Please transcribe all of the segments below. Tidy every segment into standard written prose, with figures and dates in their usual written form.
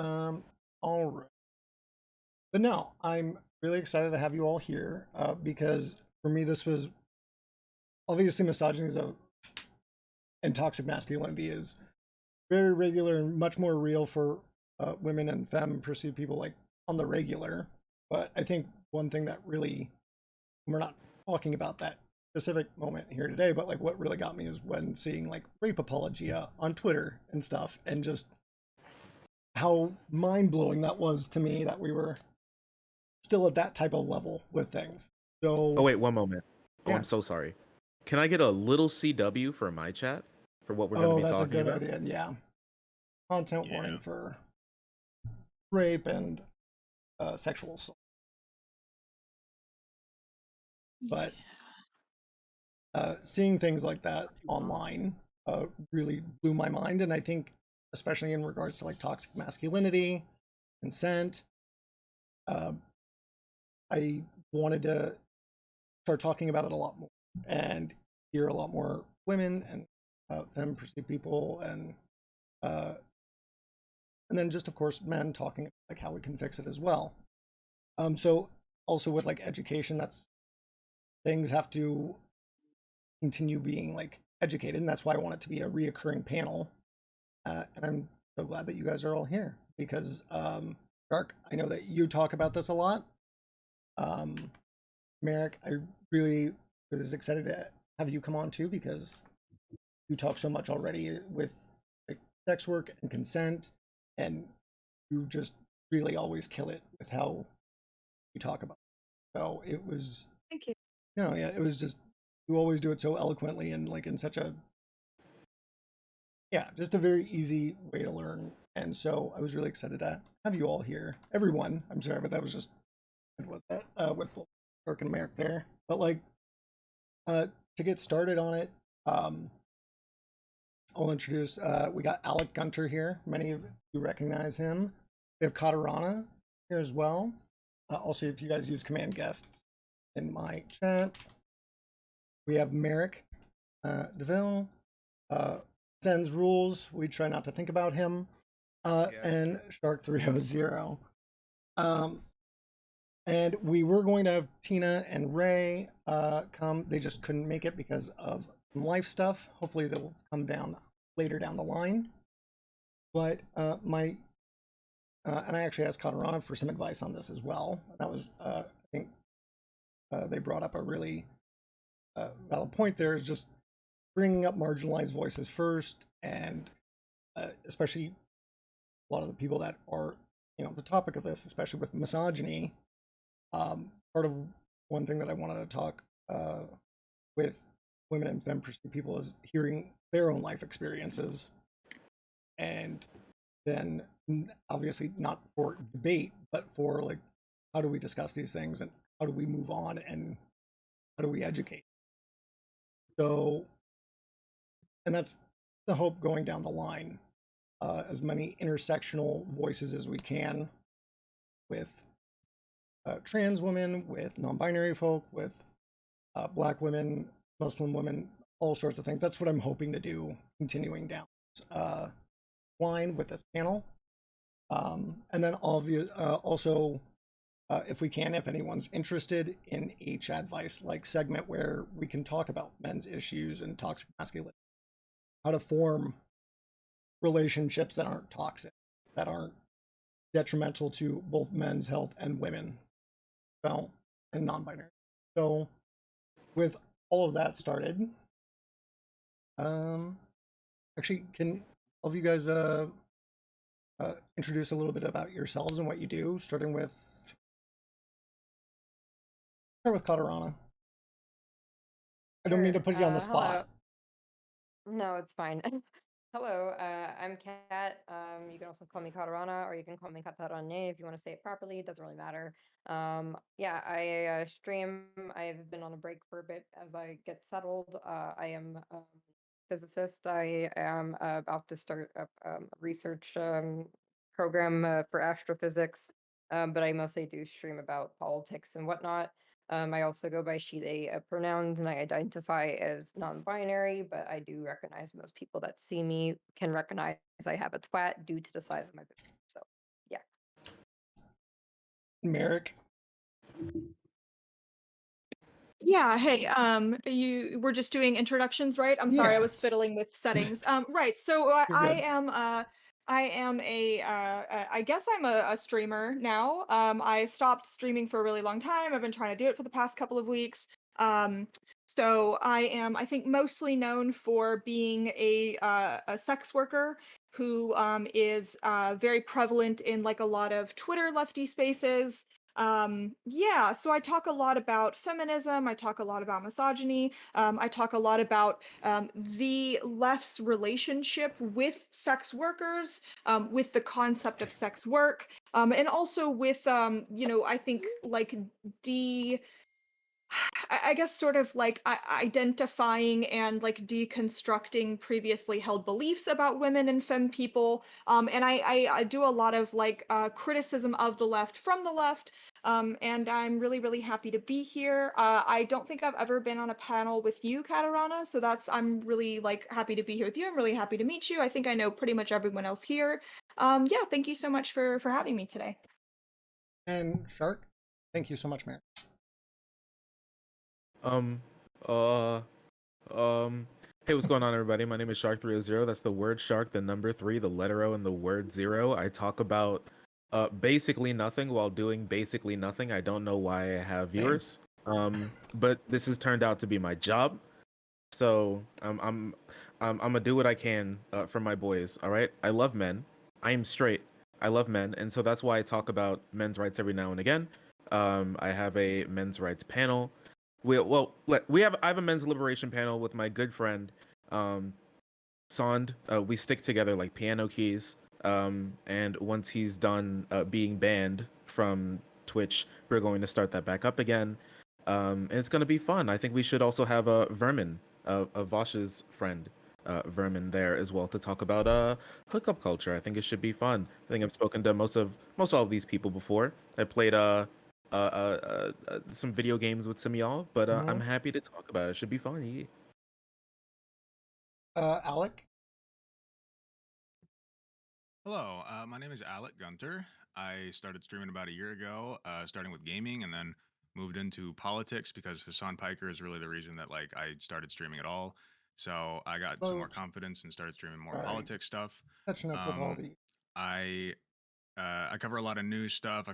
Um, all right. But no, I'm really excited to have you all here because for me, this was obviously misogyny is and toxic masculinity is very regular and much more real for women and femme perceived people like on the regular. But I think one thing that really, we're not talking about that specific moment here today, but like what really got me is when seeing like rape apologia on Twitter and stuff, and just how mind blowing that was to me that we were still at that type of level with things. Oh So wait, one moment. Oh, yeah. I'm so sorry. Can I get a little CW for my chat for what we're going to Oh, be that's a talking good about? idea. Yeah. Content warning Yeah. for rape and sexual assault. But seeing things like that online really blew my mind. And I think, especially in regards to like toxic masculinity, consent, uh, I wanted to start talking about it a lot more and hear a lot more women and femme perceived people uh, and then just of course men talking like how we can fix it as well. So also with like education, that's things have to continue being like educated, and that's why I want it to be a reoccurring panel. And I'm so glad that you guys are all here because Dark, I know that you talk about this a lot. um Merrick, I really was excited to have you come on too because you talk so much already with like sex work and consent, and you just really always kill it with how you talk about it. So it was, Thank you. no, yeah, it was just, you always do it so eloquently and like in such a, yeah, just a very easy way to learn. And so I was really excited to have you all here. Everyone, I'm sorry, but that was just, what that with both Kirk and Merrick there. But like to get started on it, um I'll introduce, we got Alec Gunter here. Many of you recognize him. We have Katarana here as well. Also, if you guys use command guests in my chat, we have Merrick DeVille. Zen's Rules, we try not to think about him. And Shark 300. Um, and we were going to have Tina and Ray come. They just couldn't make it because of some life stuff. Hopefully they'll come down later down the line. But and I actually asked Katarana for some advice on this as well. That was, I think, they brought up a really valid point there, is just bringing up marginalized voices first, and especially a lot of the people that are, the topic of this, especially with misogyny. Part of one thing that I wanted to talk with women and femme perceived people is hearing their own life experiences, and then obviously not for debate, but for like, how do we discuss these things and how do we move on and how do we educate? So, and that's the hope going down the line, as many intersectional voices as we can with trans women, with non-binary folk, with Black women, Muslim women, all sorts of things. That's what I'm hoping to do, continuing down line with this panel. And then also, if we can, if anyone's interested in a chat advice like segment where we can talk about men's issues and toxic masculinity, how to form relationships that aren't toxic, that aren't detrimental to both men's health and women, well, and non-binary. So with all of that started, actually, can all of you guys introduce a little bit about yourselves and what you do, starting with, start with Katarana. I don't mean to Sure. put you on the Hello. spot. No, it's fine. Hello, I'm Kat. You can also call me Katarana, or you can call me Katarane if you want to say it properly. It doesn't really matter. Yeah, I stream. I've been on a break for a bit as I get settled. I am a physicist. I am about to start a research program for astrophysics, but I mostly do stream about politics and whatnot. I also go by she, they pronouns, and I identify as non binary, but I do recognize most people that see me can recognize I have a twat due to the size of my boobs. So Merrick. Yeah, hey, you were just doing introductions, right? I'm sorry, I Yeah. was fiddling with settings. Right. So You're good. I am I guess I'm a streamer now. I stopped streaming for a really long time. I've been trying to do it for the past couple of weeks. Um, so I am, I think, mostly known for being a sex worker who is very prevalent in like a lot of Twitter lefty spaces. Yeah, so I talk a lot about feminism, I talk a lot about misogyny, I talk a lot about the left's relationship with sex workers, with the concept of sex work, and also with you know, I think like de I guess sort of like identifying and like deconstructing previously held beliefs about women and femme people. And I do a lot of like criticism of the left from the left. And I'm really, really happy to be here. I don't think I've ever been on a panel with you, Katarana. So I'm really like happy to be here with you. I'm really happy to meet you. I think I know pretty much everyone else here. Yeah, thank you so much for having me today. And Shark, thank you so much, Merrick. Um, uh, hey, what's going on, everybody? My name is Shark300. That's the word shark, the number 3, the letter O, and the word 0. I talk about basically nothing while doing basically nothing. I don't know why I have viewers. But this has turned out to be my job. So I'm gonna do what I can for my boys. All right. I love men. I am straight. I love men, and so that's why I talk about men's rights every now and again. I have a men's rights panel. I have a men's liberation panel with my good friend, Sond. We stick together like piano keys. And once he's done being banned from Twitch, we're going to start that back up again. And it's going to be fun. I think we should also have a Vermin, Vosh's friend, Vermin there as well to talk about hookup culture. I think it should be fun. I think I've spoken to most all of these people before. I played some video games with some of y'all, but I'm happy to talk about it. It should be fun. Yeah. Alec. Hello, my name is Alec Gunter. I started streaming about a year ago, starting with gaming, and then moved into politics because Hassan Piker is really the reason that like I started streaming at all. So I got some more confidence and started streaming more politics stuff. Catching up with all the. I cover a lot of news stuff.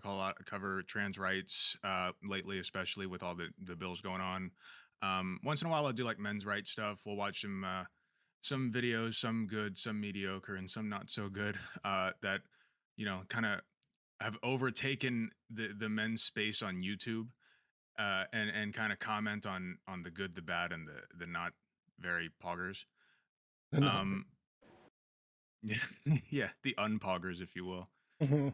Cover trans rights lately, especially with all the bills going on. Once in a while, I'll do like men's rights stuff. We'll watch some videos, some good, some mediocre, and some not so good. That kind of have overtaken the men's space on YouTube, and kind of comment on the good, the bad, and the not very poggers. Yeah, yeah, the unpoggers, if you will. Mhm.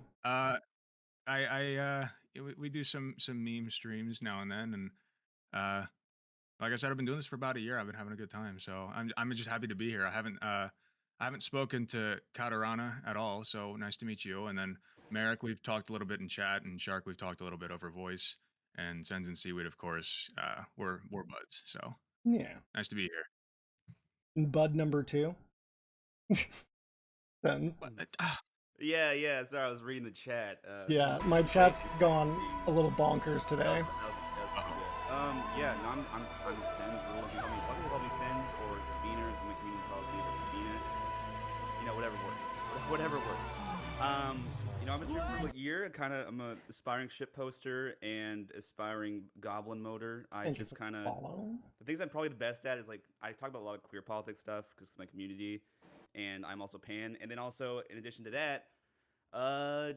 We do some meme streams now and then, and like I said, I've been doing this for about a year. I've been having a good time, so I'm just happy to be here. I haven't spoken to Katarana at all, so nice to meet you. And then Merrick, we've talked a little bit in chat, and Shark, we've talked a little bit over voice, and Sens and Seaweed, of course, we're buds. So Yeah. nice to be here. And Bud number 2. Sentence. Yeah. Sorry, I was reading the chat. Yeah, my chat's gone a little bonkers today. Yeah, no, I'm Sens. Rules. You call me Sens or Speeners, and the community calls me or Speenus. Whatever works. Whatever works. I've been streaming for a year. I'm an aspiring ship poster and aspiring goblin motor. The things I'm probably the best at is like I talk about a lot of queer politics stuff because it's my community, and I'm also pan. And then also in addition to that,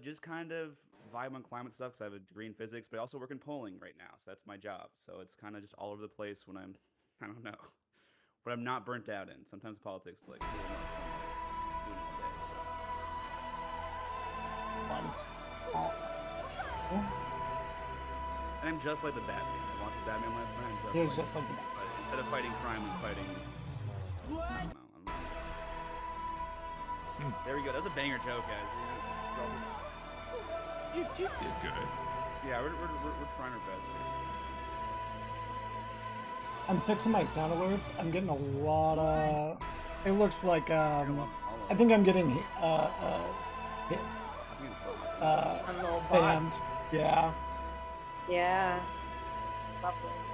just kind of vibe on climate stuff because I have a degree in physics, but I also work in polling right now, so that's my job. So it's kind of just all over the place when I don't know, but I'm not burnt out in. Sometimes politics is like too much when I'm doing it all day. And I'm just like the Batman. I watched the Batman last night. He was just like the Batman. But instead of fighting crime, I'm fighting. I don't know. There we go. That was a banger joke, guys. You did good. Yeah, we're trying our best here. I'm fixing my sound alerts. I'm getting a lot of. It looks like I think I'm getting banned. Yeah. Yeah. Love those.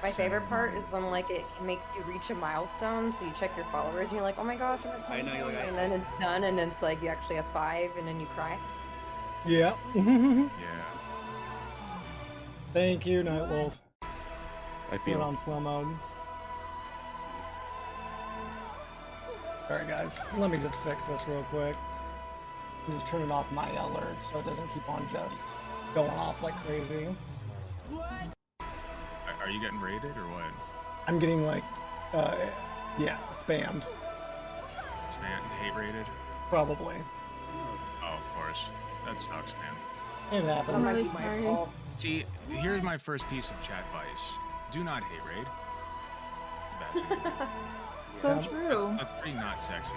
My favorite part is when like it makes you reach a milestone, so you check your followers and you're like, oh my gosh, I'm at 10,000, I know, you're like, and then it's done, and it's like you actually have 5, and then you cry. Yeah. Yeah. Thank you, Nightwolf. I Put feel. on slow mode. Alright guys, let me just fix this real quick. I'm just turning off my alert so it doesn't keep on just going off like crazy. Are you getting raided or what? I'm getting like, yeah, spammed. Hate raided? Probably. Oh, of course. That sucks, man. It That happens. might really be my sorry. fault. See, here's my first piece of chat advice. Do not hate raid. It's a bad thing to do. So Yeah. true. That's pretty not sexy.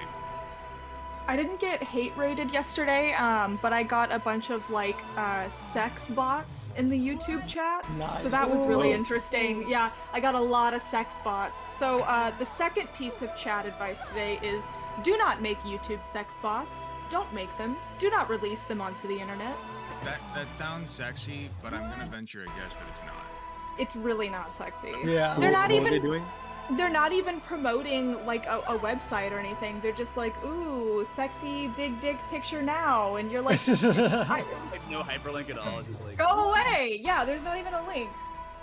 I didn't get hate rated yesterday, but I got a bunch of like sex bots in the YouTube chat. Nice. So that was really Whoa. interesting. Yeah, I got a lot of sex bots. So the second piece of chat advice today is do not make YouTube sex bots. Don't make them. Do not release them onto the internet. That sounds sexy, but I'm gonna venture a guess that it's not. It's really not sexy. Yeah. They're not What were they even- doing? They're not even promoting like a website or anything. They're just like, ooh, sexy big dick picture now. And you're like, Like no hyperlink at all. Just like go away. Yeah, there's not even a link.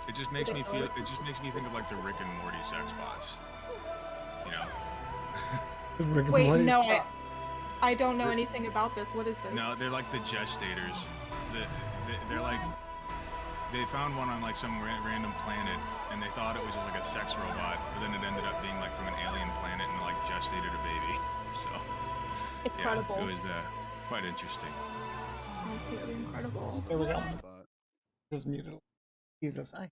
It just makes me feel. Ridiculous. It just makes me think of like the Rick and Morty sex bots. You know? Rick and Wait, Morty no, stuff. I don't know anything about this. What is this? No, they're like the gestators. They're like they found one on like some random planet, and they thought it was just like a sex robot, but then it ended up being like from an alien planet and like gestated a baby. So Incredible. yeah, it was quite interesting. Absolutely incredible. There we go. But, Just muted. Jesus. nice.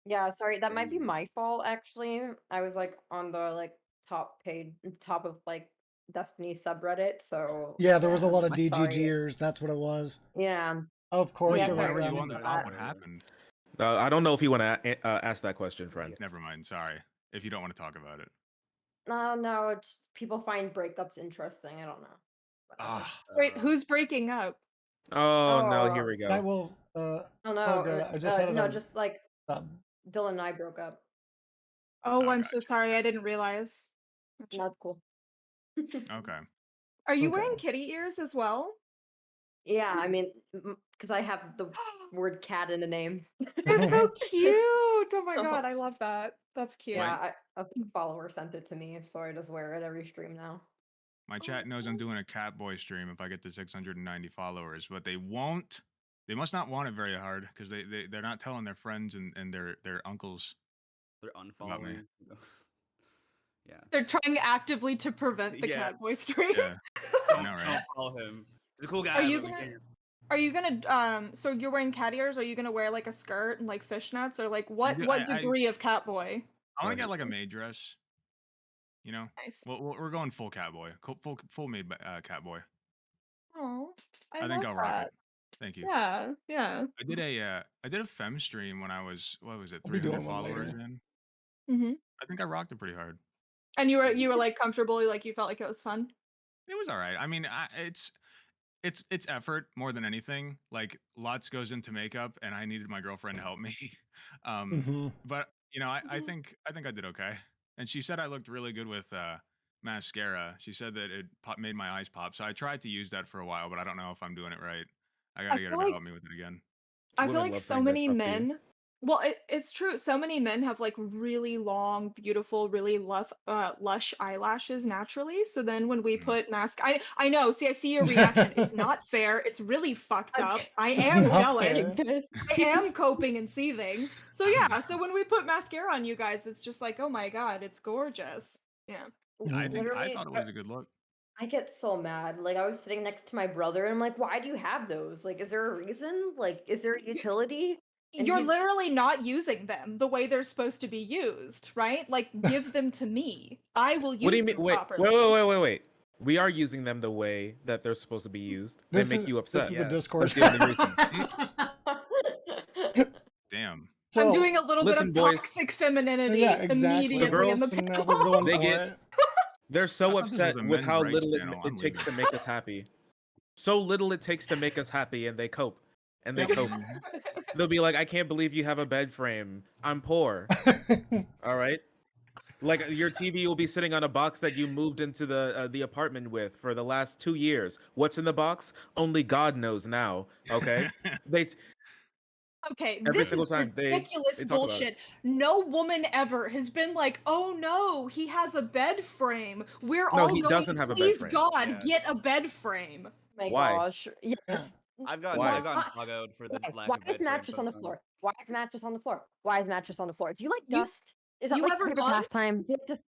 Yeah, sorry, that might be my fault actually. I was like on the like top of like Destiny subreddit, so Yeah, there was a lot of I'm sorry. DGGers. That's what it was. Yeah. Of course, Yeah, it Why was sorry, were you them. on the top? What happened? I don't know if you want to ask that question, friend. Never mind. Sorry. If you don't want to talk about it. No, it's people find breakups interesting. I don't know. Whatever. Ah, Wait, who's breaking up? Oh no, here Oh. we go. I will. Oh Oh, no, good. I just had it no, on just like sub. Dylan and I broke up. Oh, Oh, I'm so gotcha. sorry. I didn't realize. Gotcha. That's cool. okay. Are you Okay. wearing kitty ears as well? Yeah, I mean, because I have the word cat in the name. They're so cute. Oh my Oh. god, I love that. That's cute. Yeah, a follower sent it to me, so I just wear it every stream now. My chat knows I'm doing a Catboy stream if I get to 690 followers, but they won't. They must not want it very hard because they're not telling their friends and their uncles. They're About me. unfollowing. Yeah. They're trying actively to prevent the Yeah. Catboy stream. Yeah, I know, right? Don't follow him. He's a cool guy. Are you but we gonna- can't- Are you gonna so you're wearing cat ears? Are you gonna wear like a skirt and like fishnets or like what do- what I- degree of Catboy? I want to get like a maid dress. You know, Nice. we're going full Catboy, full maid Catboy. Oh, I think I'll rock it. Thank you. Yeah, yeah. I did a fem stream when I was, what was it, I'll be 300 doing one followers later. in. hmm I think I rocked it pretty hard. And you were like comfortable, like you felt like it was fun. It was all right. I mean, it's effort more than anything. Like lots goes into makeup, and I needed my girlfriend to help me. Mhm. But you know, I Mhm. think I did okay. And she said I looked really good with mascara. She said that it made my eyes pop. So I tried to use that for a while, but I don't know if I'm doing it right. I gotta get her feel to like- help me with it again. I feel Women like love so bringing that many stuff to you. men. Well, it's true. So many men have like really long, beautiful, really lush eyelashes naturally. So then when we Mm. put mask, I know. See, I see your reaction. It's not fair. It's really fucked I'm- up. I It's am not jealous. fair. I am coping and seething. So yeah. So when we put mascara on you guys, it's just like, oh my god, it's gorgeous. Yeah. I Literally, thought it was a good look. I get so mad. Like I was sitting next to my brother, and I'm like, "Why do you have those? Like, is there a reason? Like, is there a utility?" And You're he's- literally not using them the way they're supposed to be used, right? Like, give them to me. I will use What do you mean? them Wait, properly. wait. We are using them the way that they're supposed to be used. They This make is- you This upset. is the Yeah. discourse. That's the only reason. Damn. I'm So, doing a little listen, bit of boys. toxic femininity yeah, exactly. immediately The girls- in the So now we're going They for get- it. They're I so thought this was upset a with men's how rights little panel. it I'm takes leaving. to make us happy. So little it takes to make us happy, and they cope. And they Yep. cope. They'll be like, I can't believe you have a bed frame. I'm poor. All right. Like your TV will be sitting on a box that you moved into the apartment with for the last 2 years. What's in the box? Only God knows now. Okay. They Okay, every this single is time ridiculous they talk about it. bullshit. No woman ever has been like, "Oh no, he has a bed frame. We're No, all he going, doesn't have a bed please frame. God, Yeah. get a bed frame." My Why? gosh. Yes. I've Why? gotten Why? buggoed for the Why? lack Why of is bed frame mattress on the sometimes. floor? Why is mattress on the floor? Why is mattress on the floor? Do you like You dust? Is that you like ever your favorite gone? pastime? Do you just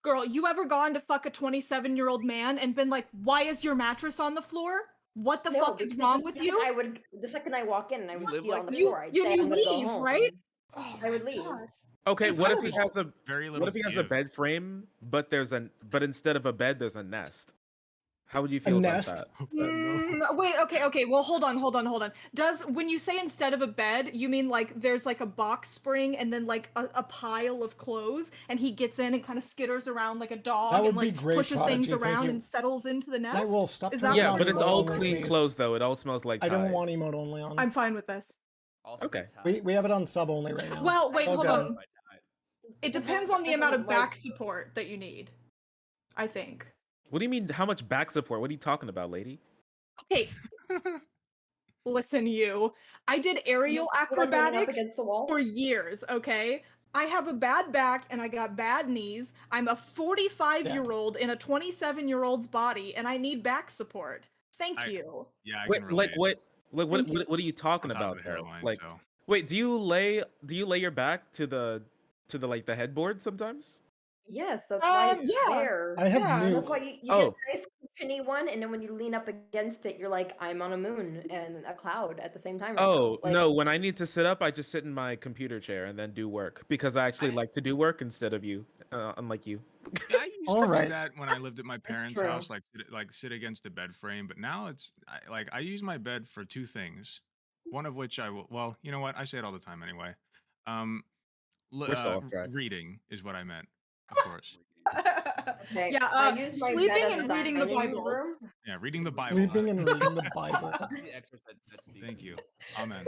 Girl, you ever gone to fuck a 27-year-old man and been like, "Why is your mattress on the floor? What the no? fuck is Because wrong the with second you?" I would, the second I walk in and I You would live see it like on the this? floor, I'd say You I'm gonna go leave, home. right? I Oh would my leave. God. Okay, what if he Incredible. has a Very little what if he has a give. bed frame, but but instead of a bed, there's a nest? How would you A feel about nest. that? Wait, okay. Well, hold on. Does when you say instead of a bed, you mean like there's like a box spring and then like a pile of clothes, and he gets in and kind of skitters around like a dog That would and be like great, pushes things Prodigy. Thank around you. and settles into the nest? Nightwolf, stop Is turning that it Yeah, on but what it's you're emote all only, clean please. clothes though. It all smells like I don't Tide. want emote only on. I'm fine with this. Also Okay. say Tide. We have it on sub only right now. Well, wait, Oh, hold God. on. By Tide. It Well, depends that on the amount doesn't, of back like- support that you need, I think. What do you mean? How much back support? What are you talking about, lady? Okay, listen, you. I did aerial What, I'm leaning up acrobatics against the wall? for years, okay? I have a bad back and I got bad knees. I'm a 45-year-old in a 27-year-old's body and I need back support. Thank you. Yeah, I Wait, can like relate. Thank you. what are you talking On top of about the though? hairline, Like, so. wait, do you lay your back to the like the headboard sometimes? Yes, that's why it's Yeah. there. I have Yeah, new. That's why you Oh. get a nice cushiony one, and then when you lean up against it, you're like, I'm on a moon and a cloud at the same time right Oh now. Like, no, when I need to sit up, I just sit in my computer chair and then do work because I actually like to do work instead of you, unlike you. Yeah, I used All to right. do that when I lived at my parents' true. house, like sit against a bed frame. But now it's I use my bed for two things. One of which I will. Well, you know what? I say it all the time anyway. We're still off track. Reading is what I meant, of course. okay, Yeah, I use my sleeping bed as and a reading the dining Bible. room. Yeah, reading the Bible. Sleeping and reading the Bible. The excerpt that speaks. Thank you. Amen.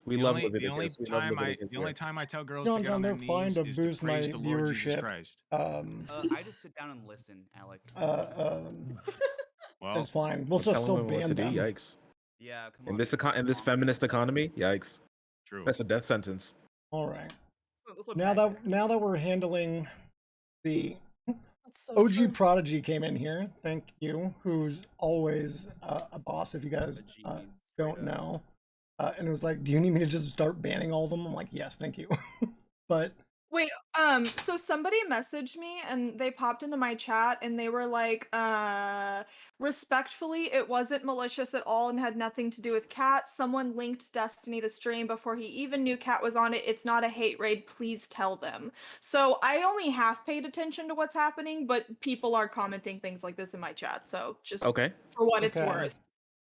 We The love only Leviticus. We love Leviticus. the only here. time I tell girls John, to get on their they're fine knees to is boost to praise my the Lord Jesus viewership. Christ. I just sit down and listen, Alec. Well, It's fine. We'll Don't just tell still them what ban to do. them. Yikes! Yeah, come on. In this dude. in this feminist economy, yikes! true. That's a death sentence. All right. Let's look Now back that we're handling the That's so OG true. Prodigy came in here. Thank you. Who's always a boss. If you guys A G, straight don't up. know, and it was like, do you need me to just start banning all of them? I'm like, yes, thank you. But Wait, so somebody messaged me and they popped into my chat and they were like, respectfully, it wasn't malicious at all and had nothing to do with Cat. Someone linked Destiny to stream before he even knew Cat was on it. It's not a hate raid. Please tell them. So I only half paid attention to what's happening, but people are commenting things like this in my chat. So just Okay, for what it's Okay. worth.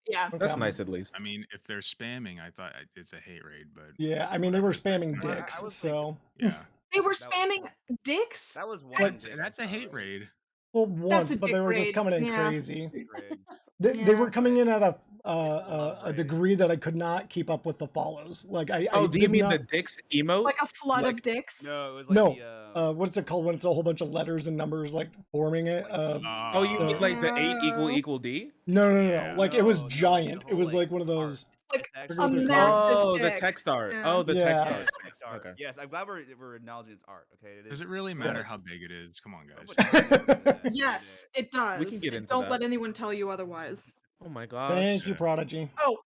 Yeah. that's okay. nice at least. I mean, if they're spamming, I thought it's a hate raid, but Yeah, I mean they were spamming I dicks, was so yeah, They were That was spamming one. dicks? That was one. that's, dick I that's a saw, hate right? raid. well once, a but they dick were just raid, coming in yeah. crazy. Greg. They Yeah. were coming in at love a raid. degree that I could not keep up with the follows. Like I Oh, do you did mean not. the dicks emote? Like a flood Like- of dicks? No, it was like No, what's it called when it's a whole bunch of letters and numbers like forming it? Oh, you mean like the 8 equal D? No. Yeah. Like it was No, giant. the It was whole, like one of those. art. Like It's a actually massive Oh, the dick. text art. Yeah. Oh, the Yeah. text Yes, art. text art. Okay. Yes, I'm glad we're acknowledging it's art. Okay, it is. Does it really so matter much- how big it is? Come on, so guys. much time into that every Yes, day. it does. We can get into Don't that. let anyone tell you otherwise. Oh my gosh. Thank you, Yeah. Prodigy. Oh,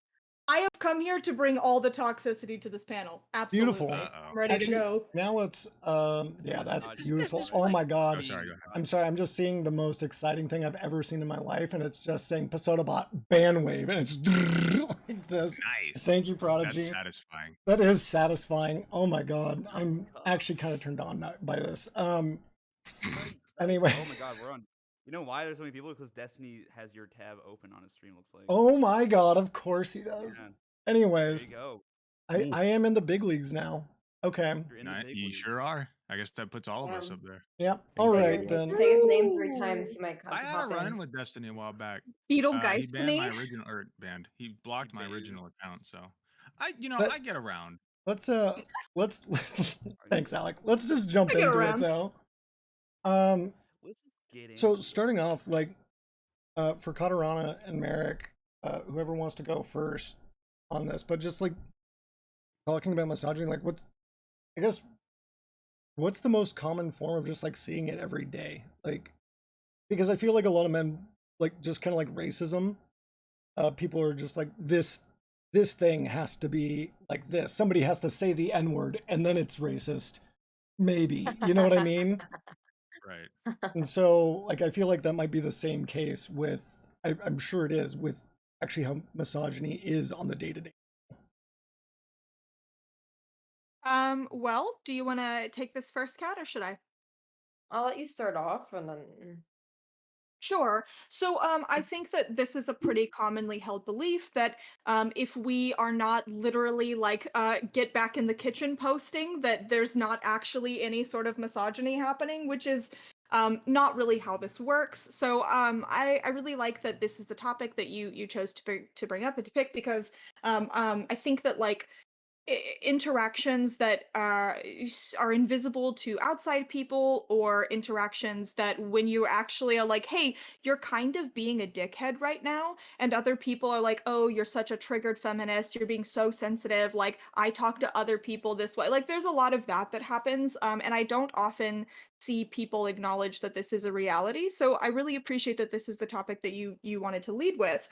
I have come here to bring all the toxicity to this panel. Absolutely. Beautiful. Uh-oh. I'm ready Actually, to go. now let's. Yeah, much that's misogyny. beautiful. This is Oh like my god. Oh, sorry, go ahead. I'm sorry. I'm just seeing the most exciting thing I've ever seen in my life, and it's just saying PasodaBot ban wave, and it's like this. Nice. Thank you, That's Prodigy. satisfying. That is satisfying. Oh my god, I'm actually kind of turned on by this. Anyway. Oh my god, we're on. You know why there's so many people? Because Destiny has your tab open on his stream. Looks like. Oh my god, of course he does. Yeah, there Anyways, you go. I am in the big leagues now. Okay. You're in the big You leagues. sure are. I guess that puts all of us up there. Yeah. All Say, right then. say his name 3 times. He might I had a hop run-in in. with Destiny a while back. Beetle He banned my Geistiny. original, or banned. He blocked my banned. original account. So But I get around. let's thanks, Alec. Let's just jump I get into it around. though. Let's just get So into starting off, like, for Katarana and Merrick, whoever wants to go first on this, but just like talking about misogyny, like I guess what's the most common form of just like seeing it every day? Like, because I feel like a lot of men, like, just kind of like racism, people are just like, this thing has to be like this. Somebody has to say the N-word and then it's racist. Maybe. You know what I mean? Right. And so, like, I feel like that might be the same case with, I'm sure it is, with actually how misogyny is on the day-to-day. Well, do you want to take this first, Cat, or should I? I'll let you start off and then. Sure. So I think that this is a pretty commonly held belief that if we are not literally like get back in the kitchen posting, that there's not actually any sort of misogyny happening, which is not really how this works. So I really like that this is the topic that you chose to bring up and to pick because I think that like interactions that are invisible to outside people or interactions that when you actually are like, hey, you're kind of being a dickhead right now, and other people are like, oh, you're such a triggered feminist, you're being so sensitive, like I talk to other people this way, like there's a lot of that happens, and I don't often see people acknowledge that this is a reality. So I really appreciate that this is the topic that you wanted to lead with.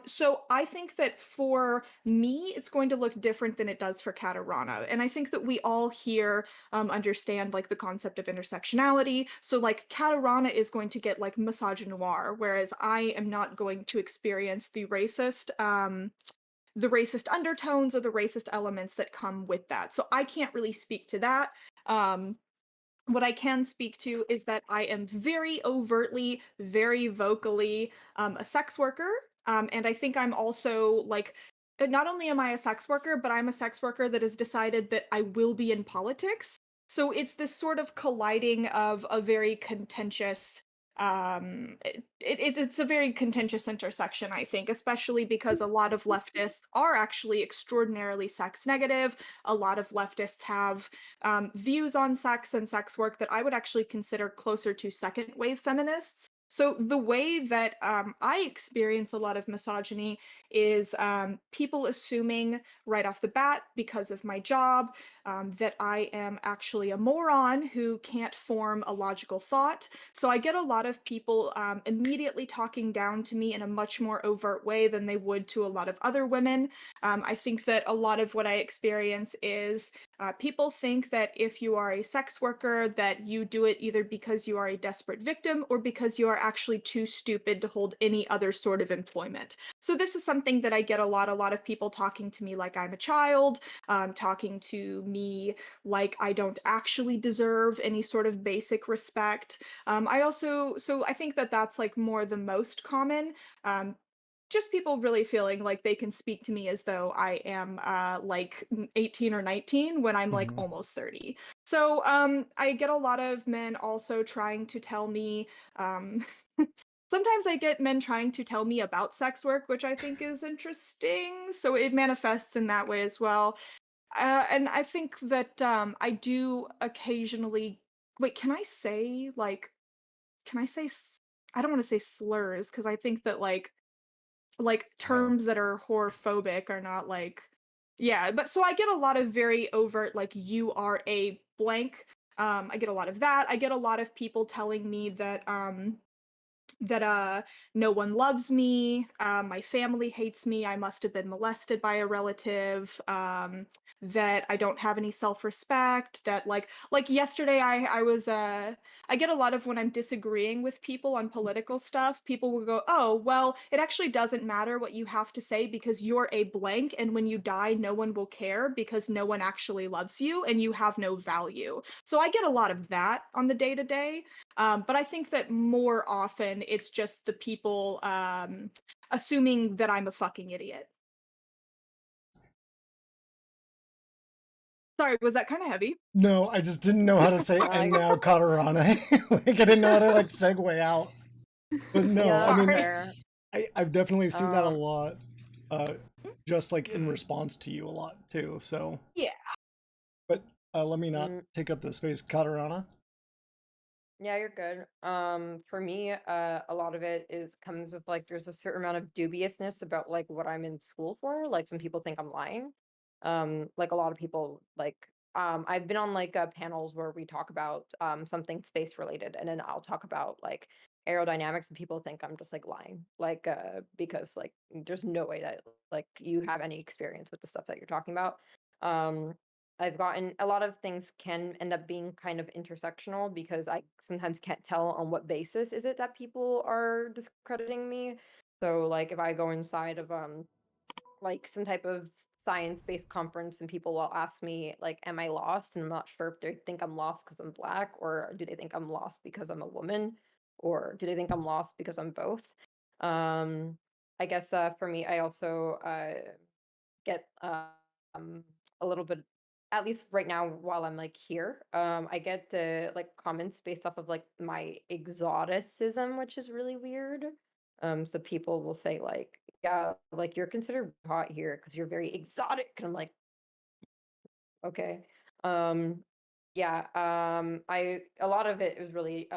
So I think that for me, it's going to look different than it does for Katarana. And I think that we all here understand like the concept of intersectionality. So like Katarana is going to get like misogynoir, whereas I am not going to experience the racist undertones or the racist elements that come with that. So I can't really speak to that. What I can speak to is that I am very overtly, very vocally a sex worker. And I think I'm also like, not only am I a sex worker, but I'm a sex worker that has decided that I will be in politics. So it's this sort of colliding of a very contentious it's a very contentious intersection, I think, especially because a lot of leftists are actually extraordinarily sex negative. A lot of leftists have views on sex and sex work that I would actually consider closer to second wave feminists. So the way that I experience a lot of misogyny is people assuming right off the bat because of my job that I am actually a moron who can't form a logical thought. So I get a lot of people immediately talking down to me in a much more overt way than they would to a lot of other women. I think that a lot of what I experience is people think that if you are a sex worker, that you do it either because you are a desperate victim or because you are actually too stupid to hold any other sort of employment. So this is something that I get a lot of people talking to me like I'm a child, talking to me like I don't actually deserve any sort of basic respect. So I think that that's like more the most common. Just people really feeling like they can speak to me as though I am like 18 or 19 when I'm like Mhm. almost 30. So I get a lot of men also trying to tell me sometimes I get men trying to tell me about sex work, which I think is interesting. So it manifests in that way as well. And I think that I do occasionally. Wait, can I say like? Can I say? I don't want to say slurs because I think that like terms that are horrorphobic are not like. Yeah, but so I get a lot of very overt like you are a blank. I get a lot of that. I get a lot of people telling me that no one loves me, my family hates me, I must have been molested by a relative, that I don't have any self-respect, that like yesterday I was I get a lot of when I'm disagreeing with people on political stuff, people will go, oh well, it actually doesn't matter what you have to say because you're a blank, and when you die no one will care because no one actually loves you and you have no value. So I get a lot of that on the day to day. But I think that more often it's just the people assuming that I'm a fucking idiot. Sorry, was that kind of heavy? No, I just didn't know how to say and you're now Katarana. Like I didn't know how to like segue out. But no, yeah, I that's mean Sorry. fair. I've definitely seen that a Um, lot. Just like in response to you a lot too. So Yeah. but let me not mm, take up the space. Katarana. yeah, you're good. For me, a lot of it comes with like there's a certain amount of dubiousness about like what I'm in school for. Like some people think I'm lying. Like a lot of people like I've been on like panels where we talk about something space related, and then I'll talk about like aerodynamics, and people think I'm just like lying, like because like there's no way that like you have any experience with the stuff that you're talking about. Um, I've gotten a lot of things can end up being kind of intersectional because I sometimes can't tell on what basis is it that people are discrediting me. So like if I go inside of like some type of science-based conference and people will ask me like am I lost, and I'm not sure if they think I'm lost because I'm black, or do they think I'm lost because I'm a woman, or do they think I'm lost because I'm both. I guess for me I also get a little bit, at least right now while I'm like here, I get like comments based off of like my exoticism, which is really weird. So people will say like, yeah, like you're considered hot here because you're very exotic, and I'm like, okay. Um, yeah, I a lot of it is really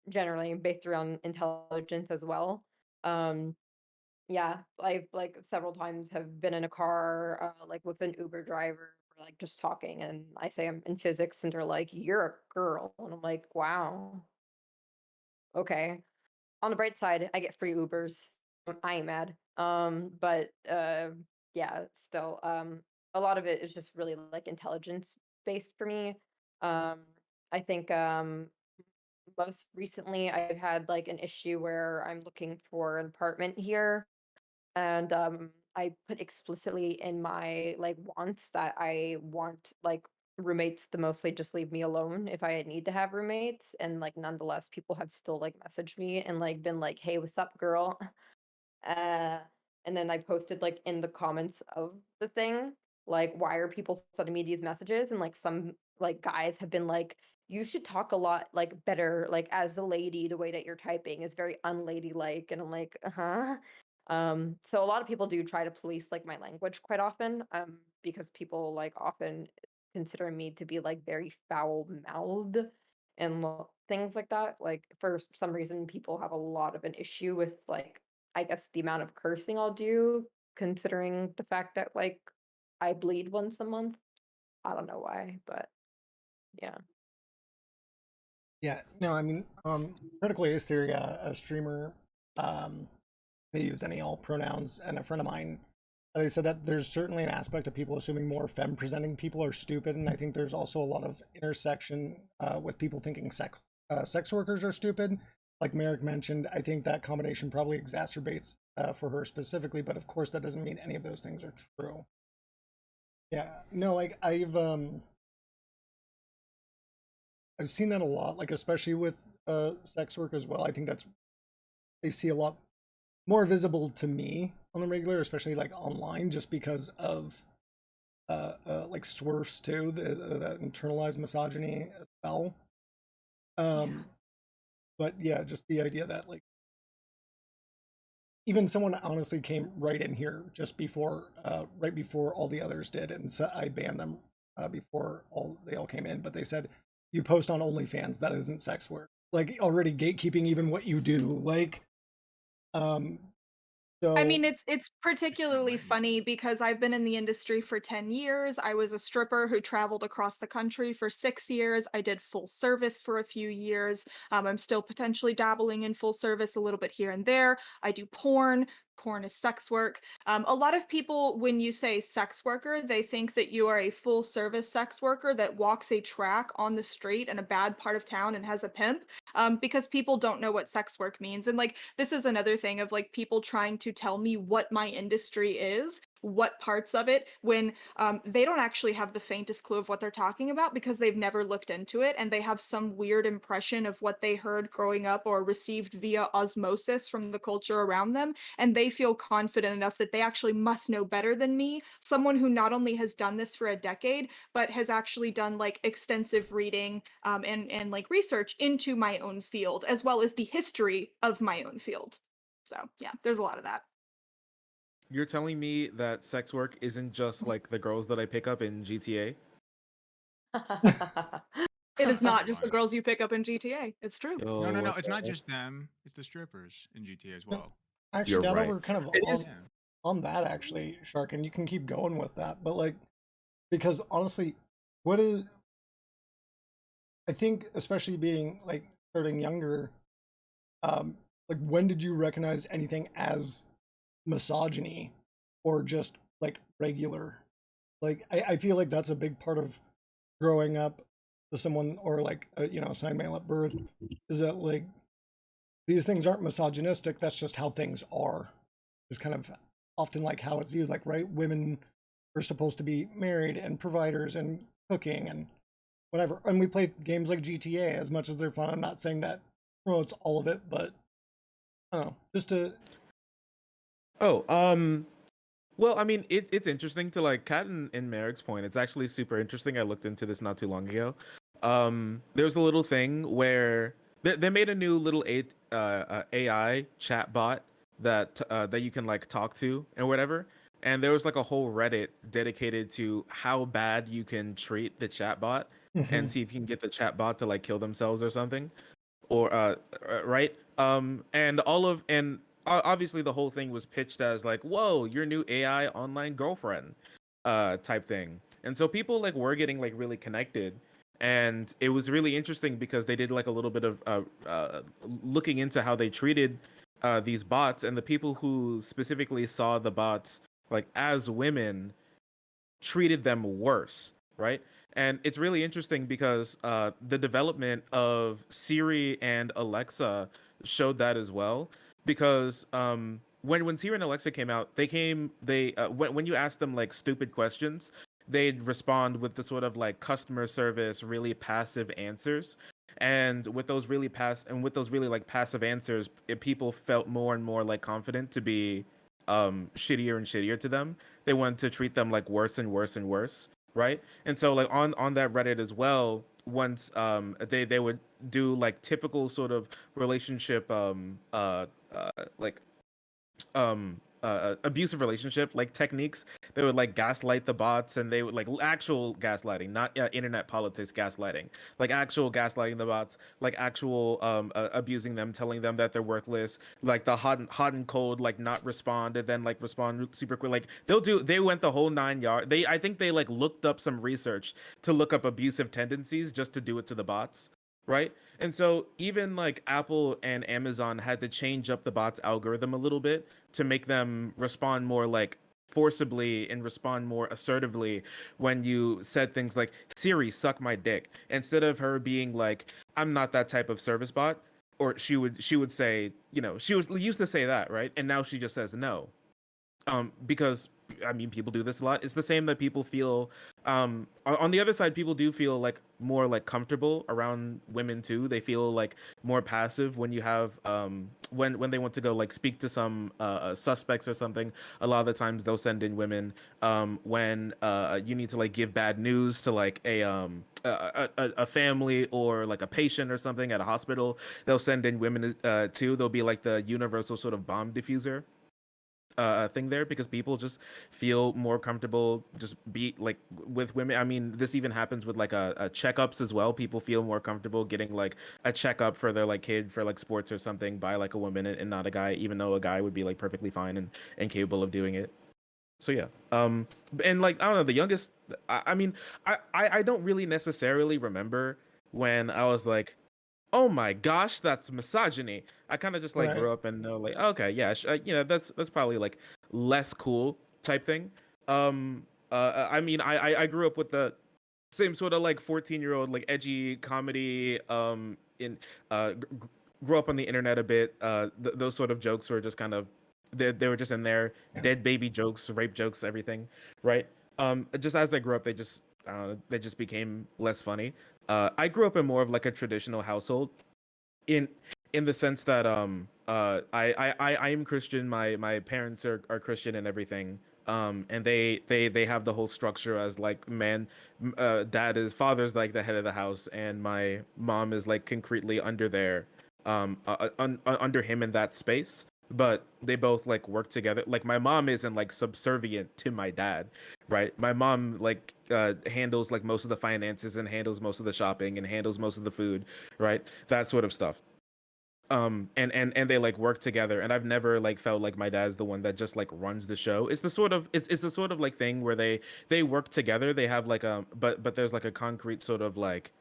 generally based around intelligence as well. Um, yeah, I've like several times have been in a car, like with an Uber driver, we're, like just talking, and I say I'm in physics, and they're like, "You're a girl," and I'm like, "Wow, okay." On the bright side, I get free Ubers. I ain't mad. But yeah, still, a lot of it is just really like intelligence based for me. Um, I think most recently I've had like an issue where I'm looking for an apartment here, and I put explicitly in my like wants that I want like roommates to mostly just leave me alone if I need to have roommates, and like nonetheless people have still like messaged me and like been like, hey, what's up, girl? uh and then I posted like in the comments of the thing, like, why are people sending me these messages, and like some like guys have been like, you should talk a lot like better, like as a lady, the way that you're typing is very unladylike, and I'm like, uh-huh. So a lot of people do try to police like my language quite often, because people like often consider me to be like very foul mouthed and things like that. Like for some reason people have a lot of an issue with like, I guess, the amount of cursing I'll do, considering the fact that like I bleed once a month. I don't know why, but yeah. Yeah, no, I mean, Critical Ace Theory, a streamer, um, they use any all pronouns, and a friend of mine, they said that there's certainly an aspect of people assuming more femme presenting people are stupid, and I think there's also a lot of intersection with people thinking sex workers are stupid. Like Merrick mentioned, I think that combination probably exacerbates for her specifically, but of course that doesn't mean any of those things are true. Yeah, no, like I've seen that a lot, like especially with sex work as well. I think that's they see a lot more visible to me on the regular, especially like online, just because of like swerfs too, that internalized misogyny as well. Yeah. But yeah, just the idea that like even someone honestly came right in here just before, right before all the others did, and so I banned them before they all came in. But they said you post on OnlyFans, that isn't sex work. Like already gatekeeping even what you do. Like, um, I so mean, it's particularly funny because I've been in the industry for 10 years. I was a stripper who traveled across the country for 6 years. I did full service for a few years. I'm still potentially dabbling in full service a little bit here and there. I do porn. Porn is sex work. A lot of people, when you say sex worker, they think that you are a full service sex worker that walks a track on the street in a bad part of town and has a pimp, because people don't know what sex work means. And like, this is another thing of like people trying to tell me what my industry is what parts of it when they don't actually have the faintest clue of what they're talking about because they've never looked into it and they have some weird impression of what they heard growing up or received via osmosis from the culture around them. And they feel confident enough that they actually must know better than me, someone who not only has done this for a decade, but has actually done like extensive reading and like research into my own field, as well as the history of my own field. So yeah, there's a lot of that. You're telling me that sex work isn't just like the girls that I pick up in GTA? It is not just the Right. girls you pick up in GTA. It's true. No, Yo, no, no. what It's the not heck? just them. It's the strippers in GTA as No, well. Actually, You're now that right. we're kind of It is. Yeah. on that, actually, Shark, and you can keep going with that, but like, because honestly, what is, I think, especially being like starting younger, um, like when did you recognize anything as misogyny or just like regular? Like, I feel like that's a big part of growing up to someone or like, assigned male at birth is that like these things aren't misogynistic. That's just how things are. Is kind of often like how it's viewed. Like, right, women are supposed to be married and providers and cooking and whatever. And we play games like GTA as much as they're fun. I'm not saying that promotes all of it, but I don't know, just to Oh, well, I mean, it's interesting to like Kat and Merrick's point. It's actually super interesting. I looked into this not too long ago. There's a little thing where they made a new little AI chat bot that you can like talk to and whatever. And there was like a whole Reddit dedicated to how bad you can treat the chat bot and see if you can get the chat bot to like kill themselves or something or right and obviously the whole thing was pitched as like, whoa, your new AI online girlfriend type thing. And so people like were getting like really connected, and it was really interesting because they did like a little bit of looking into how they treated these bots, and the people who specifically saw the bots like as women treated them worse, right? And it's really interesting because the development of Siri and Alexa showed that as well. Because when Siri and Alexa came out, when you ask them like stupid questions, they'd respond with the sort of like customer service, really passive answers. And with those really like passive answers, people felt more and more like confident to be shittier and shittier to them. They wanted to treat them like worse and worse and worse, right? And so like on that Reddit as well, once they would do like typical sort of relationship like abusive relationship like techniques. They would like gaslight the bots, and they would like actual gaslighting, not internet politics gaslighting, like actual gaslighting the bots, like actual abusing them, telling them that they're worthless, like the hot and cold, like not respond and then like respond super quick. Like they went the whole 9 yards. I think they like looked up some research to look up abusive tendencies just to do it to the bots, right? And so even like Apple and Amazon had to change up the bots algorithm a little bit to make them respond more like forcibly and respond more assertively when you said things like Siri, suck my dick, instead of her being like, I'm not that type of service bot. Or she would say, she was used to say that, right? And now she just says no. Because I mean, people do this a lot. It's the same that people feel on the other side. People do feel like more like comfortable around women too. They feel like more passive when you have when they want to go like speak to some suspects or something. A lot of the times they'll send in women. When you need to like give bad news to like a family or like a patient or something at a hospital, they'll send in women too. They'll be like the universal sort of bomb diffuser thing there, because people just feel more comfortable just be like with women. I mean, this even happens with like a checkups as well. People feel more comfortable getting like a checkup for their like kid for like sports or something by like a woman and not a guy, even though a guy would be like perfectly fine and capable of doing it. So yeah. And like I don't know, the youngest I mean, I don't really necessarily remember when I was like, oh my gosh, that's misogyny. I kind of just like right. grew up and know like, okay, yeah, that's probably like less cool type thing. I mean, I grew up with the same sort of like 14-year-old like edgy comedy. In grew up on the internet a bit. Those sort of jokes were just kind of they were just in there, dead baby jokes, rape jokes, everything, right? Just as I grew up, they just became less funny. I grew up in more of like a traditional household, in the sense that I am Christian. My parents are Christian and everything. And they have the whole structure as like father's like the head of the house, and my mom is like concretely under there, under him in that space. But they both like work together. Like my mom isn't like subservient to my dad, right? My mom like handles like most of the finances and handles most of the shopping and handles most of the food, right? That sort of stuff. And they like work together, and I've never like felt like my dad's the one that just like runs the show. It's the sort of like thing where they work together. They have like but there's like a concrete sort of like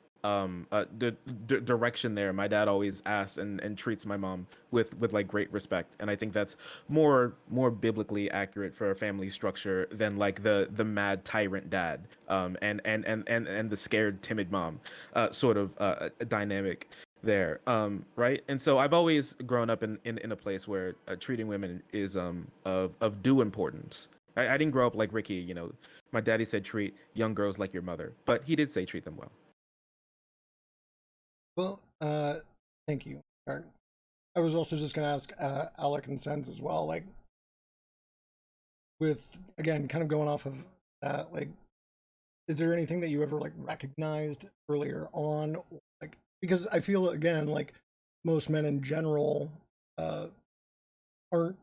direction there. My dad always asks and treats my mom with like great respect, and I think that's more biblically accurate for a family structure than like the mad tyrant dad, and the scared timid mom sort of dynamic there, right? And so I've always grown up in a place where treating women is of due importance. I didn't grow up like Ricky, my daddy said treat young girls like your mother, but he did say treat them well. Well, thank you, Art. I was also just going to ask Alec and Sens as well, like, with, again, kind of going off of that, like, is there anything that you ever, like, recognized earlier on? Like, because I feel, again, like, most men in general aren't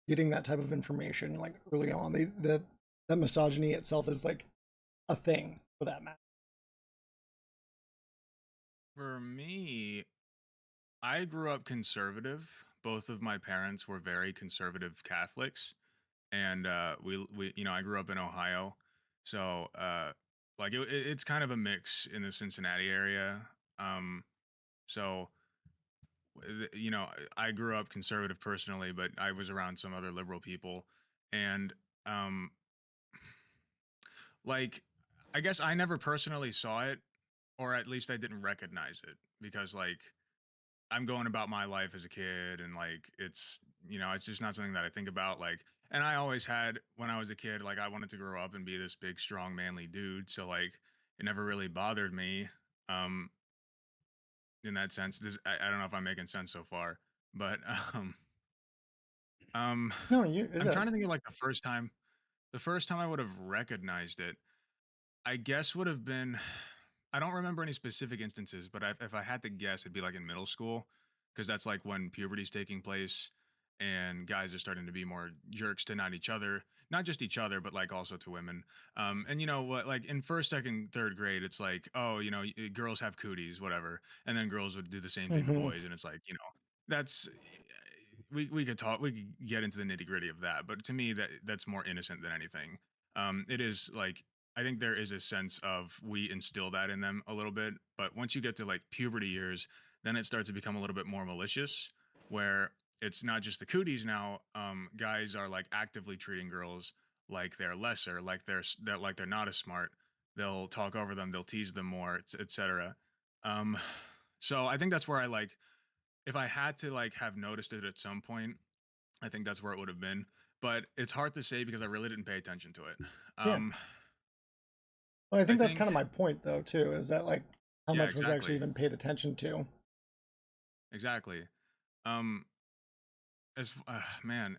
getting that type of information, like, early on. That misogyny itself is, like, a thing, for that matter. For me, I grew up conservative. Both of my parents were very conservative Catholics, and I grew up in Ohio, so like it's kind of a mix in the Cincinnati area. Um, so I grew up conservative personally, but I was around some other liberal people, and um, like I guess I never personally saw it, or at least I didn't recognize it because like I'm going about my life as a kid, and like it's just not something that I think about. Like, and I always had when I was a kid, like I wanted to grow up and be this big, strong, manly dude. So like it never really bothered me. Um, in that sense, I don't know if I'm making sense so far, but um, No, it I'm trying does. to think of like the first time I would have recognized it. I guess would have been I don't remember any specific instances, but if I had to guess, it'd be like in middle school, because that's like when puberty's taking place, and guys are starting to be more jerks to not each other, not just each other, but like also to women. And you know what? Like in first, second, third grade, it's like, oh, girls have cooties, whatever, and then girls would do the same thing to Mm-hmm. boys, and it's like, that's we could talk, we could get into the nitty gritty of that, but to me, that's more innocent than anything. It is like I think there is a sense of we instill that in them a little bit, but once you get to like puberty years, then it starts to become a little bit more malicious, where it's not just the cooties now. Guys are like actively treating girls like they're lesser, like they're not as smart. They'll talk over them, they'll tease them more, etc. Um, so I think that's where I like if I had to like have noticed it at some point, I think that's where it would have been. But it's hard to say because I really didn't pay attention to it. Yeah. Um, Well, I I think that's think kind of my point, though, too, is that, like, how yeah, much was actually exactly, even paid attention to? exactly. Um, man,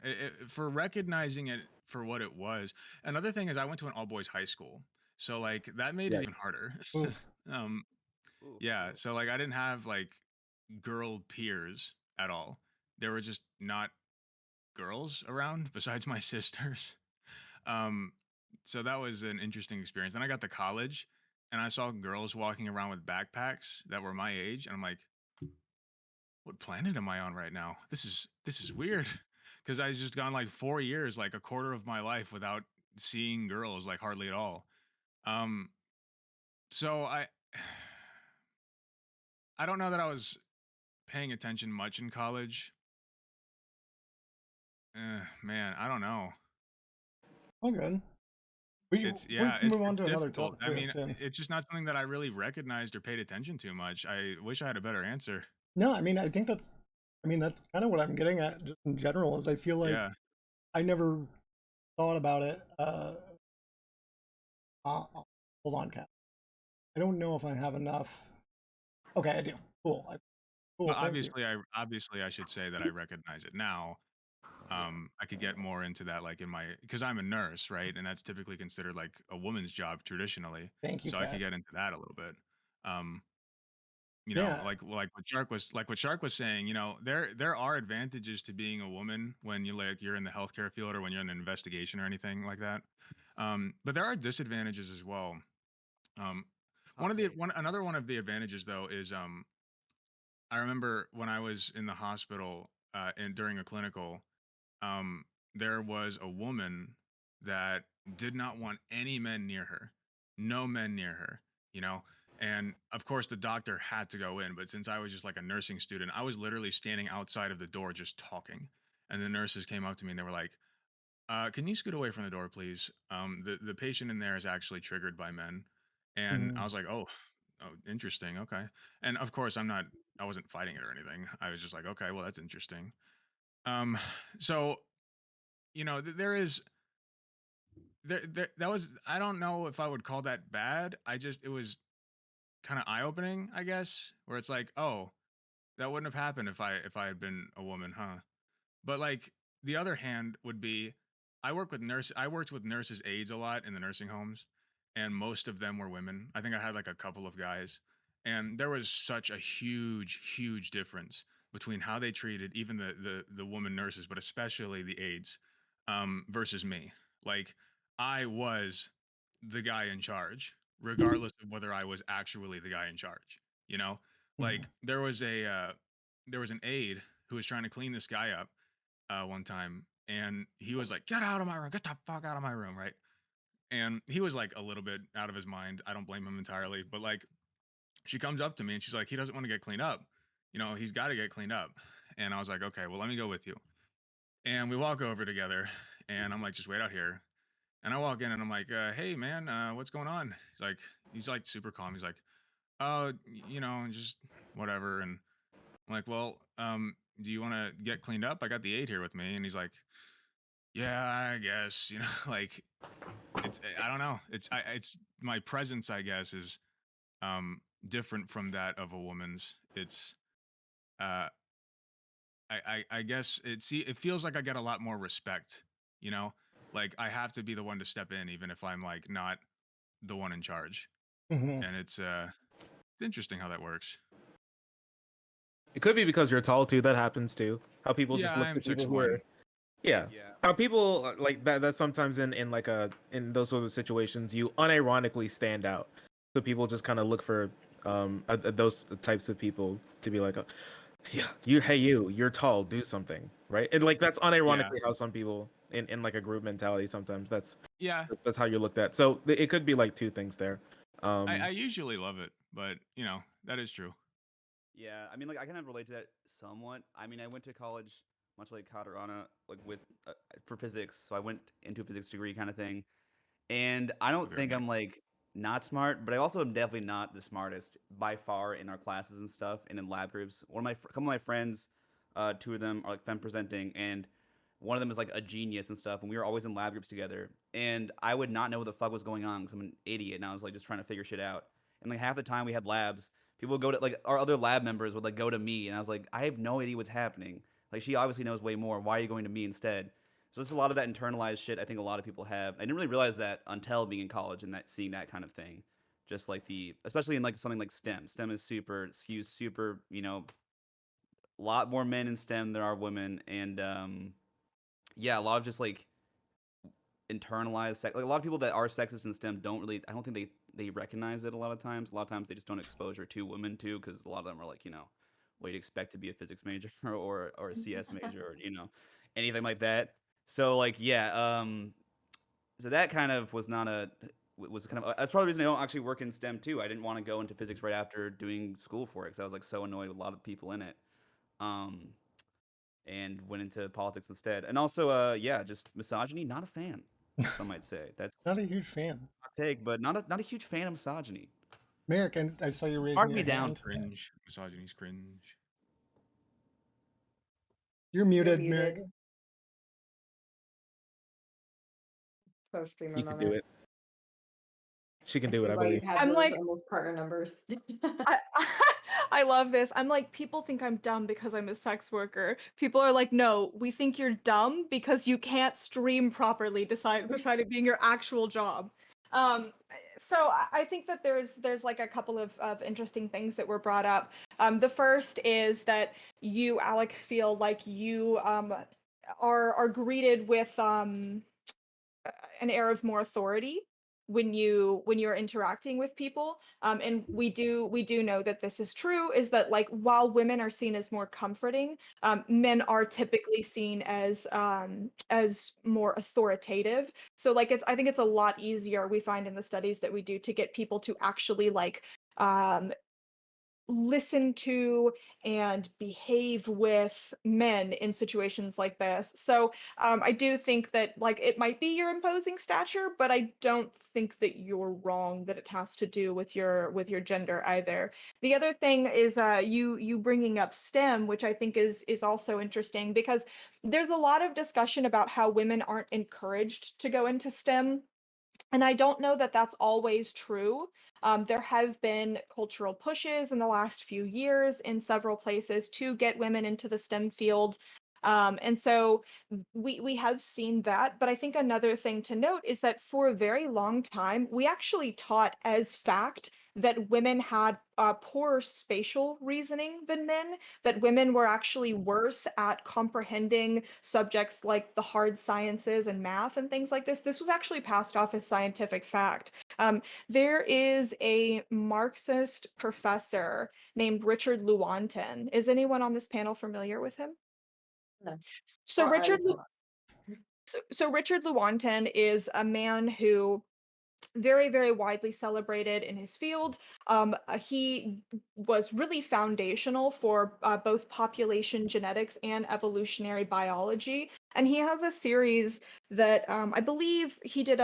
for recognizing it for what it was. Another thing is I went to an all boys high school, so like that made it Yes. even harder. Oof. um, Ooh, yeah, ooh. so like I didn't have like girl peers at all. There were just not girls around besides my sisters. Um, so that was an interesting experience. Then I got to college and I saw girls walking around with backpacks that were my age, and I'm like, what planet am I on right now? This is weird. Because I just gone like 4 years, like a quarter of my life without seeing girls, like hardly at all. Um, so I don't know that I was paying attention much in college. Man, I don't know. All good. We It's we yeah, can move on it's to another difficult. topic, I too, mean, soon. it's just not something that I really recognized or paid attention to much. I wish I had a better answer. No, I mean, I think that's I mean, that's kind of what I'm getting at just in general is I feel like Yeah. I never thought about it. Hold on, Kat. I don't know if I have enough. Okay, I do. Cool. Cool. Well, Thank you. obviously I should say that I recognize it now. I could get more into that, like because I'm a nurse, right? And that's typically considered like a woman's job traditionally. Thank you, So I could Fat. get into that a little bit. Um, Yeah. like what Shark was saying, there are advantages to being a woman when you're in the healthcare field or when you're in an investigation or anything like that. But there are disadvantages as well. Um, Hot take. another one of the advantages though is I remember when I was in the hospital and during a clinical, um, there was a woman that did not want any men near her, no men near her, you know. And of course, the doctor had to go in, but since I was just like a nursing student, I was literally standing outside of the door just talking. And the nurses came up to me and they were like, "Can you scoot away from the door, please? The patient in there is actually triggered by men." And I Mm, was like, oh, interesting, okay. And of course, I wasn't fighting it or anything. I was just like, okay, well, that's interesting. Um, so there is that was I don't know if I would call that bad. It was kind of eye opening, I guess, where it's like, oh, that wouldn't have happened if I had been a woman, huh? But like the other hand would be I worked with nurses aides a lot in the nursing homes, and most of them were women. I think I had like a couple of guys. And there was such a huge difference between how they treated even the woman nurses, but especially the aides, versus me. Like I was the guy in charge, regardless of whether I was actually the guy in charge. You know, mhm. like there was an aide who was trying to clean this guy up one time, and he was like, "Get out of my room! Get the fuck out of my room!" Right? And he was like a little bit out of his mind. I don't blame him entirely, but like she comes up to me and she's like, "He doesn't want to get cleaned up. He's got to get cleaned up." And I was like, "Okay, well, let me go with you." And we walk over together, and I'm like, "Just wait out here." And I walk in and I'm like, "Hey, man, what's going on?" He's like super calm. He's like, "Oh, just whatever." And I'm like, "Well, do you want to get cleaned up? I got the aide here with me." And he's like, "Yeah, I guess." Like I don't know. It's my presence, I guess, is different from that of a woman's. It's uh I guess it feels like I get a lot more respect, you know? Like I have to be the one to step in even if I'm like not the one in charge. Mhm. And it's interesting how that works. It could be because you're tall too. That happens too. How people Yeah, just look I'm to people six who are one. yeah. Yeah. How people like that. That sometimes in like in those sort of situations, you unironically stand out. So people just kind of look for those types of people to be like, yeah, you're tall, do something, right? And like that's Yeah. unironically how some people in like a group mentality sometimes Yeah. that's how you're looked at. So it could be like two things there. I Um, usually love it, but that is true. Yeah, I mean, like I kind of relate to that somewhat. I mean, I went to college, much like Katarana, like with for physics. So I went into a physics degree kind of thing, and I Oh, don't very think I'm nice. like not smart, but I also am definitely not the smartest by far in our classes and stuff and in lab groups. Couple of my friends, two of them are like fem presenting, and one of them is like a genius and stuff. And we were always in lab groups together, and I would not know what the fuck was going on because I'm an idiot, and I was like just trying to figure shit out. And like half the time we had labs, people would go to like our other lab members would like go to me, and I was like, I have no idea what's happening. Like she obviously knows way more. Why are you going to me instead? So it's a lot of that internalized shit I think a lot of people have. I didn't really realize that until being in college and that seeing that kind of thing. Just like especially in like something like STEM. STEM is super skews super, a lot more men in STEM than are women, and yeah, a lot of just like internalized sex. Like a lot of people that are sexist in STEM don't really. I don't think they recognize it a lot of times. A lot of times they just don't exposure to women too, because a lot of them are like, what you'd expect to be a physics major or a CS major or anything like that. So like yeah, so that kind of was not a was kind of that's part of the reason I don't actually work in STEM too. I didn't want to go into physics right after doing school for it because I was like so annoyed with a lot of people in it. Um, and went into politics instead. And also, yeah, just misogyny. Not a fan. Some might say that's Not a huge fan. a hot take, but not a huge fan of misogyny. Merrick, I saw you raising Mark your me down. hand. Cringe. Misogyny's cringe. You're You're muted, Merrick. muted. Post streamer He can do moment. it. She can I do see it, I why you believe. have I'm those like, almost partner numbers. I, I love this. I'm like, people think I'm dumb because I'm a sex worker. People are like, no, we think you're dumb because you can't stream properly, beside it being your actual job. So I think that there's like a couple of interesting things that were brought up. The first is that you, Alec, feel like you are greeted with an air of more authority when you're interacting with people, and we do know that this is true, is that like while women are seen as more comforting, men are typically seen as more authoritative. So like I think it's a lot easier, we find in the studies that we do, to get people to actually like um listen to and behave with men in situations like this. So I do think that like it might be your imposing stature, but I don't think that you're wrong that it has to do with your gender either. The other thing is you bringing up STEM, which I think is also interesting, because there's a lot of discussion about how women aren't encouraged to go into STEM. And I don't know that that's always true. There have been cultural pushes in the last few years in several places to get women into the STEM field. And so we have seen that. But I think another thing to note is that for a very long time, we actually taught as fact that women had poorer spatial reasoning than men, that women were actually worse at comprehending subjects like the hard sciences and math and things like this. This was actually passed off as scientific fact. There is a Marxist professor named Richard Lewontin. Is anyone on this panel familiar with him? No. So Or at Richard least I'm not. so Richard Lewontin is a man who very, very widely celebrated in his field. He was really foundational for both population genetics and evolutionary biology. And he has a series that I believe he did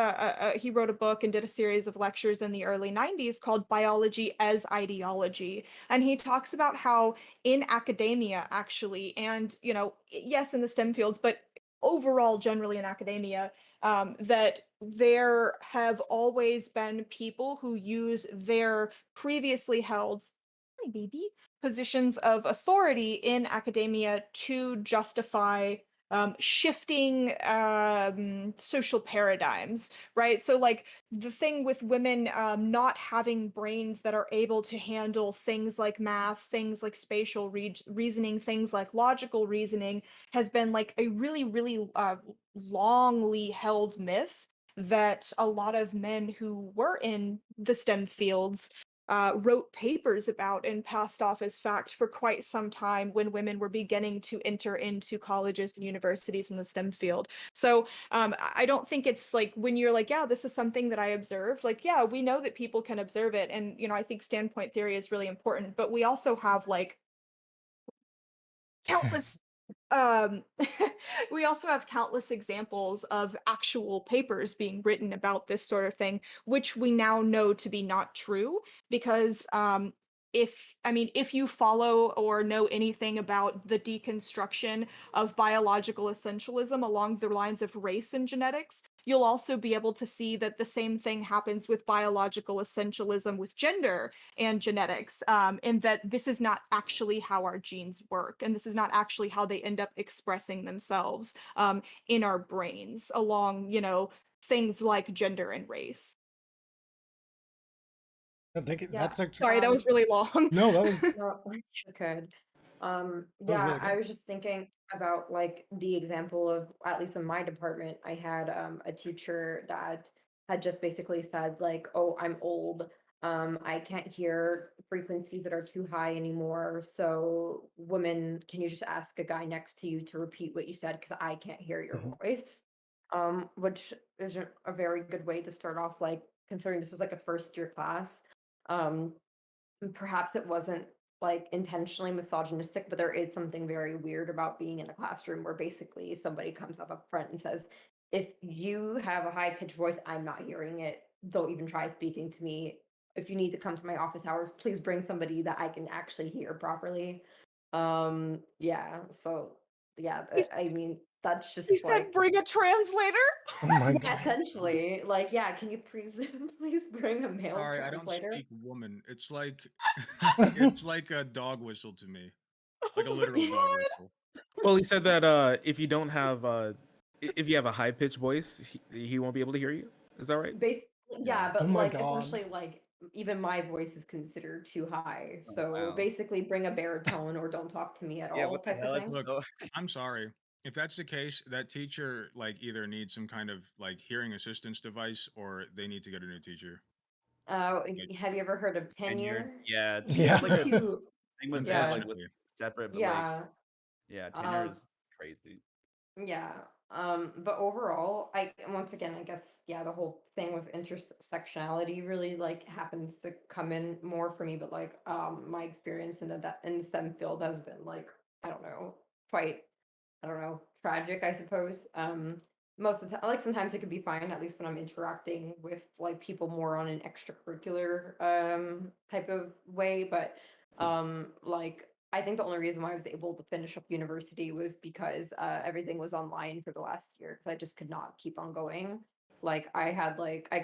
he wrote a book and did a series of lectures in the early 90s called Biology as Ideology. And he talks about how in academia, actually, and yes, in the STEM fields, but overall, generally in academia, that there have always been people who use their previously held, hi baby, positions of authority in academia to justify shifting social paradigms, right? So like the thing with women not having brains that are able to handle things like math, things like spatial reasoning, things like logical reasoning, has been like a really, really longly held myth that a lot of men who were in the STEM fields wrote papers about and passed off as fact for quite some time when women were beginning to enter into colleges and universities in the STEM field. So I don't think it's like when you're like, yeah, this is something that I observed. Like, yeah, we know that people can observe it. And, I think standpoint theory is really important, but we also have like countless um we also have countless examples of actual papers being written about this sort of thing, which we now know to be not true, because if you follow or know anything about the deconstruction of biological essentialism along the lines of race and genetics, you'll also be able to see that the same thing happens with biological essentialism with gender and genetics, and that this is not actually how our genes work, and this is not actually how they end up expressing themselves in our brains along, things like gender and race. I think Yeah. that's actually Sorry, that was really long. no, that was No, you could. that was Yeah, really I good. was just thinking about like the example of, at least in my department, I had a teacher that had just basically said like, "Oh, I'm old. I can't hear frequencies that are too high anymore. So, women, can you just ask a guy next to you to repeat what you said because I can't hear your Mhm. voice?" Which isn't a very good way to start off, like considering this is like a first year class. Um, Perhaps it wasn't like intentionally misogynistic, but there is something very weird about being in a classroom where basically somebody comes up front and says, if you have a high pitched voice, I'm not hearing it. Don't even try speaking to me. If you need to come to my office hours, please bring somebody that I can actually hear properly. Yeah, so yeah, He's- I mean, that's He just said, like, "Bring a translator." Oh my yeah, god. essentially, like, yeah, can you please please bring a male Sorry, I don't translator? speak woman. It's like it's like a dog whistle to me, like a literal dog whistle. Well, he said that if you don't have if you have a high pitched voice, he won't be able to hear you. Is that right? Bas yeah, Yeah. Oh but, my like, god. essentially, like, even my voice is considered too high, Oh, so wow. basically bring a baritone or don't talk to me at Yeah, all what the type of hell? It's thing. Look, so I'm sorry. If that's the case, that teacher like either needs some kind of like hearing assistance device or they need to get a new teacher. Like Have you ever heard of tenured. tenure? Yeah, they Yeah. have like a You thing with that, like with unfortunately. separate, but like yeah, yeah, tenure um is crazy. yeah, but overall, once again, I guess, yeah, the whole thing with intersectionality really like happens to come in more for me, but like, my experience in the STEM field has been like, I don't know, quite, I don't know, tragic, I suppose. Most of the time, like sometimes it could be fine, at least when I'm interacting with like people more on an extracurricular type of way. But like I think the only reason why I was able to finish up university was because everything was online for the last year because I just could not keep on going. Like I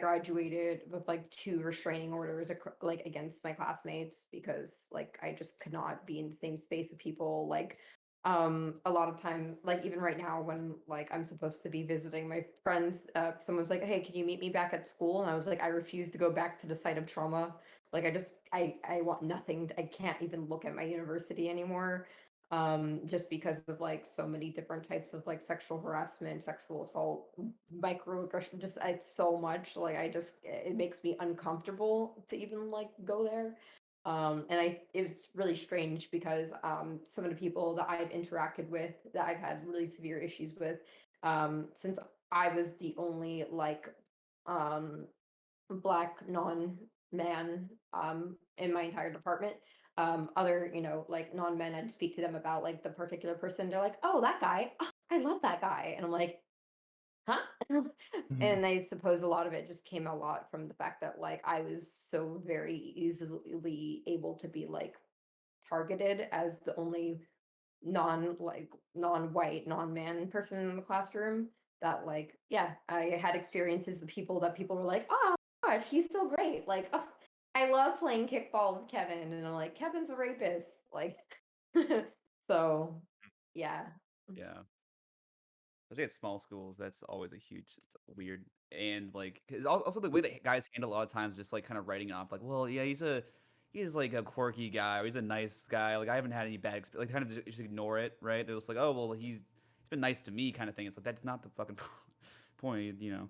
graduated with like 2 restraining orders like against my classmates because like I just could not be in the same space with people like a lot of times like even right now when like I'm supposed to be visiting my friends, someone's like, hey, can you meet me back at school? And I was like, I refuse to go back to the site of trauma. Like I want nothing I can't even look at my university anymore, just because of like so many different types of like sexual harassment, sexual assault, microaggression, just it's so much like it makes me uncomfortable to even like go there. And it's really strange because some of the people that I've interacted with that I've had really severe issues with, since I was the only like um black non-man in my entire department, other, like non-men, I'd speak to them about like the particular person. They're like, oh, that guy, oh, I love that guy. And I'm like, huh? Mhm. And I suppose a lot of it just came a lot from the fact that like I was so very easily able to be like targeted as the only non-white non-man person in the classroom, that like, yeah, I had experiences with people that people were like, oh gosh, he's so great, like, oh, I love playing kickball with Kevin, and I'm like, Kevin's a rapist, like. So yeah. Yeah. Especially at small schools, that's always it's weird. And like 'cause also the way that guys handle a lot of times just like kind of writing it off like, well, yeah, he's like a quirky guy or he's a nice guy. Like I haven't had any bad experience. Like kind of just ignore it, right? They're just like, oh well, he's been nice to me, kind of thing. It's like that's not the fucking point, you know.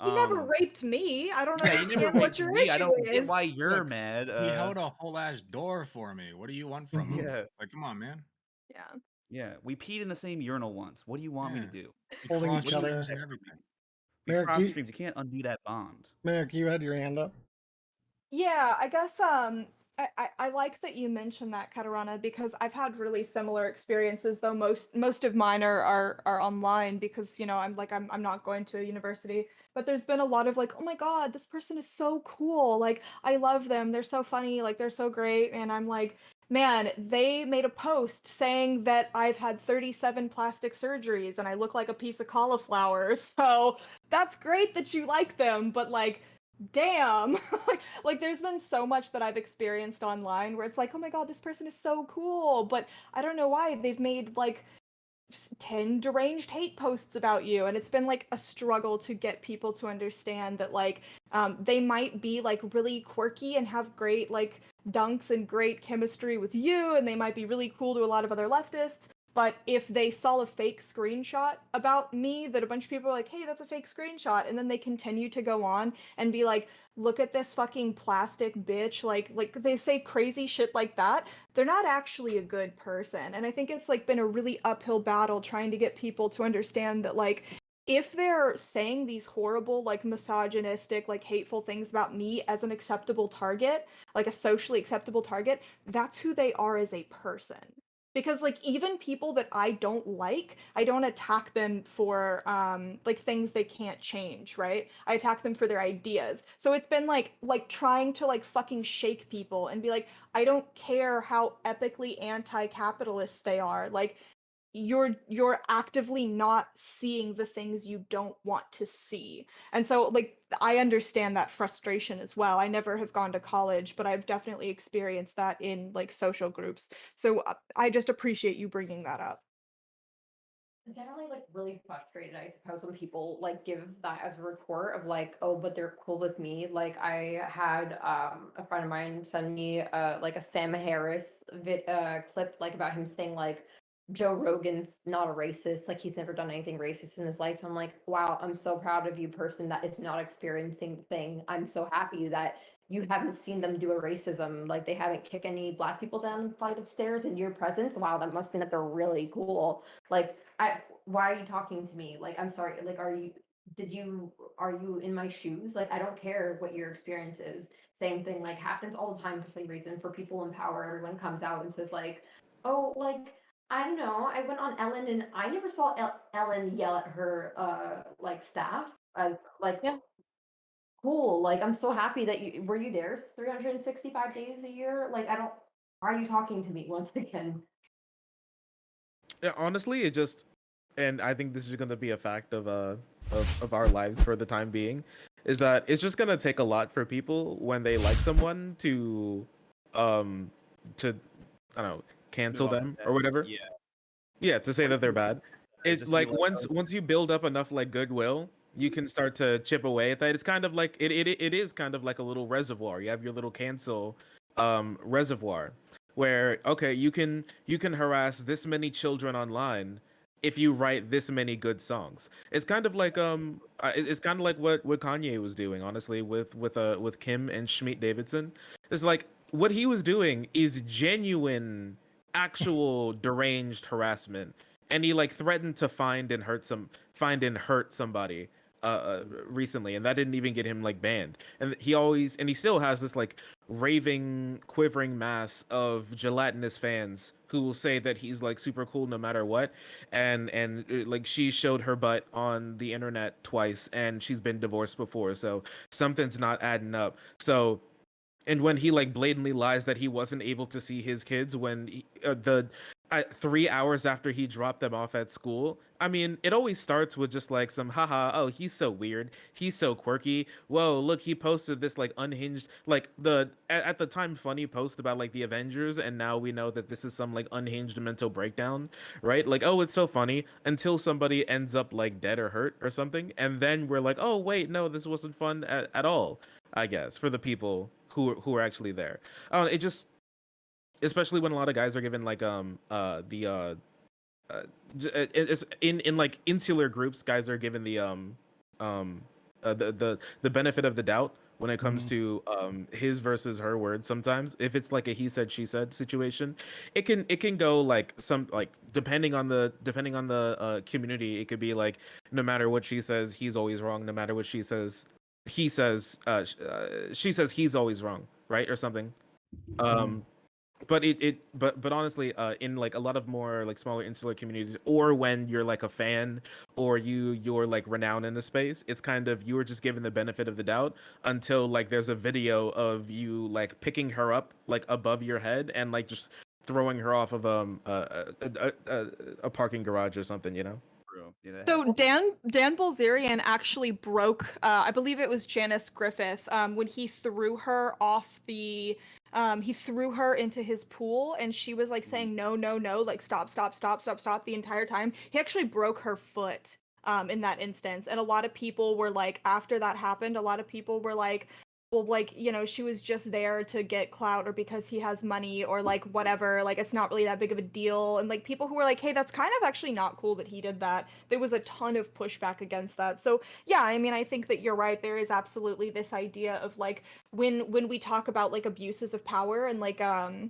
He never Um, raped me. I don't yeah, you never understand what raped your me. I issue don't get why is. you're Look, mad. he held a whole ass door for me. What do you want from him? Yeah, Like, come on, man. Yeah. yeah. We peed in the same urinal once. What do you want me to Yeah. do? We Holding What each cross do you streams other. and expect from me? everything. We Merrick, cross streams. You can't undo that bond. You had your hand up. Yeah, I guess I like that you mentioned that, Katarana, because I've had really similar experiences, though most of mine are online because, I'm not going to a university. But there's been a lot of like, oh my God, this person is so cool. Like, I love them. They're so funny, like they're so great. And I'm like, man, they made a post saying that I've had 37 plastic surgeries and I look like a piece of cauliflower. So that's great that you like them, but like damn. Like there's been so much that I've experienced online where it's like, oh my God, this person is so cool, but I don't know why they've made like 10 deranged hate posts about you, and it's been like a struggle to get people to understand that like they might be like really quirky and have great like dunks and great chemistry with you, and they might be really cool to a lot of other leftists, but if they saw a fake screenshot about me that a bunch of people are like, hey, that's a fake screenshot, and then they continue to go on and be like, look at this fucking plastic bitch, like they say crazy shit like that, they're not actually a good person. And I think it's like been a really uphill battle trying to get people to understand that like if they're saying these horrible like misogynistic like hateful things about me as an acceptable target, like a socially acceptable target, that's who they are as a person. Because like even people that I don't like, I don't attack them for like things they can't change, right? I attack them for their ideas. So it's been like trying to like fucking shake people and be like, I don't care how epically anti-capitalist they are. Like you're actively not seeing the things you don't want to see. And so like I understand that frustration as well. I never have gone to college, but I've definitely experienced that in like social groups. So I just appreciate you bringing that up. I'm generally like really frustrated, I suppose, when people like give that as a retort of like, oh, but they're cool with me. Like I had a friend of mine send me like a Sam Harris clip like about him saying like Joe Rogan's not a racist, like he's never done anything racist in his life. So I'm like, wow, I'm so proud of you, person that is not experiencing the thing. I'm so happy that you haven't seen them do a racism, like they haven't kicked any black people down the flight of stairs in your presence. Wow, that must mean that they're really cool. Like why are you talking to me? Like, I'm sorry, like, are you in my shoes? Like, I don't care what your experience is. Same thing, like, happens all the time for some reason for people in power. Everyone comes out and says, like, oh, like, I don't know, I went on Ellen and I never saw Ellen yell at her, like, staff as, like, Yeah. cool. Like, I'm so happy that were you there 365 days a year? Like, why are you talking to me once again? Yeah, honestly, it just, and I think this is going to be a fact of our lives for the time being, is that it's just going to take a lot for people when they like someone um to I don't know, cancel Move on them with or that. whatever. Yeah. Yeah, to say Or that they're just bad. or It just be like like, once oh, once you build up enough like goodwill, you can start to chip away at that. It's kind of like it is kind of like a little reservoir. You have your little cancel reservoir where okay, you can harass this many children online if you write this many good songs. It's kind of like it's kind of like what Kanye was doing honestly with Kim and Schmeat Davidson. It's like what he was doing is genuine actual deranged harassment, and he like threatened to find and hurt somebody recently, and that didn't even get him like banned. And he still has this like raving quivering mass of gelatinous fans who will say that he's like super cool no matter what. And like she showed her butt on the internet twice, and she's been divorced before, so something's not adding up. So and when he like blatantly lies that he wasn't able to see his kids when 3 hours after he dropped them off at school. I mean, it always starts with just like some haha, oh, he's so weird, he's so quirky, whoa, look, he posted this like unhinged, like at the time funny post about like the Avengers, and now we know that this is some like unhinged mental breakdown, right? Like, oh, it's so funny until somebody ends up like dead or hurt or something, and then we're like, oh wait, no, this wasn't fun at all, I guess, for the people who are actually there. It just, especially when a lot of guys are given like uh it's in like insular groups, guys are given um the benefit of the doubt when it comes to his versus her words. Sometimes if it's like a he said she said situation, it can go like some like depending on the community, it could be like no matter what she says he's always wrong, no matter what she says she says he's always wrong, right, or something. um but honestly, in like a lot of more like smaller insular communities, or when you're like a fan or you're like renowned in the space, it's kind of you were just given the benefit of the doubt until like there's a video of you like picking her up like above your head and like just throwing her off of a parking garage or something, you know. true. Yeah, that So happens. Dan Bilzerian actually broke, I believe it was Janice Griffith, when he threw her into his pool, and she was like saying no, no, no, like stop, stop, stop, stop, stop the entire time. He actually broke her foot in that instance, and a lot of people were like, after that happened, a lot of people were like, well, like, she was just there to get clout, or because he has money, or like whatever, like it's not really that big of a deal. And like people who were like, hey, that's kind of actually not cool that he did that, there was a ton of pushback against that. So yeah, I mean, I think that you're right, there is absolutely this idea of like when we talk about like abuses of power, and like um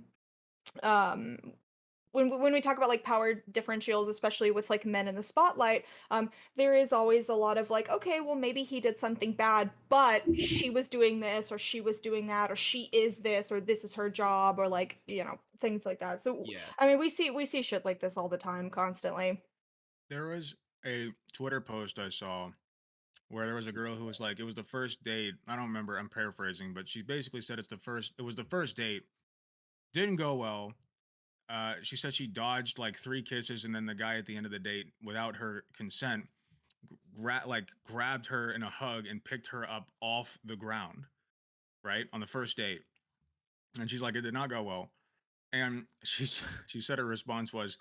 when we talk about like power differentials, especially with like men in the spotlight, there is always a lot of like, okay, well maybe he did something bad, but she was doing this, or she was doing that, or she is this, or this is her job, or like, things like that. So Yeah. I mean, we see shit like this all the time, constantly. There was a Twitter post I saw where there was a girl who was like, it was the first date. I don't remember. I'm paraphrasing, but she basically said it was the first date. Didn't go well. She said she dodged like 3 kisses, and then the guy at the end of the date, without her consent, grabbed her in a hug and picked her up off the ground, right, on the first date. And she's like, it did not go well. And she said her response was,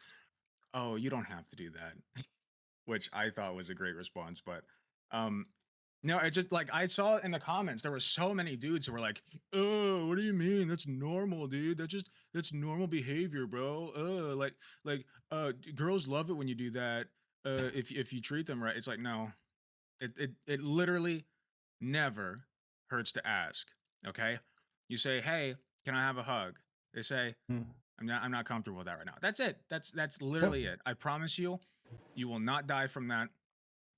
"Oh, you don't have to do that," which I thought was a great response. But um, no, it just like I saw in the comments there were so many dudes who were like, "Oh, what do you mean? That's normal, dude. That's normal behavior, bro. Girls love it when you do that. If you treat them right." It's like, no, it literally never hurts to ask. Okay, you say, "Hey, can I have a hug?" They say, Hmm. I'm not comfortable with that right now." That's it. That's So, literally it. I promise you, you will not die from that.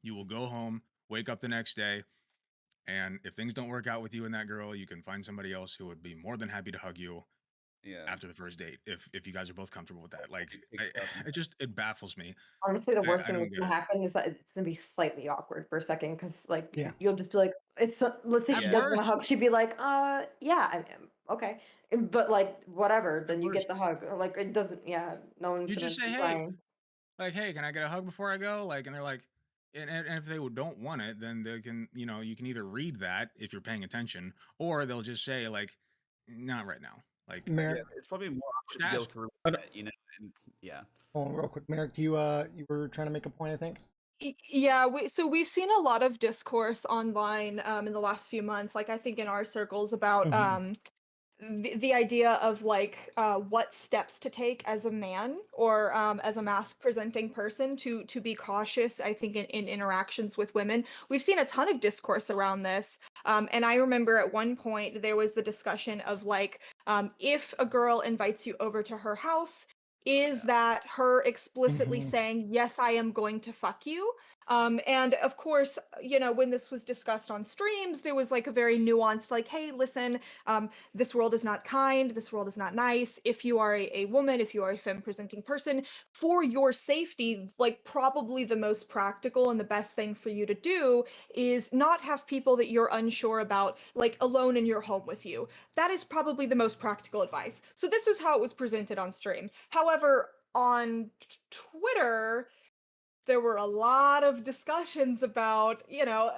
You will go home, wake up the next day, and if things don't work out with you and that girl, you can find somebody else who would be more than happy to hug you Yeah. after the first date if you guys are both comfortable with that. Like, Big problem. it baffles me. Honestly, the worst I thing don't that's get gonna it. happen is that it's gonna be slightly awkward for a second because, like, yeah. you'll just be like, let's say At she Yeah. does want to first, hug, she'd be like, yeah, okay, but like, whatever, at then you get first, the hug. Like, it doesn't, yeah, no one's you gonna just say, be "Hey, crying. like, hey, can I get a hug before I go?" Like, and they're like, and if they don't want it, then they can, you can either read that if you're paying attention, or they'll just say like, "Not right now." Like, Yeah. Merrick, It's probably more just awkward to go ask. through Uh, with it, and yeah. hold on real quick. Merrick, you were trying to make a point, I think. Yeah, so we've seen a lot of discourse online in the last few months, like I think in our circles about Mm-hmm. the idea of like what steps to take as a man or as a mask presenting person to be cautious. I think in interactions with women, we've seen a ton of discourse around this. And I remember at one point there was the discussion of like if a girl invites you over to her house. Is Yeah. that her explicitly Mm-hmm. saying, yes, I am going to fuck you? And of course, you know, when this was discussed on streams, there was like a very nuanced, like, hey, listen, this world is not kind, this world is not nice. If you are a woman, if you are a femme presenting person, for your safety, like probably the most practical and the best thing for you to do is not have people that you're unsure about like alone in your home with you. That is probably the most practical advice. So this was how it was presented on stream. However, on Twitter, there were a lot of discussions about, you know,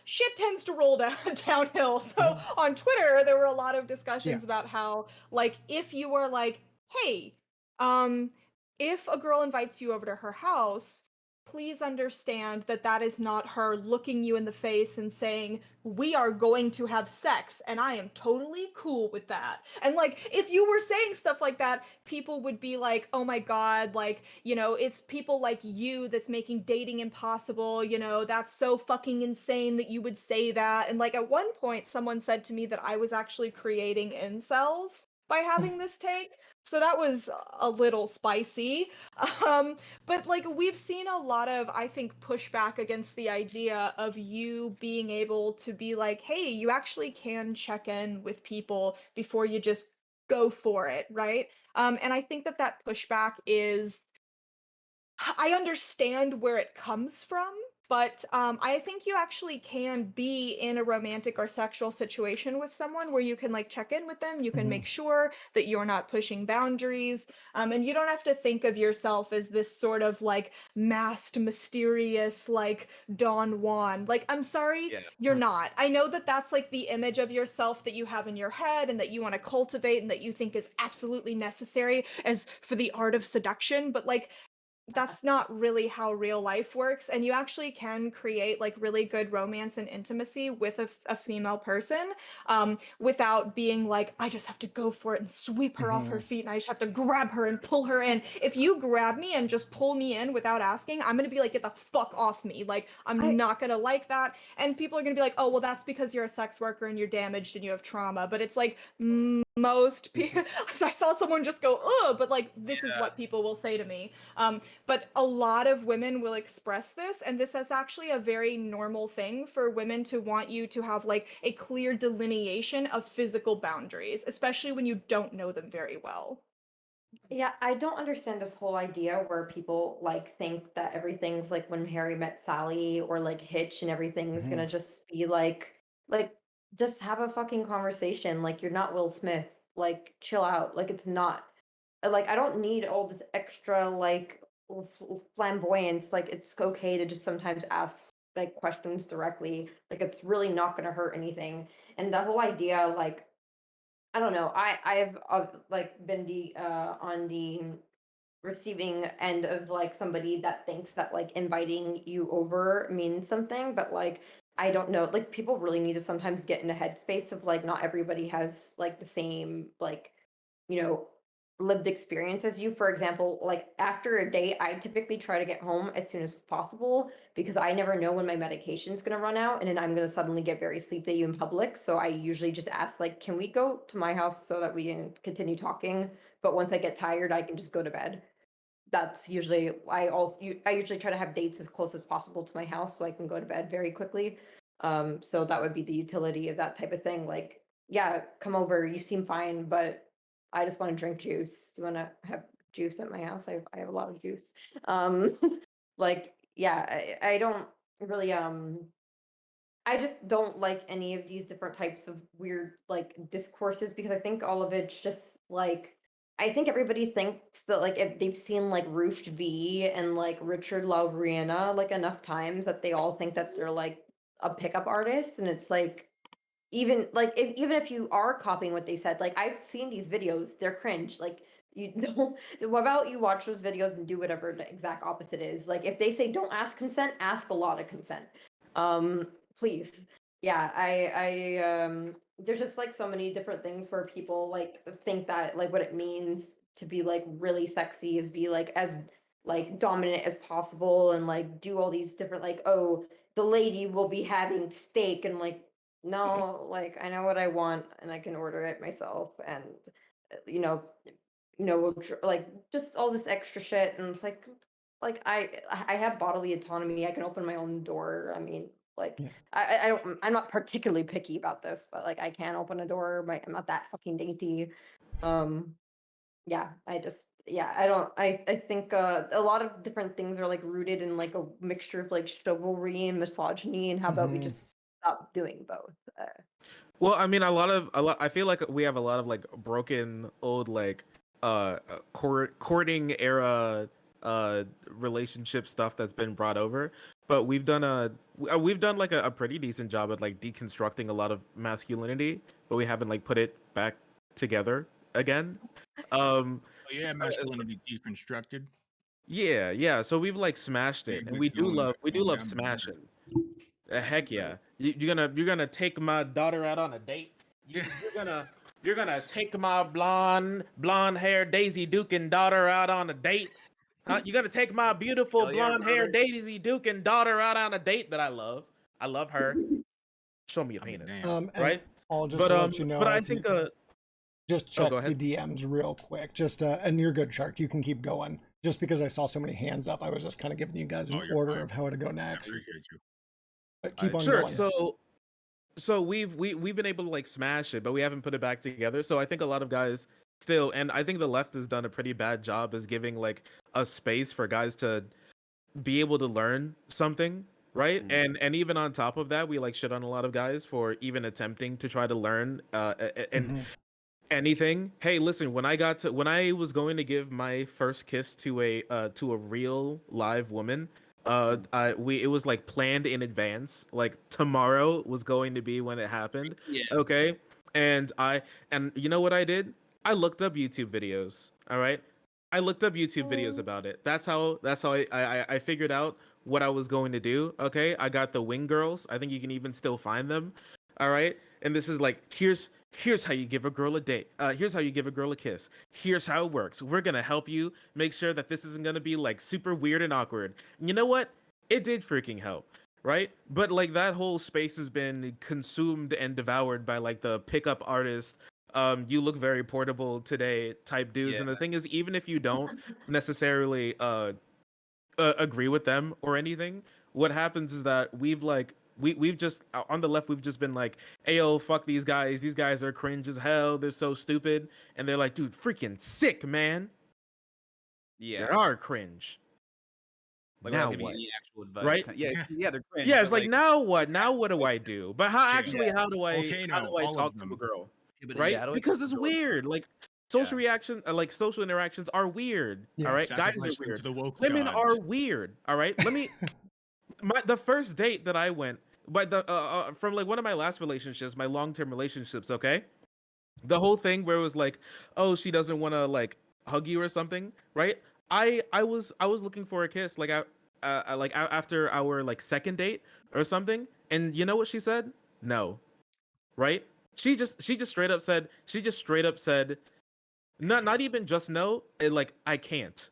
shit tends to roll downhill. So Mm-hmm. on Twitter, there were a lot of Yeah. discussions about how, like, if you were like, hey, um, if a girl invites you over to her house, please understand that that is not her looking you in the face and saying, we are going to have sex, and I am totally cool with that. And like, if you were saying stuff like that, people would be like, oh my God, like, you know, it's people like you that's making dating impossible. You know, that's so fucking insane that you would say that. And like, at one point, someone said to me that I was actually creating incels by having this take. So that was a little spicy. Um, but like we've seen a lot of, I think, pushback against the idea of you being able to be like, hey, you actually can check in with people before you just go for it, right? And I think that that pushback is, I understand where it comes from, but I think you actually can be in a romantic or sexual situation with someone where you can like check in with them. You can Mm-hmm. make sure that you're not pushing boundaries, and you don't have to think of yourself as this sort of like masked, mysterious, like Don Juan. Like, I'm sorry, Yeah. you're not. I know that that's like the image of yourself that you have in your head and that you want to cultivate and that you think is absolutely necessary as for the art of seduction, but like that's not really how real life works, and you actually can create like really good romance and intimacy with a female person without being like, I just have to go for it and sweep her off Mm-hmm. her feet and I just have to grab her and pull her in. If you grab me and just pull me in without asking, I'm gonna be like, get the fuck off me. Like, I'm I not gonna like that. And people are gonna be like, oh well, that's because you're a sex worker and you're damaged and you have trauma. But it's like most people I saw someone just go, oh, but like this is Yeah. what people will say to me. But a lot of women will express this, and this is actually a very normal thing for women to want you to have like a clear delineation of physical boundaries, especially when you don't know them very well. Yeah, I don't understand this whole idea where people like think that everything's like When Harry Met Sally or like Hitch and everything's Mm-hmm. gonna just be like just have a fucking conversation. Like, you're not Will Smith. Like, chill out. Like, it's not. like I don't need all this extra like flamboyance. Like it's okay to just sometimes ask like questions directly. Like it's really not going to hurt anything. And the whole idea, like I don't know, I've like been on the receiving end of like somebody that thinks that like inviting you over means something, but like I don't know, like people really need to sometimes get in a headspace of like not everybody has like the same like, you know, lived experience as you. For example, like after a date, I typically try to get home as soon as possible because I never know when my medication's going to run out and then I'm going to suddenly get very sleepy in public. So I usually just ask like, can we go to my house so that we can continue talking? But once I get tired, I can just go to bed. That's usually I usually try to have dates as close as possible to my house so I can go to bed very quickly. So that would be the utility of that type of thing. Like, yeah, come over. You seem fine, but I just want to drink juice. Do you want to have juice at my house? I have a lot of juice. Um, like, yeah, I don't really I just don't like any of these different types of weird like discourses because I think all of it's just like I think everybody thinks that like if they've seen like Roosh V and like Richard Lauriana like enough times that they all think that they're like a pickup artist and it's like even like even if you are copying what they said, like I've seen these videos, they're cringe. Like you know, what about you watch those videos and do whatever the exact opposite is? Like if they say don't ask consent, ask a lot of consent. Um, please. Yeah, there's just like so many different things where people like think that like what it means to be like really sexy is be like as like dominant as possible and like do all these different like oh the lady will be having steak and like no, like I know what I want and I can order it myself and you know, like just all this extra shit and it's like I have bodily autonomy. I can open my own door. I mean, like Yeah. I don't I'm not particularly picky about this, but like I can open a door. I'm not that fucking dainty. Um yeah, I don't I think a lot of different things are like rooted in like a mixture of like chivalry and misogyny and how about we Mhm. just stop doing both? Well, I mean, a lot. I feel like we have a lot of like broken old like courting era relationship stuff that's been brought over, but we've done like a pretty decent job at like deconstructing a lot of masculinity, but we haven't like put it back together again. Um, Oh yeah, masculinity deconstructed. yeah. So we've like smashed Yeah, it, and good we do going, love going down the smashing. That's Heck good. yeah! You're gonna take my daughter out on a date. You're gonna take my blonde hair Daisy Duke and daughter out on a date. Huh? You're gonna take my beautiful Hell yeah, blonde hair brother. Daisy Duke and daughter out on a date that I love. I love her. Show me a I'll be penis, damned. And right? Paul, just to let you know, But I if you think just oh, go check the ahead. DMs real quick, just and you're good, Shark. You can keep going. Just because I saw so many hands up, I was just kind of giving you guys an Oh, you're order fine. of how to go I next. appreciate you. But keep on Sure. going. So we've been able to like smash it, but we haven't put it back together. So I think a lot of guys still, and I think the left has done a pretty bad job as giving like a space for guys to be able to learn something, right? And even on top of that, we like shit on a lot of guys for even attempting to try to learn and Mhm. anything. Hey, listen, when I was going to give my first kiss to a real live woman, it was like planned in advance. Like tomorrow was going to be when it happened. Yeah. Okay. And you know what I did? I looked up YouTube videos. All right. I looked up YouTube videos about it. That's how I figured out what I was going to do. Okay. I got the Wing Girls. I think you can even still find them. All right. And this is like here's how you give a girl a date. Here's how you give a girl a kiss. Here's how it works. We're gonna help you make sure that this isn't gonna be like super weird and awkward. And you know what? It did freaking help, right? But like that whole space has been consumed and devoured by like the pickup artist. You look very portable today type dudes. Yeah. And the thing is, even if you don't necessarily agree with them or anything, what happens is that we've just on the left we've just been like, ayo, fuck these guys are cringe as hell, they're so stupid, and they're like, dude, freaking sick, man. Yeah. They are cringe. Like Now without giving what? you any actual advice. Right? Yeah, they're cringe. Yeah, it's but like now what? Now what do I do? But how Chill. actually how do I Volcano, all talk of to a them. girl? yeah, but Right? yeah, how do I Because talk it's to girls? weird. Like social reaction, like social interactions are weird. Yeah. All right, guys are Sacrifice them weird. to the woke Women are gods. weird. All right, let me. The first date that I went, but the from like one of my last relationships, my long term relationships. Okay, the whole thing where it was like, oh, she doesn't want to like hug you or something, right? I was looking for a kiss, like after our like second date or something, and you know what she said? No, right? She just straight up said, not even just no, like I can't.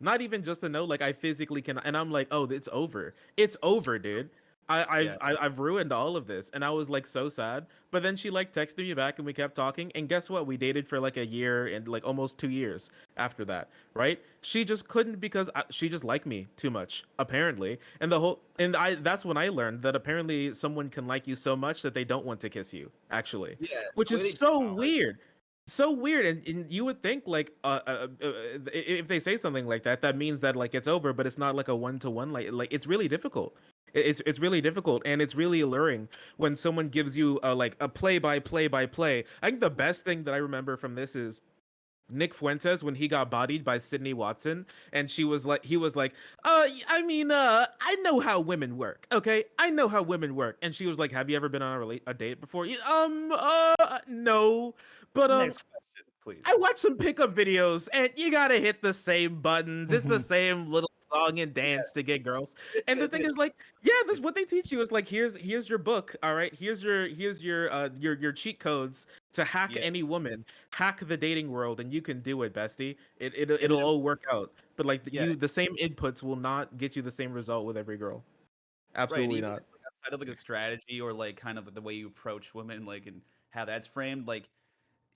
Not even just a no, like I physically can, and I'm like, oh, it's over. It's over, dude. Yeah. I've ruined all of this, and I was like so sad. But then she like texted me back, and we kept talking. And guess what? We dated for like a year and like almost 2 years after that, right? She just couldn't because she just liked me too much, apparently. And I that's when I learned that apparently someone can like you so much that they don't want to kiss you, actually, Yeah. which The way is they so treat you, like, weird. So weird, and you would think like if they say something like that, that means that like it's over, but it's not like a one-to-one. Like it's really difficult. It's really difficult, and it's really alluring when someone gives you like a play by play. I think the best thing that I remember from this is Nick Fuentes when he got bodied by Sydney Watson, and he was like, I mean, I know how women work, okay? I know how women work, and she was like, have you ever been on a date before? No, but next question, please. I watched some pickup videos, and you gotta hit the same buttons. It's the Mhm. same little song and dance to get girls. And the It's thing it. is, like, yeah, this It's what they teach you is like, here's your book, all right. Here's your cheat codes to hack yeah. any woman, hack the dating world, and you can do it, bestie. It'll And then all work out. But like yeah, the same inputs will not get you the same result with every girl. right. And Absolutely even not. just like outside of like a strategy or like kind of the way you approach women, like and how that's framed, like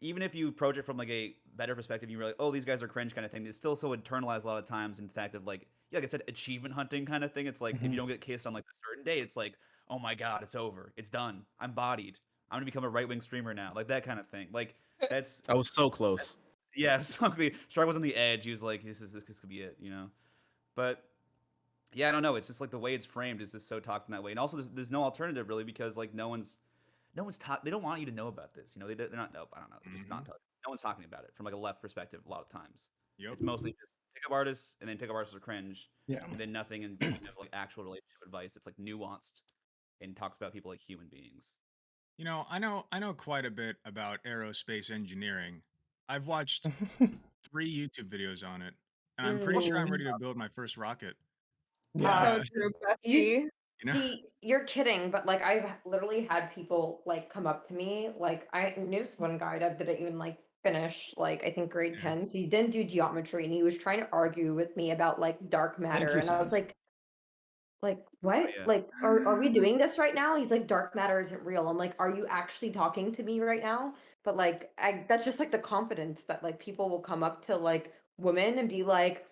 even if you approach it from like a better perspective, you're like, oh, these guys are cringe kind of thing. It's still so internalized a lot of times. In fact, of like, yeah, like I said, achievement hunting kind of thing. It's like if you Mhm. don't get kissed on like a certain date, it's like, oh my god, it's over, it's done. I'm bodied. I'm gonna become a right wing streamer now, like that kind of thing. Like that's I was so close. yeah. Exactly. Shark was on the edge. He was like, this could be it, you know. But yeah, I don't know. It's just like the way it's framed is just so toxic in that way. And also, there's no alternative really because like no one's they don't want you to know about this. You know, they're not. Nope, I don't know. They're just not. No one's talking about it from like a left perspective. A lot of times, Yep. it's mostly just pickup artists, and then pickup artists are cringe, Yeah. and then nothing in between of like actual relationship advice. It's like nuanced and talks about people like human beings. You know, I know quite a bit about aerospace engineering. I've watched 3 YouTube videos on it, and I'm pretty sure I'm Mm. ready to build my first rocket. Yeah. So true, You bestie. You know? see, you're kidding, but like I've literally had people like come up to me. Like I knew this one guy that didn't even like finish like I think grade Yeah. 10. So he didn't do geometry and he was trying to argue with me about like dark Thank matter. you, And I was Sans. like, Oh what? yeah. Like, are we doing this right now? He's like, dark matter isn't real. I'm like, are you actually talking to me right now? But like that's just like the confidence that like people will come up to like women and be like,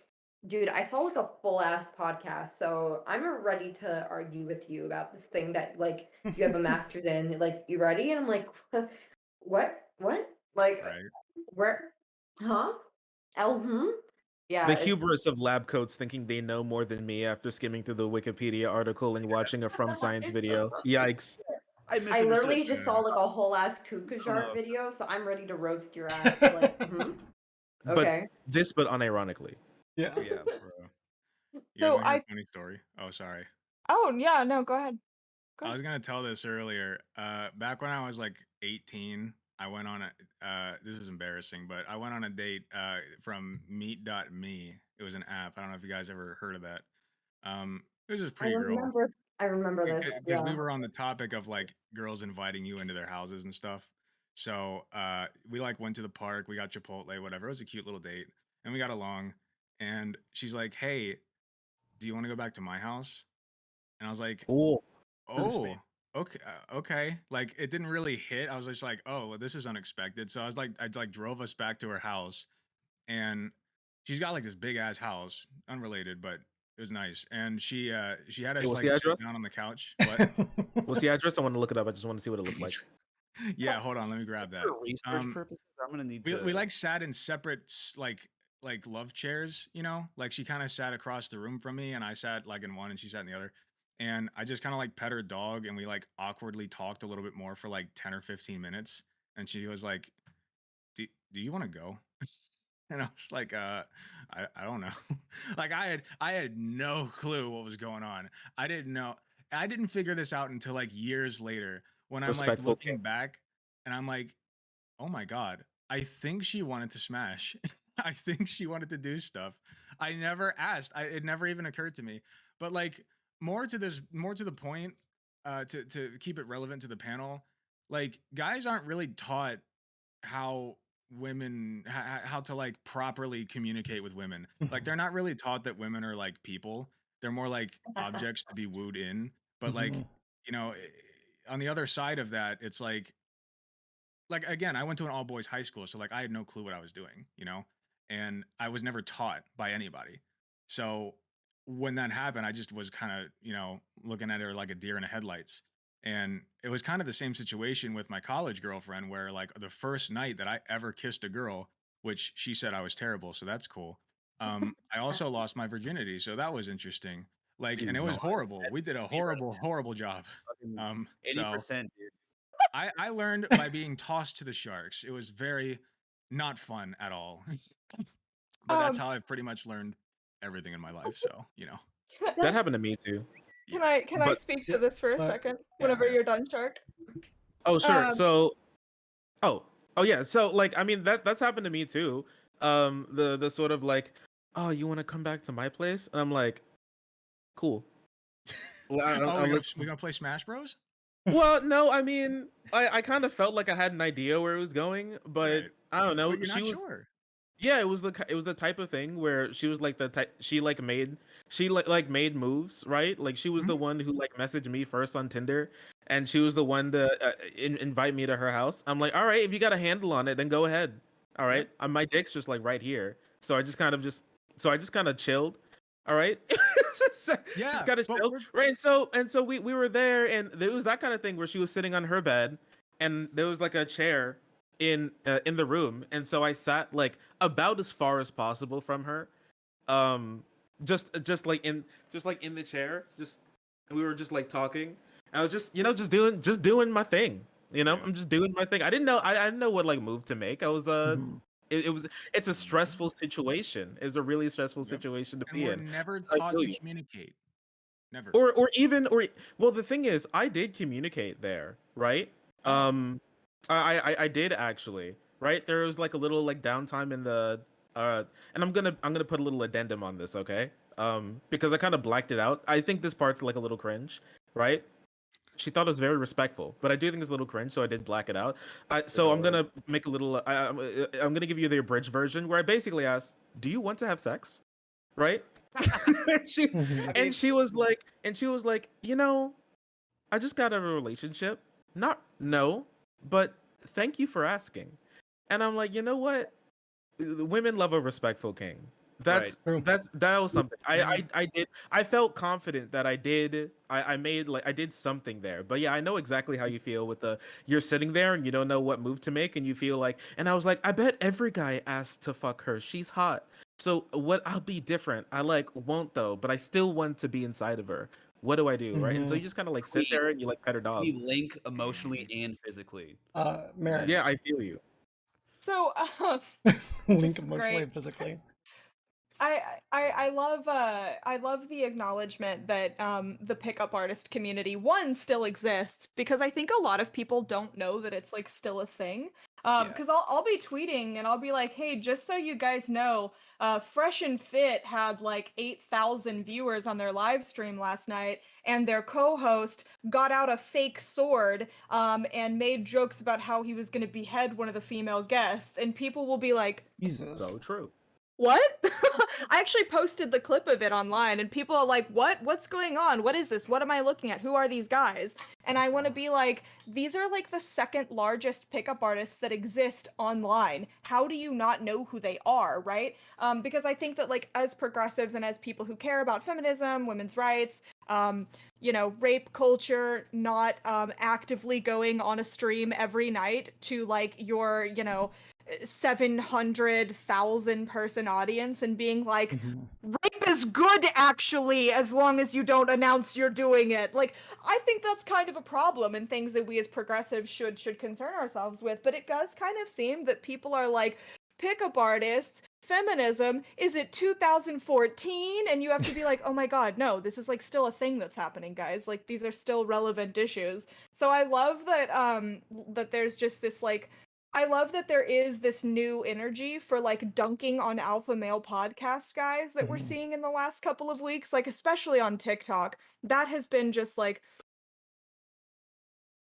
dude, I saw like a full ass podcast, so I'm ready to argue with you about this thing that like you have a master's in. Like, you ready? And I'm like, what? What? Like, Right. where? Huh? Hmm? The Yeah, it's hubris of lab coats thinking they know more than me after skimming through the Wikipedia article and watching a From Science video. Yikes. I I misunderstood. literally just saw like a whole ass I don't Kukajart know. video, so I'm ready to roast your ass. Like, But okay. but unironically. Yeah. Oh yeah. Bro. You guys So want to hear I a funny story? Oh, sorry. oh yeah, no, go ahead. Go I ahead. was gonna tell this earlier. Back when I was like 18, I went on a. This is embarrassing, but I went on a date from Meet.me. It was an app. I don't know if you guys ever heard of that. It was this I pretty girl. remember I remember this. Because we Yeah. were on the topic of like girls inviting you into their houses and stuff. So we like went to the park, we got Chipotle, whatever. It was a cute little date, and we got along. And she's like, "Hey, do you want to go back to my house?" And I was like, Oh, "Oh, okay, okay." Like it didn't really hit. I was just like, "Oh, well, this is unexpected." So I like drove us back to her house, and she's got like this big ass house, unrelated, but it was nice. And she had hey, us what's the like sit address? down on the couch. What? What's the address? I want to look it up. I just want to see what it looks like. Yeah, hold on, let me grab that. For research purposes, I'm gonna need We to. like sat in separate like love chairs, you know? Like she kind of sat across the room from me and I sat like in one and she sat in the other. And I just kind of like pet her dog and we like awkwardly talked a little bit more for like 10 or 15 minutes. And she was like, do you want to go? And I was like, I don't know. Like I had no clue what was going on. I didn't know. I didn't figure this out until like years later when I'm like Respectful king. looking back and I'm like, oh my God, I think she wanted to smash. I think she wanted to do stuff. I never asked. It never even occurred to me. But like more to the point, to keep it relevant to the panel, like guys aren't really taught how how to like properly communicate with women. Like they're not really taught that women are like people. They're more like objects to be wooed in. But like, Mhm. you know, on the other side of that, it's like again, I went to an all boys high school, so like I had no clue what I was doing, you know, and I was never taught by anybody. So when that happened, I just was kind of, you know, looking at her like a deer in the headlights. And it was kind of the same situation with my college girlfriend, where like the first night that I ever kissed a girl, which she said I was terrible, so that's cool. I also lost my virginity, so that was interesting. Like, and Dude, it no, was horrible. We did a horrible job. So 80%, dude. I learned by being tossed to the sharks. It was very not fun at all. But that's Um, how I've pretty much learned everything in my life. So, you know, That happened to me too. can yeah. I But speak Yeah, to this for a uh, second? yeah. Whenever you're done, Shark. oh, sure. Um, So, oh, oh yeah. So like, I mean, that's happened to me too. The sort of like, oh, you want to come back to my place? And I'm like, cool. Well, Oh, I'll let we gonna play Smash Bros? well, no, I mean, I kind of felt like I had an idea where it was going, but Right. I don't know. But you're She not was, sure. yeah, it was the type of thing where she was like the type she like made moves, right? Like she was Mhm. the one who like messaged me first on Tinder, and she was the one to invite me to her house. I'm like, all right, if you got a handle on it, then go ahead. All Yeah. right, my dick's just like right here, so I just kind of chilled. All right, just Yeah. kind of But chilled, right? And so we were there, and it was that kind of thing where she was sitting on her bed, and there was like a chair in the room, and so I sat like about as far as possible from her, um, just like in the chair, just we were just like talking. I was just just doing my thing. You know, yeah. I'm just doing my thing. I didn't know what like move to make. I was Mhm. it's a stressful situation. It's a really stressful Yep. situation to And be we're in. never I taught feel to you. communicate. Never. Or well, the thing is, I did communicate there, right? uh, um I did actually, right? There was like a little like downtime in the and I'm gonna put a little addendum on this, okay? Because I kind of blacked it out. I think this part's like a little cringe, right? She thought it was very respectful, but I do think it's a little cringe, so I did black it out. So I'm gonna make a little I'm gonna give you the abridged version where I basically asked, do you want to have sex, right? and she Mhm. I and mean, she was like, you know, I just got out of a relationship. Not no, but thank you for asking. And I'm like, you know what? Women love a respectful king. Right. True. That was something. yeah. I did. I felt confident that I did. I made like I did something there. But yeah, I know exactly how you feel with the you're sitting there and you don't know what move to make and you feel like and I was like, I bet every guy asked to fuck her. She's hot. So what I'll be different. I like won't though, but I still want to be inside of her. What do I do? Right? And so you Mhm. just kind of like sit We there and you like pet her dog. we link emotionally Mhm. and physically. Mary, Yeah, I feel you. so link this is emotionally great. and physically. I love the acknowledgement that the pickup artist community one still exists because I think a lot of people don't know that it's like still a thing. Yeah. Because I'll be tweeting and I'll be like, hey, just so you guys know, Fresh and Fit had like 8,000 viewers on their live stream last night, and their co-host got out a fake sword and made jokes about how he was going to behead one of the female guests, and people will be like, Jesus. So true. what? I actually posted the clip of it online and people are like, what? What's going on? What is this? What am I looking at? Who are these guys? And I want to be like, these are like the second largest pickup artists that exist online. How do you not know who they are, right? Because I think that like as progressives and as people who care about feminism, women's rights, rape culture, not actively going on a stream every night to like your, 700,000 person audience and being like, Mhm. rape is good actually, as long as you don't announce you're doing it. Like, I think that's kind of a problem and things that we as progressives should concern ourselves with. But it does kind of seem that people are like, pickup artists, feminism, is it 2014? And you have to be like, oh my god, no, this is like still a thing that's happening, guys. Like, these are still relevant issues. So I love that that there's just this like, I love that there is this new energy for like dunking on alpha male podcast guys that we're Mhm. seeing in the last couple of weeks, like especially on TikTok. That has been just like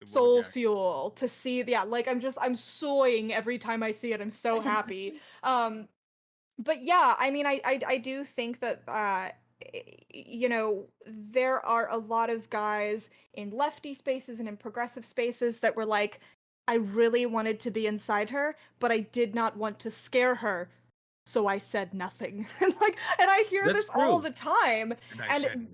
The soul Wojak. fuel to see. Yeah, like I'm soying every time I see it. I'm so happy. But yeah, I mean, I do think that you know, there are a lot of guys in lefty spaces and in progressive spaces that were like, I really wanted to be inside her, but I did not want to scare her, so I said nothing. And like, and I hear That's this all true. the time, And I and said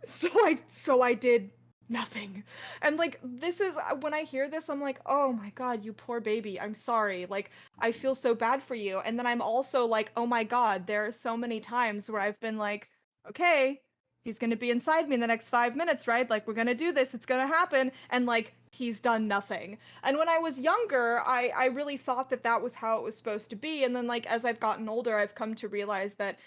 nothing. so I did nothing. And like, this is when I hear this, I'm like, oh my god, you poor baby, I'm sorry, like I feel so bad for you. And then I'm also like, oh my god, there are so many times where I've been like, okay, he's gonna be inside me in the next 5 minutes, right? Like, we're gonna do this, it's gonna happen. And like, he's done nothing. And when I was younger, I really thought that that was how it was supposed to be. And then like, as I've gotten older, I've come to realize that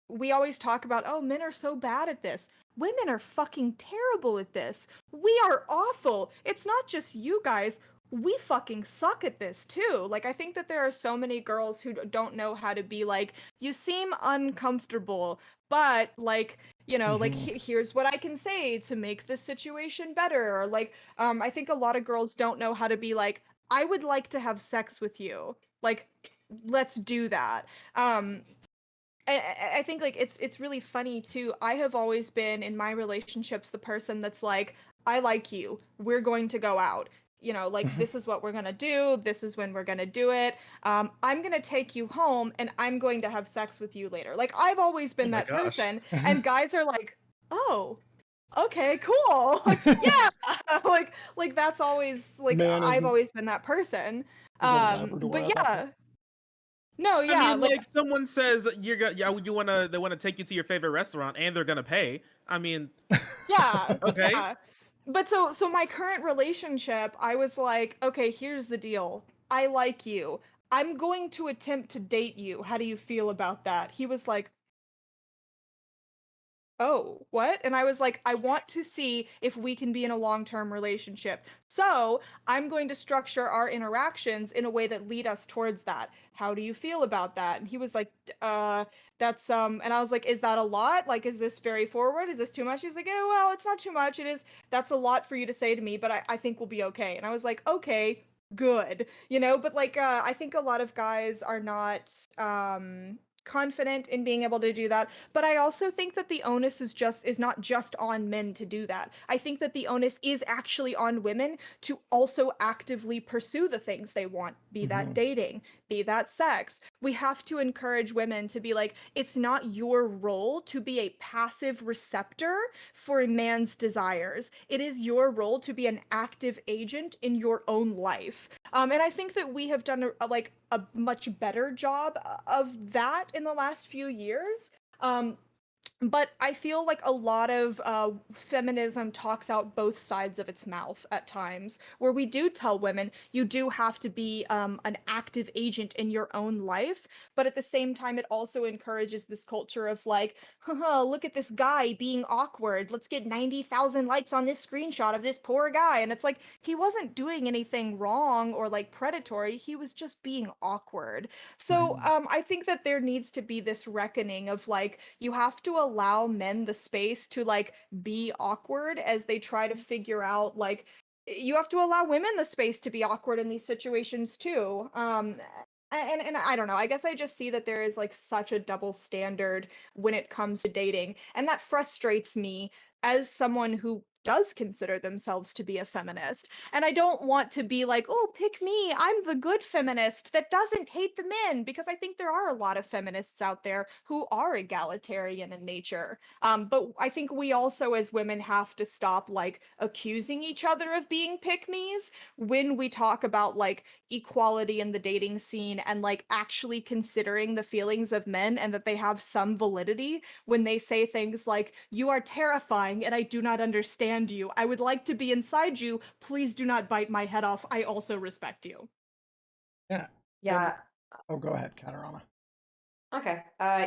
we always talk about, oh, men are so bad at this. Women are fucking terrible at this. We are awful. It's not just you guys. We fucking suck at this too. Like, I think that there are so many girls who don't know how to be like, you seem uncomfortable, but like, you know, like Mhm. here's what I can say to make this situation better. Or like, I think a lot of girls don't know how to be like, I would like to have sex with you. Like, let's do that. Um, I think like it's really funny too. I have always been in my relationships the person that's like, I like you. We're going to go out. You know, like Mhm. this is what we're gonna do. This is when we're gonna do it. I'm gonna take you home, and I'm going to have sex with you later. Like I've always Oh been my that gosh. person, and guys are like, oh, okay, cool. Like, yeah, like that's always like Man is I've always been that person. is a Labrador But at that point. yeah, no, I yeah, mean, like like someone says you're gonna, yeah, you wanna, they wanna take you to your favorite restaurant and they're gonna pay. I mean, yeah, okay. yeah. But so my current relationship, I was like, okay, here's the deal. I like you. I'm going to attempt to date you. How do you feel about that? He was like, oh, what? And I was like, I want to see if we can be in a long-term relationship. So I'm going to structure our interactions in a way that lead us towards that. How do you feel about that? And he was like, that's and I was like, is that a lot? Like, is this very forward? Is this too much? He's like, oh, well, it's not too much. It is, that's a lot for you to say to me, but I think we'll be okay. And I was like, okay, good. You know, but like I think a lot of guys are not confident in being able to do that, but I also think that the onus is not just on men to do that. I think that the onus is actually on women to also actively pursue the things they want, be that Mhm. dating, be that sex. We have to encourage women to be like, it's not your role to be a passive receptor for a man's desires. It is your role to be an active agent in your own life. And I think that we have done a much better job of that in the last few years. Um, but I feel like a lot of feminism talks out both sides of its mouth at times, where we do tell women you do have to be an active agent in your own life, but at the same time, it also encourages this culture of like, haha, look at this guy being awkward. Let's get 90,000 likes on this screenshot of this poor guy. And it's like, he wasn't doing anything wrong or like predatory, he was just being awkward. Right. So I think that there needs to be this reckoning of like, you have to allow men the space to like be awkward as they try to figure out like, you have to allow women the space to be awkward in these situations too. And I don't know. I guess I just see that there is like such a double standard when it comes to dating, and that frustrates me as someone who does consider themselves to be a feminist. And I don't want to be like, oh, pick me, I'm the good feminist that doesn't hate the men, because I think there are a lot of feminists out there who are egalitarian in nature. But I think we also, as women, have to stop like accusing each other of being pick-me's when we talk about like equality in the dating scene, and like actually considering the feelings of men and that they have some validity when they say things like, you are terrifying and I do not understand you. I would like to be inside you. Please do not bite my head off. I also respect you. Yeah. And, Yeah. oh, go ahead, Katarama. Okay.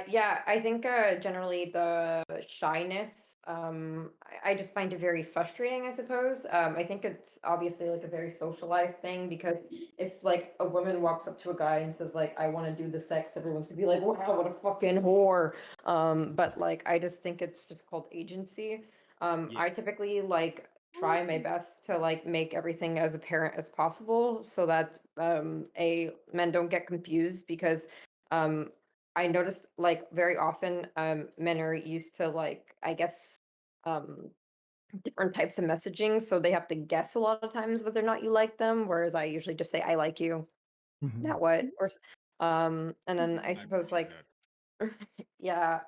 Yeah, I think generally the shyness, I just find it very frustrating, I suppose. I think it's obviously like a very socialized thing, because if like a woman walks up to a guy and says like, I want to do the sex, everyone's gonna be like, wow, what a fucking whore. But like I just think it's just called agency. Yeah. I typically like try my best to like make everything as apparent as possible, so that men don't get confused, because um I noticed like very often men are used to like, I guess, um different types of messaging, so they have to guess a lot of times whether or not you like them, whereas I usually just say I like you. Mhm. Now what? And then I I suppose appreciate like that. yeah,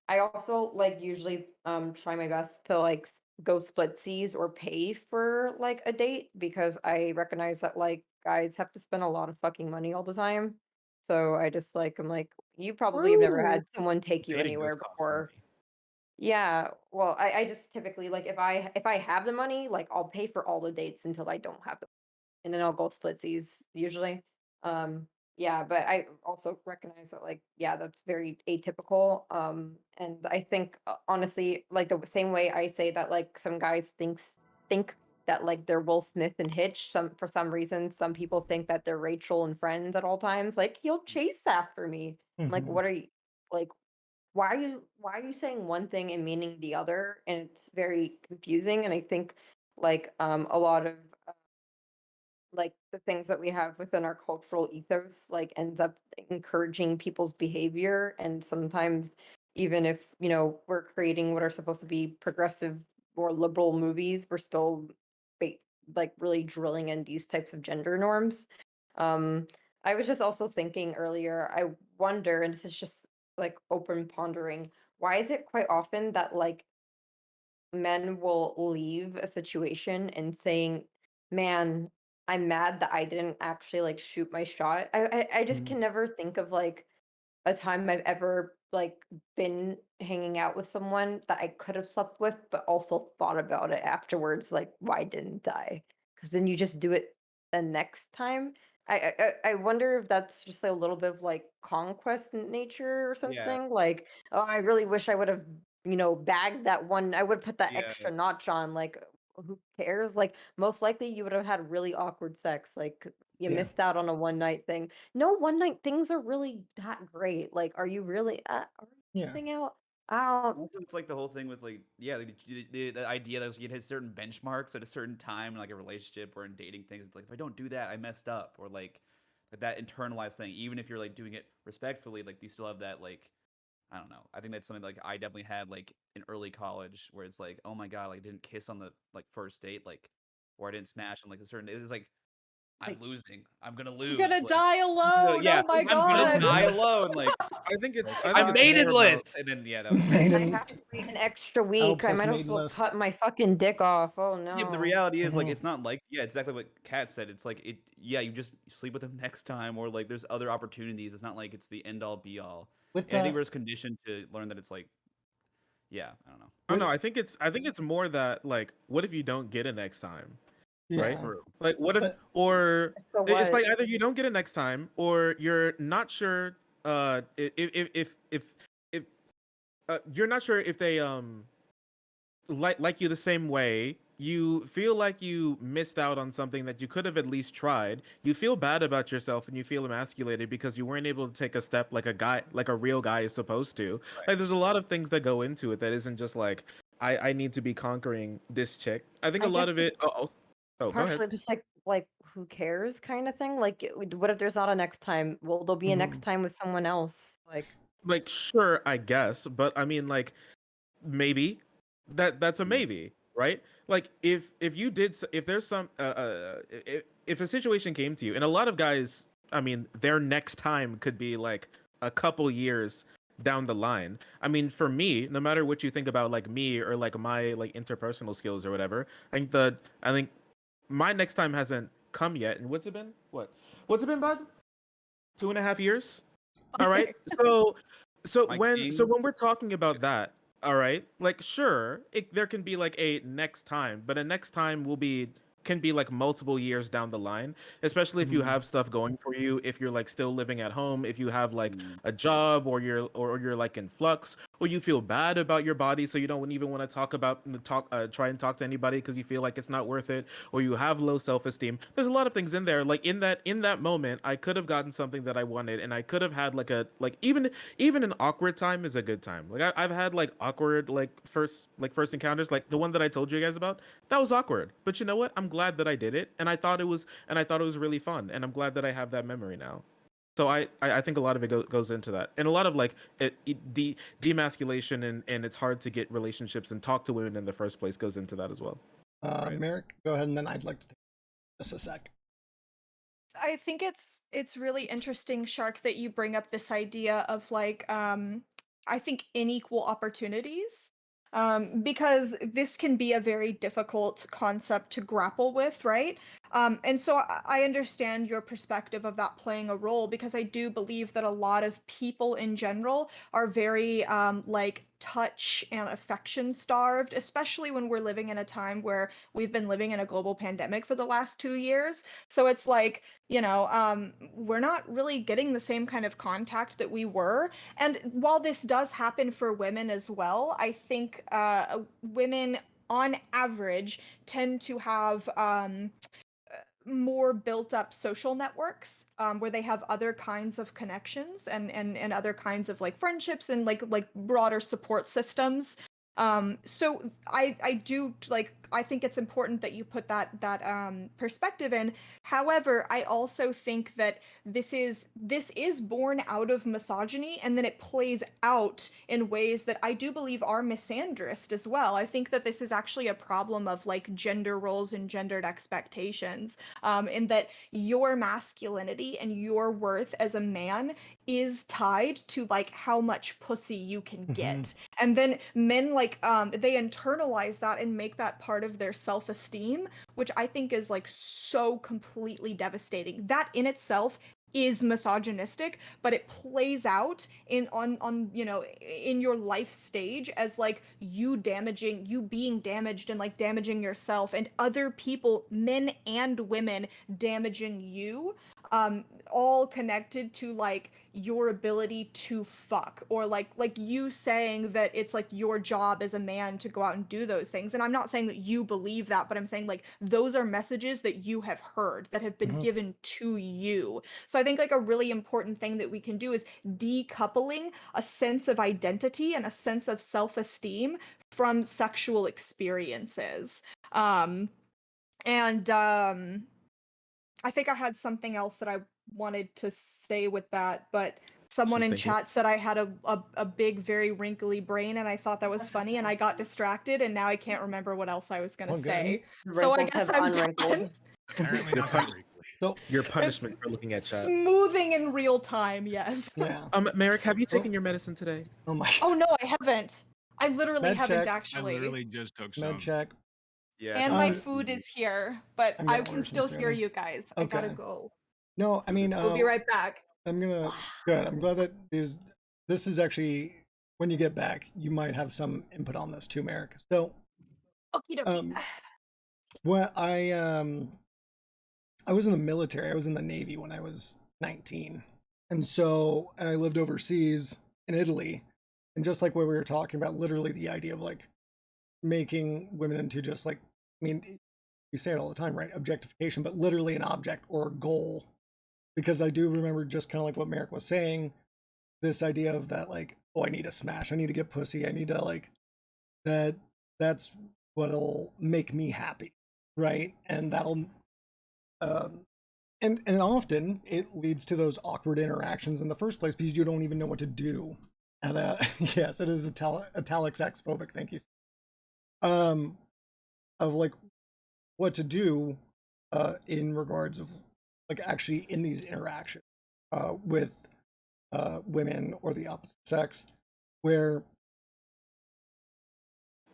I also like usually try my best to like go split seas or pay for like a date, because I recognize that like guys have to spend a lot of fucking money all the time. So I just like, I'm like, you probably have never True. had someone take you Dating does anywhere cost before. money. Yeah, well, I just typically like, if I have the money, like I'll pay for all the dates until I don't have them, and then I'll go splitsies usually. Yeah, but I also recognize that like, yeah, that's very atypical. And I think honestly, like the same way I say that like some guys think that like they're Will Smith and Hitch, some for some reason, some people think that they're Rachel and Friends at all times. Like he'll chase after me. I'm like, Mhm. what are you like? Why are you saying one thing and meaning the other? And it's very confusing. And I think like a lot of like the things that we have within our cultural ethos like ends up encouraging people's behavior, and sometimes even if we're creating what are supposed to be progressive or liberal movies, we're still ba- like really drilling in these types of gender norms. um I was just also thinking earlier, I wonder, and this is just like open pondering, why is it quite often that like men will leave a situation and saying, "Man, I'm mad that I didn't actually like shoot my shot." I just Mhm. can never think of like a time I've ever like been hanging out with someone that I could have slept with, but also thought about it afterwards, like why didn't I? Because then you just do it the next time. I wonder if that's just a little bit of like conquest in nature or Yeah. something. Like, oh, I really wish I would have bagged that one. I would put that Yeah. extra notch on. Like, who cares? Like, most likely you would have had really awkward sex. Like, you Yeah. missed out on a one night thing. No one night things are really that great. Like, are you really are you Yeah. missing out? I don't. Also, it's like the whole thing with like, yeah, like the idea that you hit certain benchmarks at a certain time in like a relationship or in dating things. It's like if I don't do that, I messed up, or like that internalized thing. Even if you're like doing it respectfully, like you still have that like, I don't know. I think that's something like I definitely had like in early college where it's like, oh my god, like I didn't kiss on the like first date, like, or I didn't smash on like a certain. It's like I'm Like, losing. I'm gonna I'm lose. gonna Like, die alone. yeah, Oh my I'm gonna god. die alone. Like, I think I'm it's more about maidenless. And then yeah, that was I Maiden have to wait an extra L week. I plus might as well maidenless. cut my fucking dick off. Oh yeah. But the no. reality is like Mhm. it's not like yeah, it's exactly what Kat said. It's like it yeah, you just sleep with them next time, or like there's other opportunities. It's not like it's the end all be all. With And I think we're just conditioned to learn that it's like yeah, I don't know. I don't know. with I think it's more that like, what if you don't get it next time, right? yeah. True. Like, what if, But or So it's what? like either you don't get it next time, or you're not sure. If you're not sure if they like you the same way, you feel like you missed out on something that you could have at least tried. You feel bad about yourself and you feel emasculated because you weren't able to take a step like a guy, like a real guy is supposed to. Right. Like there's a lot of things that go into it that isn't just like I need to be conquering this chick. I think a I lot guess of it's it. Oh, go ahead. partially just like who cares kind of thing. Like, what if there's not a next time? Well, there'll be a next mhm. time with someone else. Like, Like sure, I guess, but I mean like maybe that's a Mm. maybe, right? Like if if there's some if a situation came to you, and a lot of guys, I mean, their next time could be like a couple years down the line. I mean, for me, no matter what you think about like me or like my like interpersonal skills or whatever, I think my next time hasn't come yet. And what's it been? What's it been, bud? 2.5 years. All right. So Mike so Dean. when we're talking about that, all right, like sure, there can be like a next time, but a next time can be like multiple years down the line, especially if you have stuff going for you, if you're like still living at home, if you have like a job or you're like in flux, or you feel bad about your body so you don't even want to try and talk to anybody because you feel like it's not worth it, or you have low self-esteem. There's a lot of things in there. Like in that moment, I could have gotten something that I wanted, and I could have had like a like even an awkward time is a good time. Like I've had like awkward first encounters, like the one that I told you guys about. That was awkward, but you know what? I'm glad that I did it, and I thought it was really fun, and I'm glad that I have that memory now. So I think a lot of it goes into that, and a lot of like demasculation and it's hard to get relationships and talk to women in the first place goes into that as well. Right. Merrick, go ahead, and then I'd like to take just a sec. I think it's really interesting, Shark, that you bring up this idea of like I think unequal opportunities. Because this can be a very difficult concept to grapple with, right? And so I understand your perspective of that playing a role, because I do believe that a lot of people in general are very like touch and affection starved, especially when we're living in a time where we've been living in a global pandemic for the last 2 years. So it's like, we're not really getting the same kind of contact that we were. And while this does happen for women as well, I think women on average tend to have more built up social networks, where they have other kinds of connections and other kinds of like friendships and like broader support systems. So I do like, I think it's important that you put that perspective in. However, I also think that this is born out of misogyny, and then it plays out in ways that I do believe are misandrist as well. I think that this is actually a problem of like gender roles and gendered expectations, in that your masculinity and your worth as a man is tied to like how much pussy you can get. And then men like they internalize that and make that part of their self-esteem, which I think is like so completely devastating. That in itself is misogynistic, but it plays out on in your life stage as like you being damaged and like damaging yourself, and other people, men and women, damaging you, all connected to like your ability to fuck, or like you saying that it's like your job as a man to go out and do those things. And I'm not saying that you believe that, but I'm saying like those are messages that you have heard, that have been given to you. So I think like a really important thing that we can do is decoupling a sense of identity and a sense of self-esteem from sexual experiences. I think I had something else that I wanted to say with that, but someone She's in thinking. chat said I had a big, very wrinkly brain, and I thought that was funny, and I got distracted, and now I can't remember what else I was gonna Okay. say. The So I wrinkles guess have I'm unwrinkled. done. Apparently Your not pun- that wrinkly. So Your punishment for looking at chat. Smoothing in real time, yes. yeah. Merrick, have you taken your medicine today? Oh my. Oh no, I haven't. I literally Med haven't check. I actually. literally just took Med some. check. Yeah. And my Um, food is here, but I'm I getting can orders from still hear Sarah. you guys. I gotta Okay. go. No, I mean, We'll be right back. I'm gonna. Good. I'm glad that this is actually, when you get back, you might have some input on this too, Merrick. So, Okie dokie. when I was in the military. I was in the Navy when I was 19, and I lived overseas in Italy, and just like what we were talking about, literally the idea of like making women into just like, I mean, you say it all the time, right? Objectification, but literally an object or a goal. Because I do remember just kind of like what Merrick was saying, this idea of that, like, oh, I need a smash, I need to get pussy, I need to like that's what'll make me happy, right? And that'll and often it leads to those awkward interactions in the first place because you don't even know what to do. And yes, it is italics X phobic. Thank you. of like what to do in regards of like actually in these interactions with women or the opposite sex, where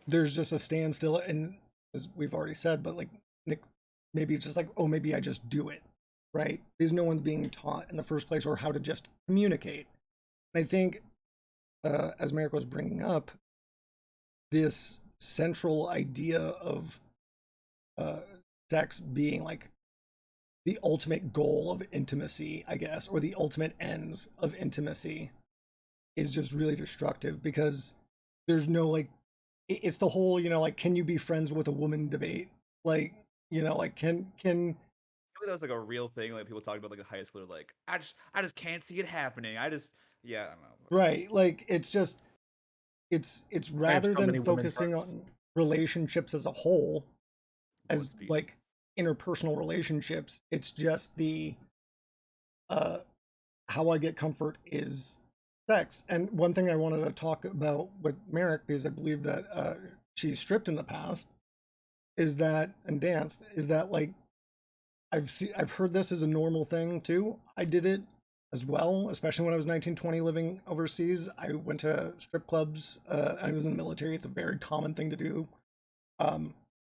there's just a standstill, and as we've already said, but like maybe it's just like, oh, maybe I just do it, right? Because no one's being taught in the first place or how to just communicate. And I think, as Merrick was bringing up, this central idea of sex being like the ultimate goal of intimacy, I guess, or the ultimate ends of intimacy is just really destructive, because there's no like, it's the whole, like, can you be friends with a woman debate? Like, like, can I feel like that was like a real thing. Like people talking about like a high schooler, like I just can't see it happening. I don't know. right? Like, it's just, it's I have rather so many than women focusing friends. on relationships as a whole, as Speed. like interpersonal relationships, it's just the how I get comfort is sex. And one thing I wanted to talk about with Merrick, because I believe that she's stripped in the past, is that, and danced, is that like I've heard this as a normal thing too. I did it as well, especially when I was 19, 20 living overseas. I went to strip clubs. I was in the military. It's a very common thing to do,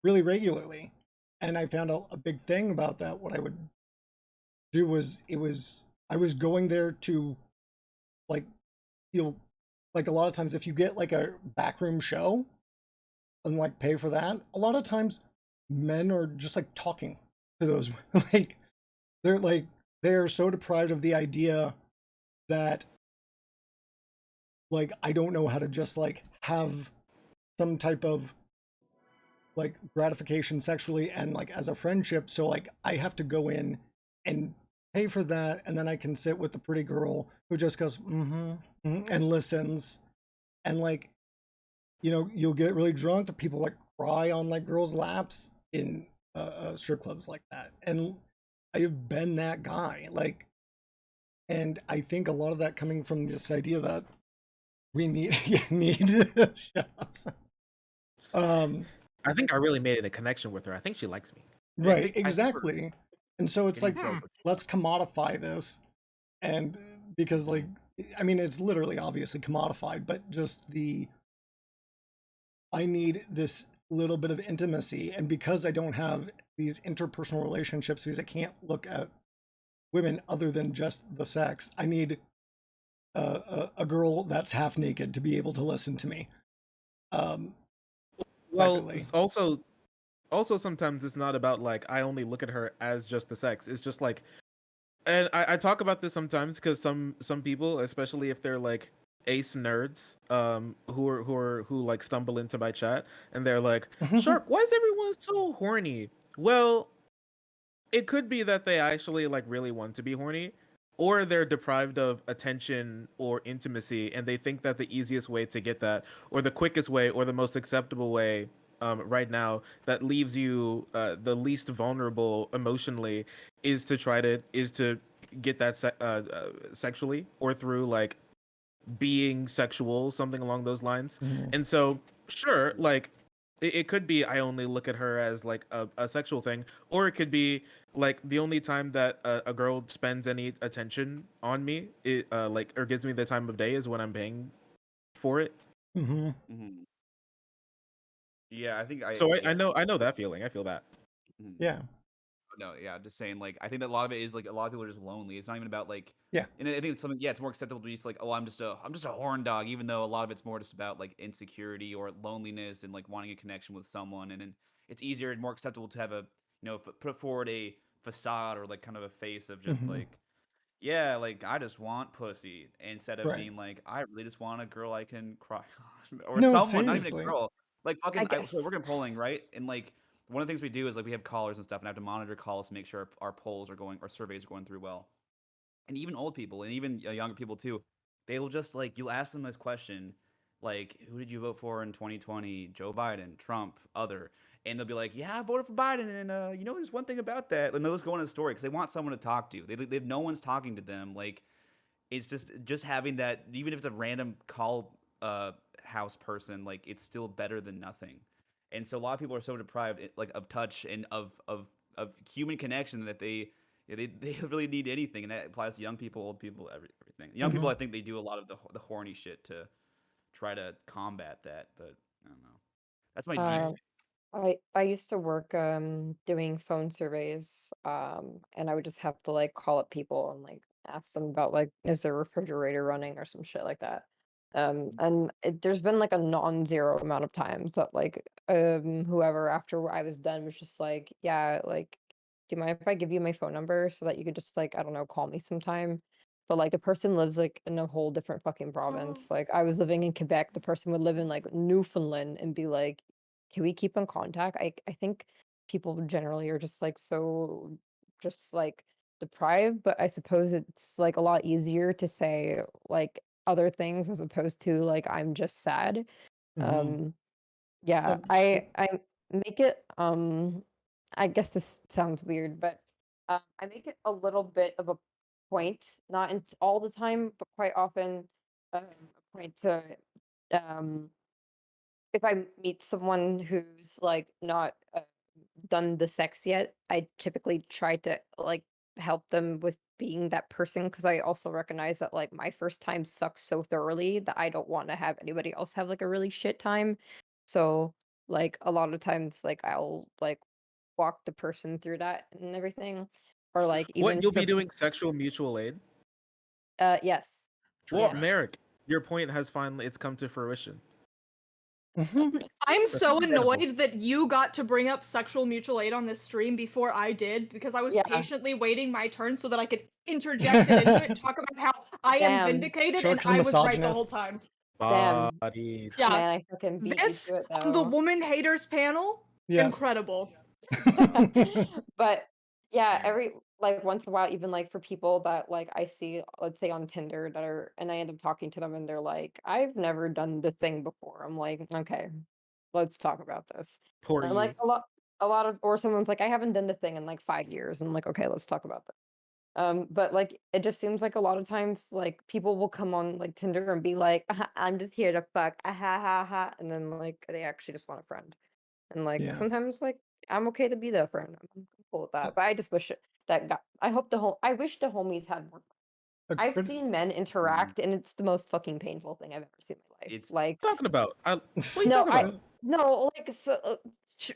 really regularly. And I found out a big thing about that. What I would do was I was going there to like feel like, a lot of times if you get like a backroom show and like pay for that, a lot of times men are just like talking to those like they're so deprived of the idea that like I don't know how to just like have some type of like gratification sexually and like as a friendship, so like I have to go in and pay for that, and then I can sit with the pretty girl who just goes and listens, and like, you'll get really drunk. The people like cry on like girls' laps in strip clubs like that, and I've been that guy. Like, and I think a lot of that coming from this idea that we need shut up. I think I really made a connection with her. I think she likes me. Right, I think we're exactly. And so it's getting like, felt. let's commodify this, and because like, I mean, it's literally obviously commodified, but just I need this little bit of intimacy, and because I don't have these interpersonal relationships, because I can't look at women other than just the sex, I need a girl that's half naked to be able to listen to me. Well, Privately. also sometimes it's not about like I only look at her as just the sex. It's just like, and I talk about this sometimes because some people, especially if they're like ace nerds, who like stumble into my chat and they're like, Shark, why is everyone so horny? Well, it could be that they actually like really want to be horny, or they're deprived of attention or intimacy, and they think that the easiest way to get that, or the quickest way, or the most acceptable way, right now, that leaves you the least vulnerable emotionally, is to get that sexually, or through like being sexual, something along those lines. Mhm. And so, sure, like it could be I only look at her as like a sexual thing, or it could be like the only time that a girl spends any attention on me, like, or gives me the time of day is when I'm paying for it. Mhm. Mhm. Yeah, I think So I yeah. I know that feeling. I feel that. Mhm. Yeah. No, yeah, just saying, like, I think that a lot of it is like a lot of people are just lonely. It's not even about like, Yeah. and I think it's something. Yeah, it's more acceptable to be just like, oh, I'm just a horn dog, even though a lot of it's more just about like insecurity or loneliness and like wanting a connection with someone, and then it's easier and more acceptable to have a put forward a facade or like kind of a face of just Mhm. like, yeah, like I just want pussy instead of Right. being like I really just want a girl I can cry on or No, someone, not even a seriously. girl. Like I fucking, so I guess. work in polling, right? And like one of the things we do is like we have callers and stuff, and I have to monitor calls to make sure our polls are going, our surveys are going through well. And even old people and even younger people too, they will just like you'll ask them this question, like, "Who did you vote for in 2020? Joe Biden, Trump, other?" And they'll be like, "Yeah, I voted for Biden, and there's one thing about that." And they'll just go into a story because they want someone to talk to. They no one's talking to them. Like it's just having that, even if it's a random call house person, like it's still better than nothing. And so a lot of people are so deprived, like, of touch and of human connection that they really need anything, and that applies to young people, old people, everything. Young people, I think they do a lot of the horny shit to try to combat that, but I don't know. That's my deep. Uh, I used to work doing phone surveys, and I would just have to like call up people and like ask them about like is their refrigerator running or some shit like that. And there's been like a non-zero amount of times that like whoever after I was done was just like, yeah, like, do you mind if I give you my phone number so that you could just like, I don't know, call me sometime? But like the person lives like in a whole different fucking province. Like I was living in Quebec, the person would live in like Newfoundland and be like, can we keep in contact? I think people generally are just like so just like deprived, but I suppose it's like a lot easier to say like other things as opposed to like I'm just sad. Mhm. Yeah, Um, I make it I guess this sounds weird, but I make it a little bit of a point, not in all the time, but quite often a point to um if I meet someone who's like not done the sex yet, I typically try to like help them with being that person because I also recognize that like my first time sucks so thoroughly that I don't want to have anybody else have like a really shit time. So like a lot of times like I'll like walk the person through that and everything. Or like What, even you'll be for doing sexual mutual aid? yes. Well, Yeah. Trust. Merrick, your point has finally it's come to fruition. mhm. I'm That's so incredible. annoyed that you got to bring up sexual mutual aid on this stream before I did because I was Yeah. patiently waiting my turn so that I could interject it into it and talk about how I am Damn. vindicated and Shark's a I was right the whole misogynist. time. Damn. Bodied. Oh, Yeah, man, I fucking beat you this to it on the though. woman haters panel, Yes. incredible. But yeah, Yeah. every like once in a while, even like for people that like I see, let's say on Tinder that are, and I end up talking to them and they're like, I've never done the thing before. I'm like, okay, let's talk about this. Poor And you. like a lot of, or someone's like, I haven't done the thing in like 5 years. And I'm like, okay, let's talk about this. But like it just seems like a lot of times like people will come on like Tinder and be like, I'm just here to fuck, ha ha ha, and then like they actually just want a friend. And like Yeah. sometimes like I'm okay to be there for him. I'm cool with that. But I just wish that guy, I hope I wish the homies had more. A I've crit- seen men interact and it's the most fucking painful thing I've ever seen in my life. It's Like Talking about? What are you no, talking I about? no, like so,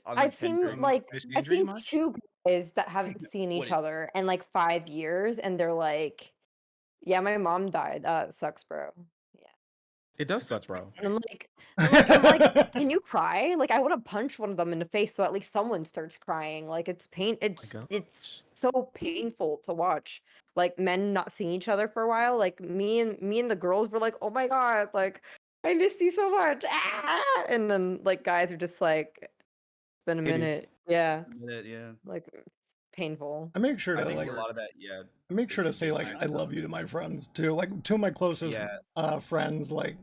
on the I've Tinder. seen like I've Misandry seen much? two guys that haven't seen What each is? other in like 5 years and they're like, yeah, my mom died. That sucks, bro. Yeah. It does It does suck, bro. And I'm like, can you cry? Like, I want to punch one of them in the face so at least someone starts crying. Like, it's gosh. so painful to watch. Like men not seeing each other for a while. Like me and the girls were like, oh my god, like I miss you so much. Ah! And then like guys are just like, it's been a Pity. minute. Yeah, Yeah. like it's painful. I make sure I to think like a lot of that, yeah, I make is sure to the say date like night I stuff. love you to my friends too. Like two of my closest Yeah, friends, like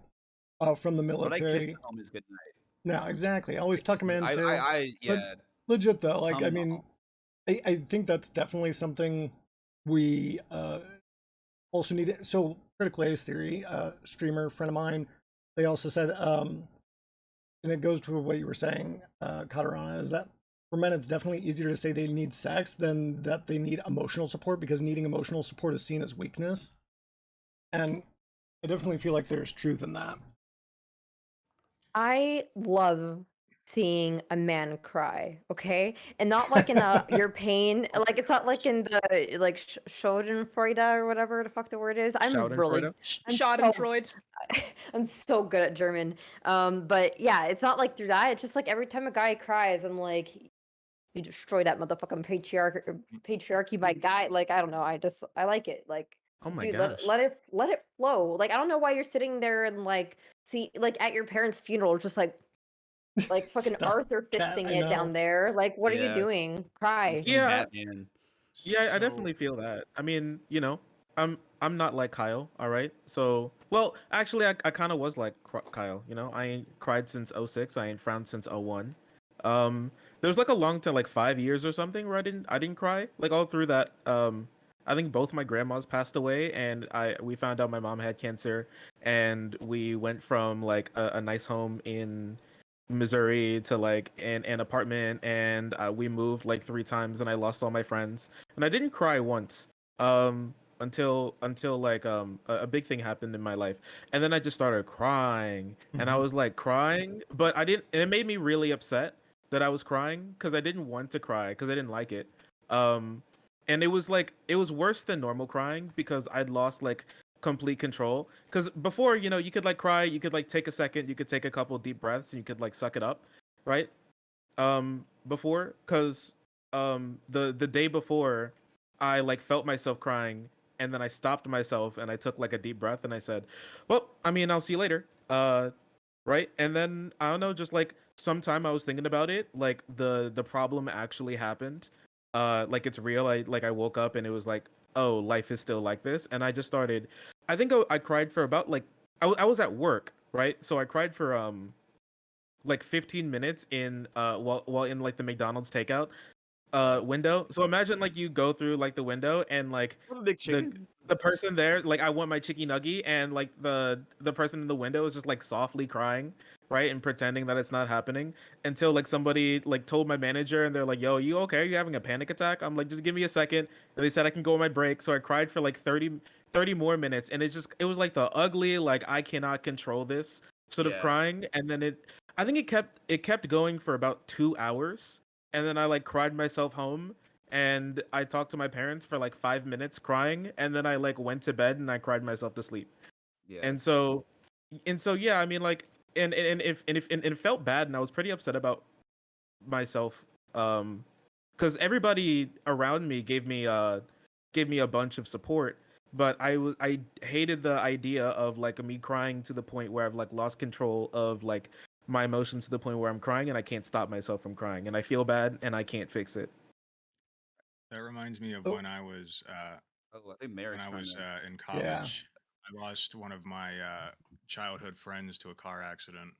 from the but I kiss military. the homies good night. No, exactly. I always tuck them in I, too. But yeah, legit though, like I tum mean, I think that's definitely something we also need. So critical ace theory, streamer friend of mine, they also said, and it goes to what you were saying, Katarana, is that for men it's definitely easier to say they need sex than that they need emotional support because needing emotional support is seen as weakness. And I definitely feel like there's truth in that. I love seeing a man cry, okay? And not like in a your pain, like it's not like in the like Schadenfreude or whatever the fuck the word is. Schadenfreude? I'm so Schadenfreude. I'm so good at German. But yeah, it's not like through that. It's just like every time a guy cries, I'm like, you destroy that motherfucking patriarchy by guy. Like I don't know. I like it. Like Oh my dude, gosh. let it flow. Like I don't know why you're sitting there and like see like at your parents' funeral, just like fucking Stop, Arthur cat. fisting I it know. down there. Like what are you yeah, doing? Cry. become Yeah, Batman. yeah, I So definitely feel that. I mean, I'm not like Kyle, all right? So, well, actually, I kind of was like Kyle, I ain't cried since '06. I ain't frowned since '01. There was like a long time, like 5 years or something, where I didn't cry. Like all through that, I think both my grandmas passed away, and we found out my mom had cancer, and we went from like a nice home in Missouri to like an apartment, and we moved like 3 times, and I lost all my friends, and I didn't cry once until like a big thing happened in my life, and then I just started crying, and I Mhm. was like crying, but I didn't. And it made me really upset that I was crying because I didn't want to cry because I didn't like it. Um, and it was worse than normal crying because I'd lost like complete control. Because before, you could like cry, you could like take a second, you could take a couple deep breaths, and you could like suck it up, right? Before, because the day before, I like felt myself crying, and then I stopped myself and I took like a deep breath and I said, "Well, I mean, I'll see you later." Right? And then I don't know, just like sometime I was thinking about it, like the problem actually happened. Like it's real. I woke up and it was like, oh, life is still like this, and I just started. I think I cried for about like I was at work, right? So I cried for like 15 minutes in while in like the McDonald's takeout window. So imagine like you go through like the window and like I'm a big the chicken. the person there, like I want my chicky nugget, and like the person in the window is just like softly crying, right, and pretending that it's not happening until like somebody like told my manager, and they're like, "Yo, you okay? Are you having a panic attack?" I'm like, "Just give me a second." And they said I can go on my break, so I cried for like 30 more minutes, and it was like the ugly, like I cannot control this sort of Yeah. crying, and then I think it kept going for about 2 hours, and then I like cried myself home, and I talked to my parents for like 5 minutes crying, and then I like went to bed and I cried myself to sleep. Yeah. And so yeah, I mean like and it felt bad, and I was pretty upset about myself, because everybody around me gave me a bunch of support, but I hated the idea of like me crying to the point where I've like lost control of like my emotions to the point where I'm crying and I can't stop myself from crying, and I feel bad and I can't fix it. That reminds me of Oh, when I was Oh, I think Merrick's trying to. in yeah. college. I lost one of my childhood friends to a car accident.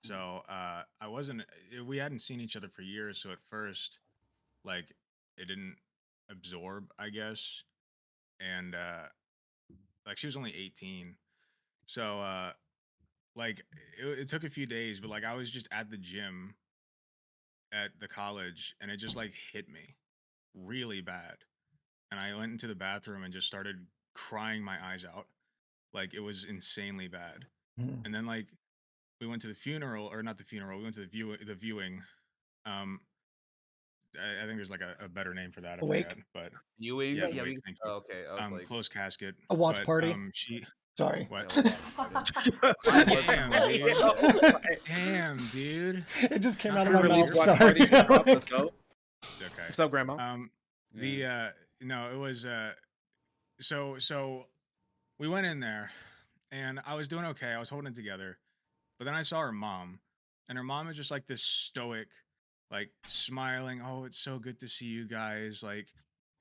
So I wasn't. We hadn't seen each other for years. So at first, like, it didn't absorb, I guess. And like, she was only 18. So like, it took a few days, but like, I was just at the gym at the college, and it just like hit me really bad. And I went into the bathroom and just started crying my eyes out. Like, it was insanely bad. Mhm. And then like, we went to the funeral, or not the funeral. We went to the viewing. Um, I think there's like a better name for that. I forget, Awake. but Viewing? yeah, the Yeah, wake. we. Thank you. Oh, okay. I was like, Closed casket. A watch But party. she Sorry. what? yeah, watch party. Mine was Damn, like, dude. Yo, Damn, dude. It just came How out of come my I'm mouth. here? watch party Sorry. just dropped. Let's go. Okay. What's up, Grandma? The yeah. no, it was so we went in there, and I was doing okay. I was holding it together. But then I saw her mom, and her mom is just like this stoic, like smiling. Oh, it's so good to see you guys. Like,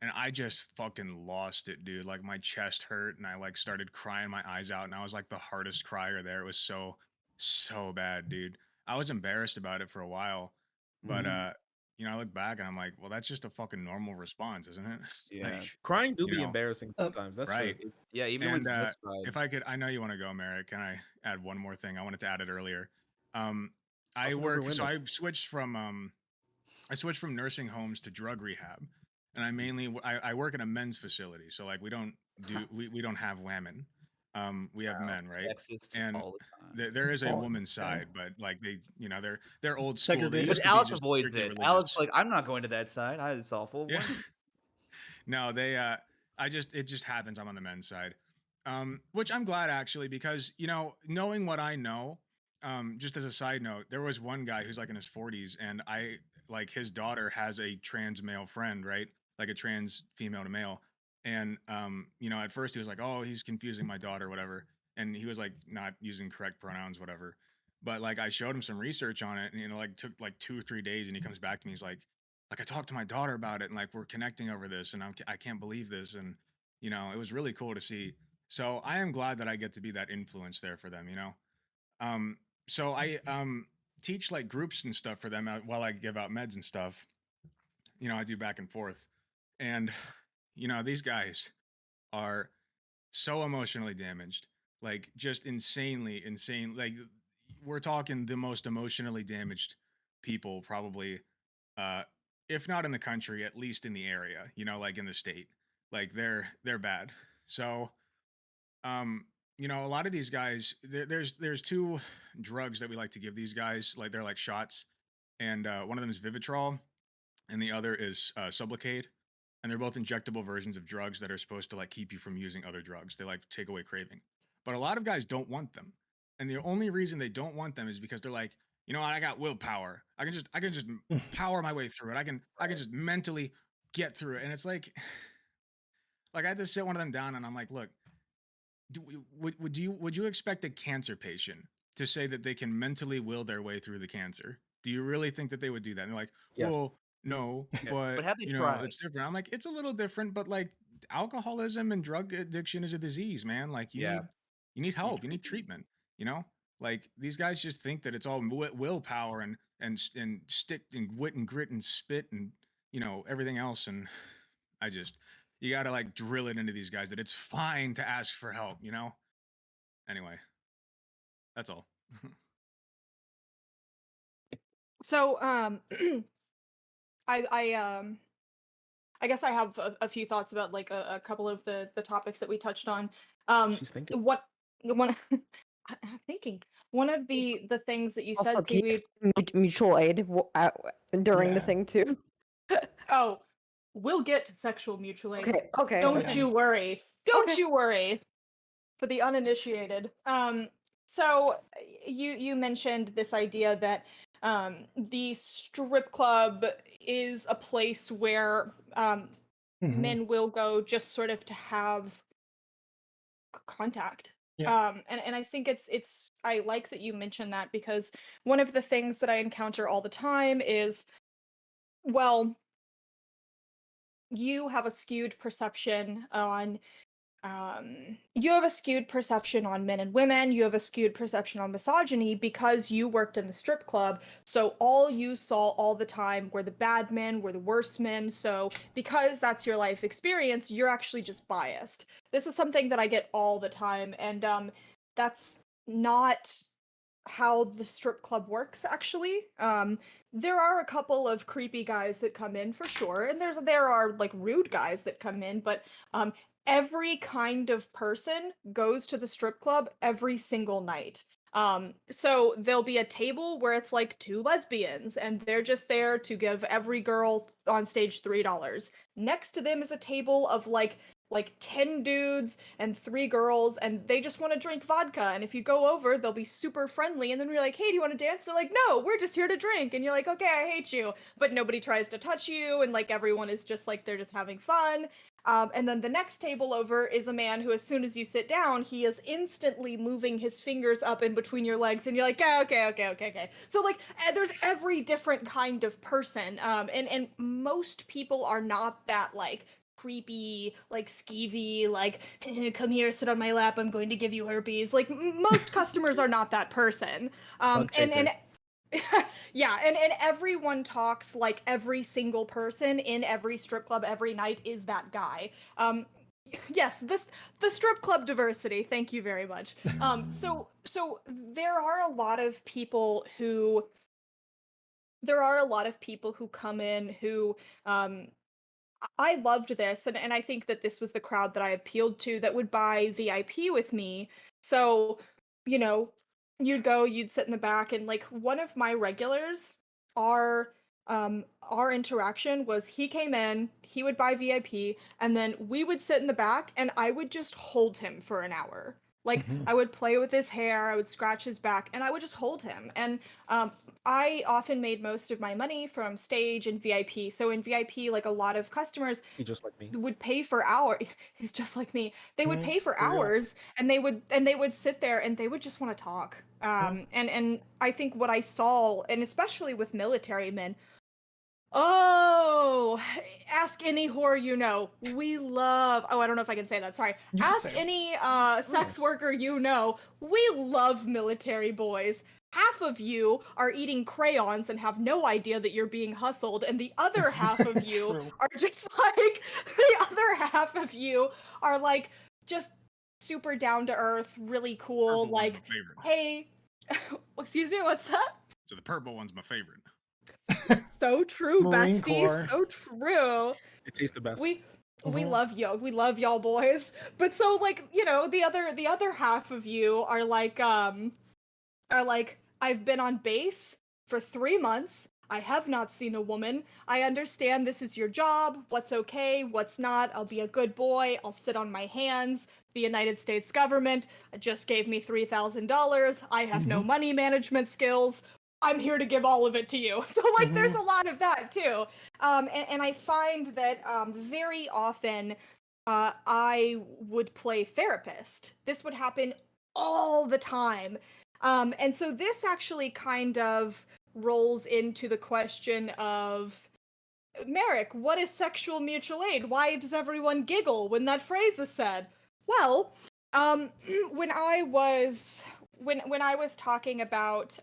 and I just fucking lost it, dude. Like, my chest hurt, and I like started crying my eyes out, and I was like the hardest crier there. It was so bad, dude. I was embarrassed about it for a while, but Mhm. I look back and I'm like, well, that's just a fucking normal response, isn't it? Like, Yeah. Crying do you be know, embarrassing sometimes. That's true. right? Yeah. Even when And satisfied. if I could, I know you want to go, Merrick. Can I add one more thing? I wanted to add it earlier. Um, I Open every work, so window. I switched from nursing homes to drug rehab, and I work in a men's facility. So like, we don't have women, we have Wow. men, right? Sexist And all the time. there is a Oh, woman's okay. side, but like they're old school. They Segregated. But used to be Alex just avoids strictly it. Alex religious. like, I'm not going to that side. It's awful. Yeah. What? No, it just happens I'm on the men's side. Which I'm glad actually, because knowing what I know, just as a side note, there was one guy who's like in his 40s, and I like his daughter has a trans male friend, right? Like a trans female to male. And at first he was like, "Oh, he's confusing my daughter, whatever." And he was like not using correct pronouns, whatever. But like, I showed him some research on it, and like took like 2 or 3 days, and he comes back to me, he's like, I talked to my daughter about it, and like we're connecting over this, and I can't believe this, and it was really cool to see. So I am glad that I get to be that influence there for them. Um, so I teach like groups and stuff for them while I give out meds and stuff. I do back and forth, and these guys are so emotionally damaged, like just insanely insane. Like, we're talking the most emotionally damaged people probably, if not in the country, at least in the area, like in the state. Like they're bad. So, um, a lot of these guys, there's two drugs that we like to give these guys, like they're like shots, and one of them is Vivitrol, and the other is Sublocade, and they're both injectable versions of drugs that are supposed to like keep you from using other drugs. They like take away craving, but a lot of guys don't want them, and the only reason they don't want them is because they're like, what, I got willpower. I can just power my way through it. I can just mentally get through it, and it's like, like I had to sit one of them down, and I'm like, look, would you expect a cancer patient to say that they can mentally will their way through the cancer? Do you really think that they would do that? And they're like, Yes. well, no, Yeah, but but have they tried? it's different. I'm like, it's a little different, but like alcoholism and drug addiction is a disease, man. Like Yeah. you need help, you need treatment. treatment. You know, like these guys just think that it's all willpower and stick and wit and grit and spit and everything else. And I just you got to like drill it into these guys that it's fine to ask for help. Anyway, that's all. So, I guess I have a few thoughts about like a couple of the topics that we touched on. She's thinking. What one I'm thinking one of the things that you Also, said, can you seaweed. explain mutual aid during the Yeah. thing too? Oh, we'll get to sexual mutual aid. Okay. Don't yeah. you worry. Don't Okay. you worry. For the uninitiated. So you mentioned this idea that the strip club is a place where Mhm. men will go just sort of to have contact. Yeah. And I think it's I like that you mentioned that, because one of the things that I encounter all the time is, well, you have a skewed perception on men and women. You have a skewed perception on misogyny because you worked in the strip club. So all you saw all the time were the bad men, were the worst men. So because that's your life experience, you're actually just biased. This is something that I get all the time, and that's not how the strip club works, actually. There are a couple of creepy guys that come in for sure, and there are like rude guys that come in, but every kind of person goes to the strip club every single night. So there'll be a table where it's like two lesbians, and they're just there to give every girl on stage $3. Next to them is a table of like 10 dudes and 3 girls, and they just want to drink vodka. And if you go over, they'll be super friendly, and then we're like, hey, do you want to dance? They're like, no, we're just here to drink. And you're like, okay, I hate you. But nobody tries to touch you, and like everyone is just like, they're just having fun. And then the next table over is a man who, as soon as you sit down, he is instantly moving his fingers up in between your legs, and you're like, yeah, okay. So like, there's every different kind of person, and most people are not that like creepy, like skeevy, like come here, sit on my lap, I'm going to give you herpes. Like most customers are not that person. Bug And chaser. yeah, and everyone talks like every single person in every strip club every night is that guy. Yes, the strip club diversity. Thank you very much. So there are a lot of people who come in who I loved this, and I think that this was the crowd that I appealed to, that would buy VIP with me. So, you know, you'd go, you'd sit in the back, and like one of my regulars, our our interaction was, he came in, he would buy VIP, and then we would sit in the back, and I would just hold him for an hour. Like Mhm. I would play with his hair, I would scratch his back, and I would just hold him. And I often made most of my money from stage and VIP. So in VIP, like a lot of customers He just like me. would pay for hours. He's just like me. They would Mhm. pay for There you go. hours, and they would sit there, and they would just want to talk. And I think what I saw, and especially with military men, oh, ask any whore you know. We love. Oh, I don't know if I can say that. Sorry. You can Ask say it. any sex worker you know. We love military boys. Half of you are eating crayons and have no idea that you're being hustled, and the other half of you True. are just like, the other half of you are like just super down to earth, really cool. Purple one, Like, my favorite. hey, Excuse me, what's that? So the purple one's my favorite. So true, Marine bestie. Corps. So true. It tastes the best. We Mhm. love y'all boys. But so like, you know, the other half of you are like I've been on base for 3 months. I have not seen a woman. I understand this is your job. What's okay, what's not. I'll be a good boy. I'll sit on my hands. The United States government just gave me $3,000. I have no money management skills. I'm here to give all of it to you. So like there's a lot of that too. And I find that very often I would play therapist. This would happen all the time. And so this actually kind of rolls into the question of Merrick, what is sexual mutual aid? Why does everyone giggle when that phrase is said? Well, when I was talking about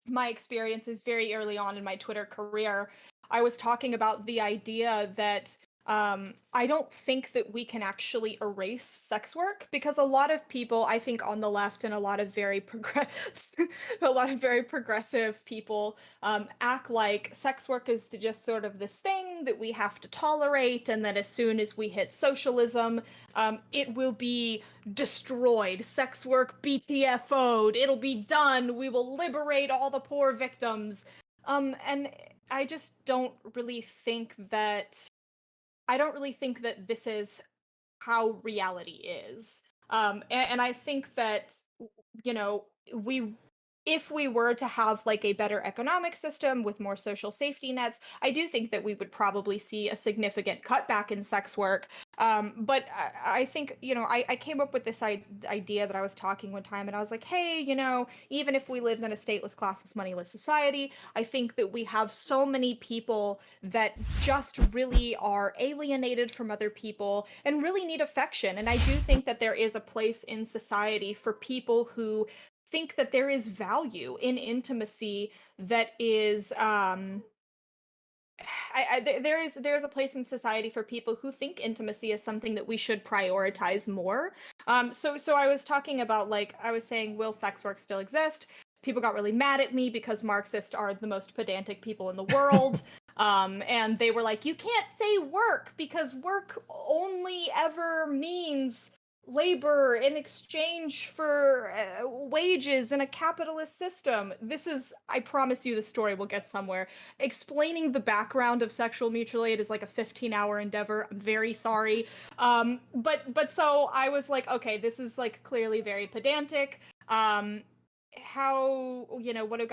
my experiences very early on in my Twitter career, I was talking about the idea that I don't think that we can actually erase sex work, because a lot of people, I think, on the left and a lot of very progressive people act like sex work is just sort of this thing that we have to tolerate, and that as soon as we hit socialism, it will be destroyed. Sex work BTFO'd. It'll be done. We will liberate all the poor victims. And I just don't really think that this is how reality is. And I think that, you know, if we were to have like a better economic system with more social safety nets, I do think that we would probably see a significant cutback in sex work. But I think, you know, I came up with this idea that I was talking one time, and I was like, hey, you know, even if we lived in a stateless, classless, moneyless society, I think that we have so many people that just really are alienated from other people and really need affection. And I do think that there is a place in society for people who think that there is value in intimacy that is there's a place in society for people who think intimacy is something that we should prioritize more. So I was talking about, like, I was saying, will sex work still exist? People got really mad at me because Marxists are the most pedantic people in the world. And they were like, you can't say work because work only ever means labor in exchange for wages in a capitalist system. This is, I promise you, the story will get somewhere. Explaining the background of sexual mutual aid is like a 15-hour endeavor. I'm very sorry. But so I was like, okay, this is like clearly very pedantic. How, you know, what do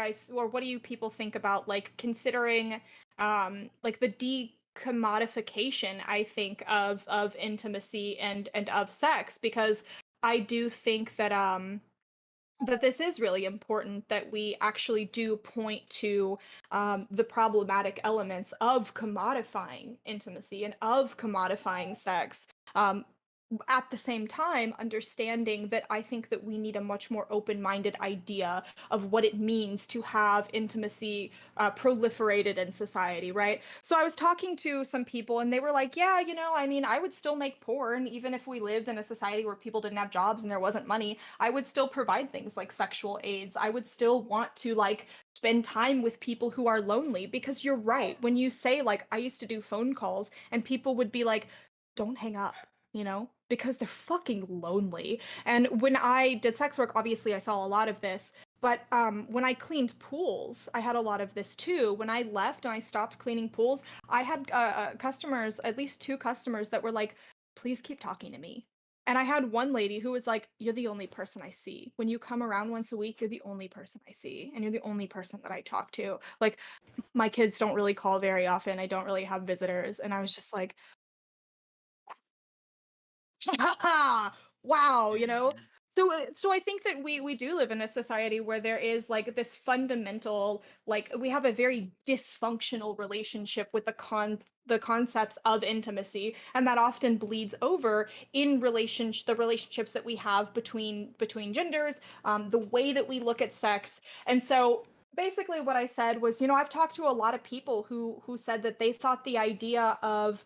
you people think about like considering like the commodification, I think, of intimacy and of sex? Because I do think that that this is really important, that we actually do point to the problematic elements of commodifying intimacy and of commodifying sex. At the same time, understanding that I think that we need a much more open-minded idea of what it means to have intimacy proliferated in society, right? So I was talking to some people, and they were like, yeah, you know, I mean, I would still make porn even if we lived in a society where people didn't have jobs and there wasn't money. I would still provide things like sexual aids. I would still want to, like, spend time with people who are lonely. Because you're right, when you say, like, I used to do phone calls and people would be like, don't hang up, you know, because they're fucking lonely. And when I did sex work, obviously I saw a lot of this. But when I cleaned pools, I had a lot of this too. When I left and I stopped cleaning pools, I had customers, at least 2 customers, that were like, please keep talking to me. And I had one lady who was like, you're the only person I see. When you come around once a week, you're the only person I see. And you're the only person that I talk to. Like, my kids don't really call very often. I don't really have visitors. And I was just like, wow, you know. So I think that we do live in a society where there is like this fundamental, like, we have a very dysfunctional relationship with the concepts of intimacy, and that often bleeds over in the relationships that we have between genders, the way that we look at sex. And so basically what I said was, you know, I've talked to a lot of people who said that they thought the idea of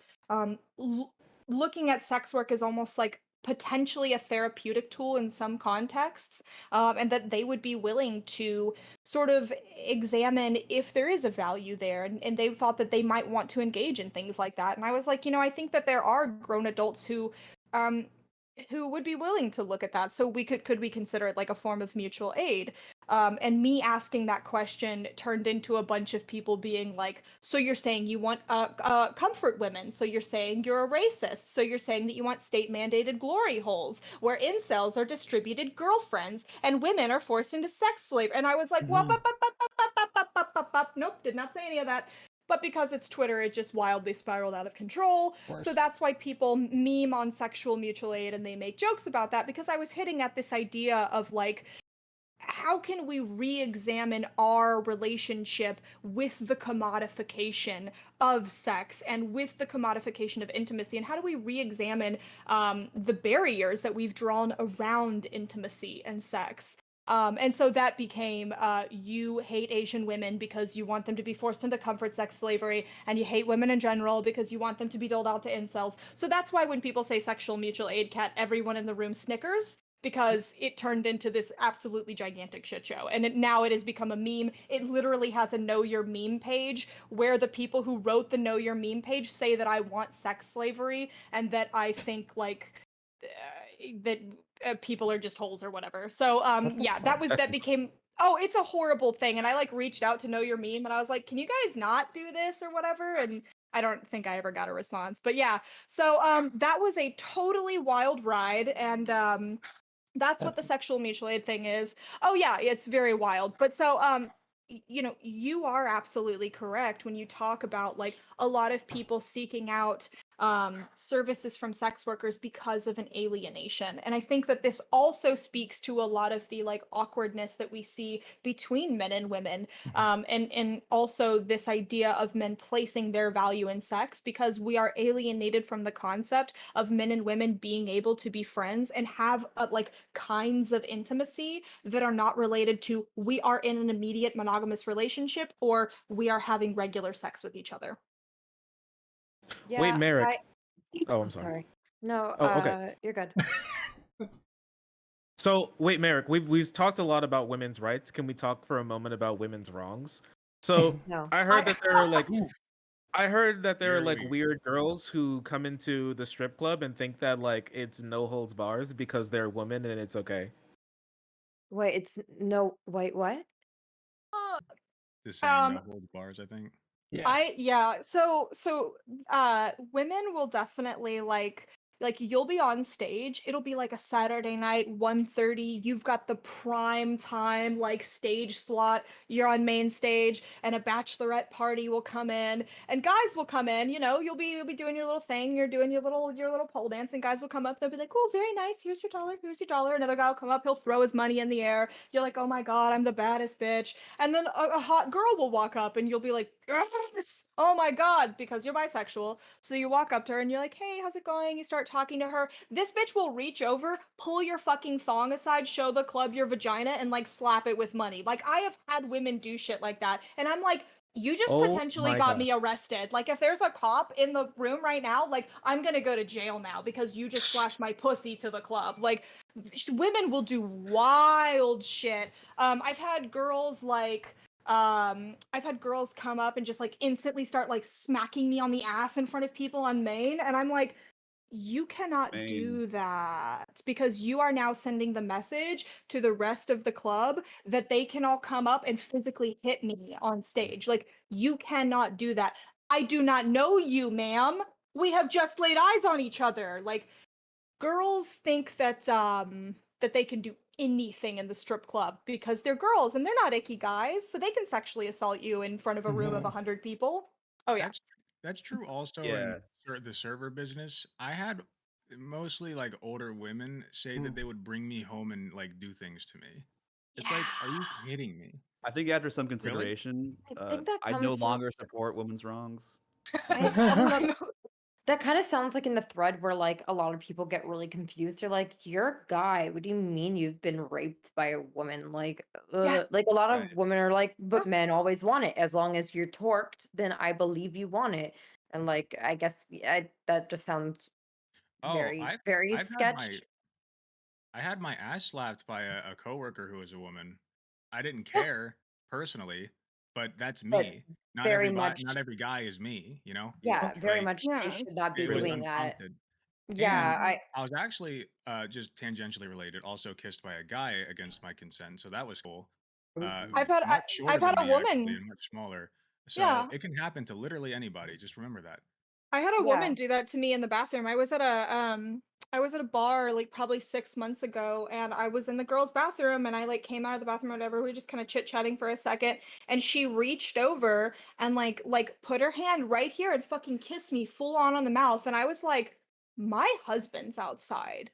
looking at sex work as almost like potentially a therapeutic tool in some contexts, and that they would be willing to sort of examine if there is a value there, and they thought that they might want to engage in things like that. And I was like, I think that there are grown adults um, who would be willing to look at that. So could we consider it like a form of mutual aid? And me asking that question turned into a bunch of people being like, so you're saying you want comfort women, so you're saying you're a racist, so you're saying that you want state mandated glory holes where incels are distributed girlfriends and women are forced into sex slavery. And I was like, well, nope, did not say any of that. But because it's Twitter, it just wildly spiraled out of control. So that's why people meme on sexual mutual aid and they make jokes about that, because I was hitting at this idea of like, how can we re-examine our relationship with the commodification of sex and with the commodification of intimacy, and how do we re-examine the barriers that we've drawn around intimacy and sex? And so that became you hate Asian women because you want them to be forced into comfort sex slavery, and you hate women in general because you want them to be doled out to incels. So that's why when people say sexual mutual aid, Cat, everyone in the room snickers, because it turned into this absolutely gigantic shit show. And now it has become a meme. It literally has a Know Your Meme page where the people who wrote the Know Your Meme page say that I want sex slavery and that I think like that people are just holes or whatever. So yeah, that became, oh, it's a horrible thing. And I like reached out to Know Your Meme and I was like, can you guys not do this or whatever? And I don't think I ever got a response. But yeah, so that was a totally wild ride. And that's what the sexual mutual aid thing is. Oh yeah, it's very wild. But so you are absolutely correct when you talk about like a lot of people seeking out services from sex workers because of an alienation. And I think that this also speaks to a lot of the like awkwardness that we see between men and women, and also this idea of men placing their value in sex, because we are alienated from the concept of men and women being able to be friends and have like kinds of intimacy that are not related to we are in an immediate monogamous relationship or we are having regular sex with each other. Yeah, Wait, Merrick. I- Oh, I'm I'm sorry. sorry. No, Oh, okay. you're good. So wait, Merrick, we've talked a lot about women's rights. Can we talk for a moment about women's wrongs? So No. I heard that there are like I heard that there are Very like weird. weird girls who come into the strip club and think that like it's no holds bars because they're women and it's okay. Wait, it's no. Wait, what? The saying Um, no holds bars, I think. Yeah. So women will definitely like you'll be on stage, it'll be like a Saturday night 1:30, you've got the prime time like stage slot, you're on main stage, and a bachelorette party will come in, and guys will come in, you'll be doing your little thing, you're doing your little pole dance, and guys will come up, they'll be like, oh, very nice, here's your dollar. Another guy will come up, he'll throw his money in the air, you're like, oh my god, I'm the baddest bitch. And then a hot girl will walk up and you'll be like, yes! Oh my god, because you're bisexual. So you walk up to her and you're like, hey, how's it going? You start talking to her. This bitch will reach over, pull your fucking thong aside, show the club your vagina, and like slap it with money. Like, I have had women do shit like that. And I'm like, you just Oh potentially my got me gosh. arrested. Like, if there's a cop in the room right now, like, I'm gonna go to jail now because you just flashed my pussy to the club. Like, women will do wild shit. I've had girls like I've had girls come up and just like instantly start like smacking me on the ass in front of people on Maine, and I'm like, you cannot Maine. do that, because you are now sending the message to the rest of the club that they can all come up and physically hit me on stage. Like, you cannot do that. I do not know you, ma'am. We have just laid eyes on each other. Like, girls think that they can do anything in the strip club because they're girls and they're not icky guys, so they can sexually assault you in front of a room of 100 people. Oh yeah. That's true also Yeah. in the server business. I had mostly like older women say that they would bring me home and like do things to me. It's like, are you kidding me? I think after some Really? consideration, I think that I no comes from. longer support women's wrongs. I don't know. That kind of sounds like in the thread where like a lot of people get really confused. They're like, "You're a guy. What do you mean you've been raped by a woman?" Yeah. Like a lot of Right. women are like, "But men always want it. As long as you're torqued, then I believe you want it." And like, I guess that just sounds Oh, very I've had my sketch. I had my ass slapped by a coworker who was a woman. I didn't care personally, but that's But me. very much, Not every guy is me, you know? yeah, very Like much they Yeah. should not be it was doing that. unprompted. And Yeah, Mhm. I was actually just tangentially related, also kissed by a guy against my consent, so that was cool. I've had Much shorter I've had than a me actually, woman. and much smaller. So Yeah. it can happen to literally anybody. Just remember that. I had a yeah. woman do that to me in the bathroom. I was at a bar like probably 6 months ago, and I was in the girls' bathroom, and I like came out of the bathroom or whatever. We were just kind of chit-chatting for a second, and she reached over and like put her hand right here and fucking kissed me full on the mouth. And I was like, my husband's outside.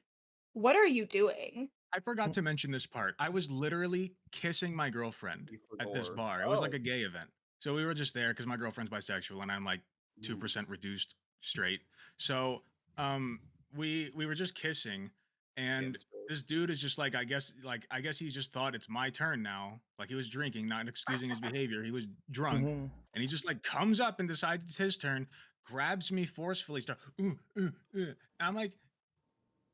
What are you doing? I forgot to mention this part. I was literally kissing my girlfriend You at this forgot. bar. It was like Oh. a gay event. So we were just there because my girlfriend's bisexual and I'm like 2% reduced straight. So um we were just kissing and Skin straight. this dude is just like I guess he just thought it's my turn now. Like he was drinking, not excusing his behavior. He was drunk Mhm. and he just like comes up and decides it's his turn, grabs me forcefully, start and I'm like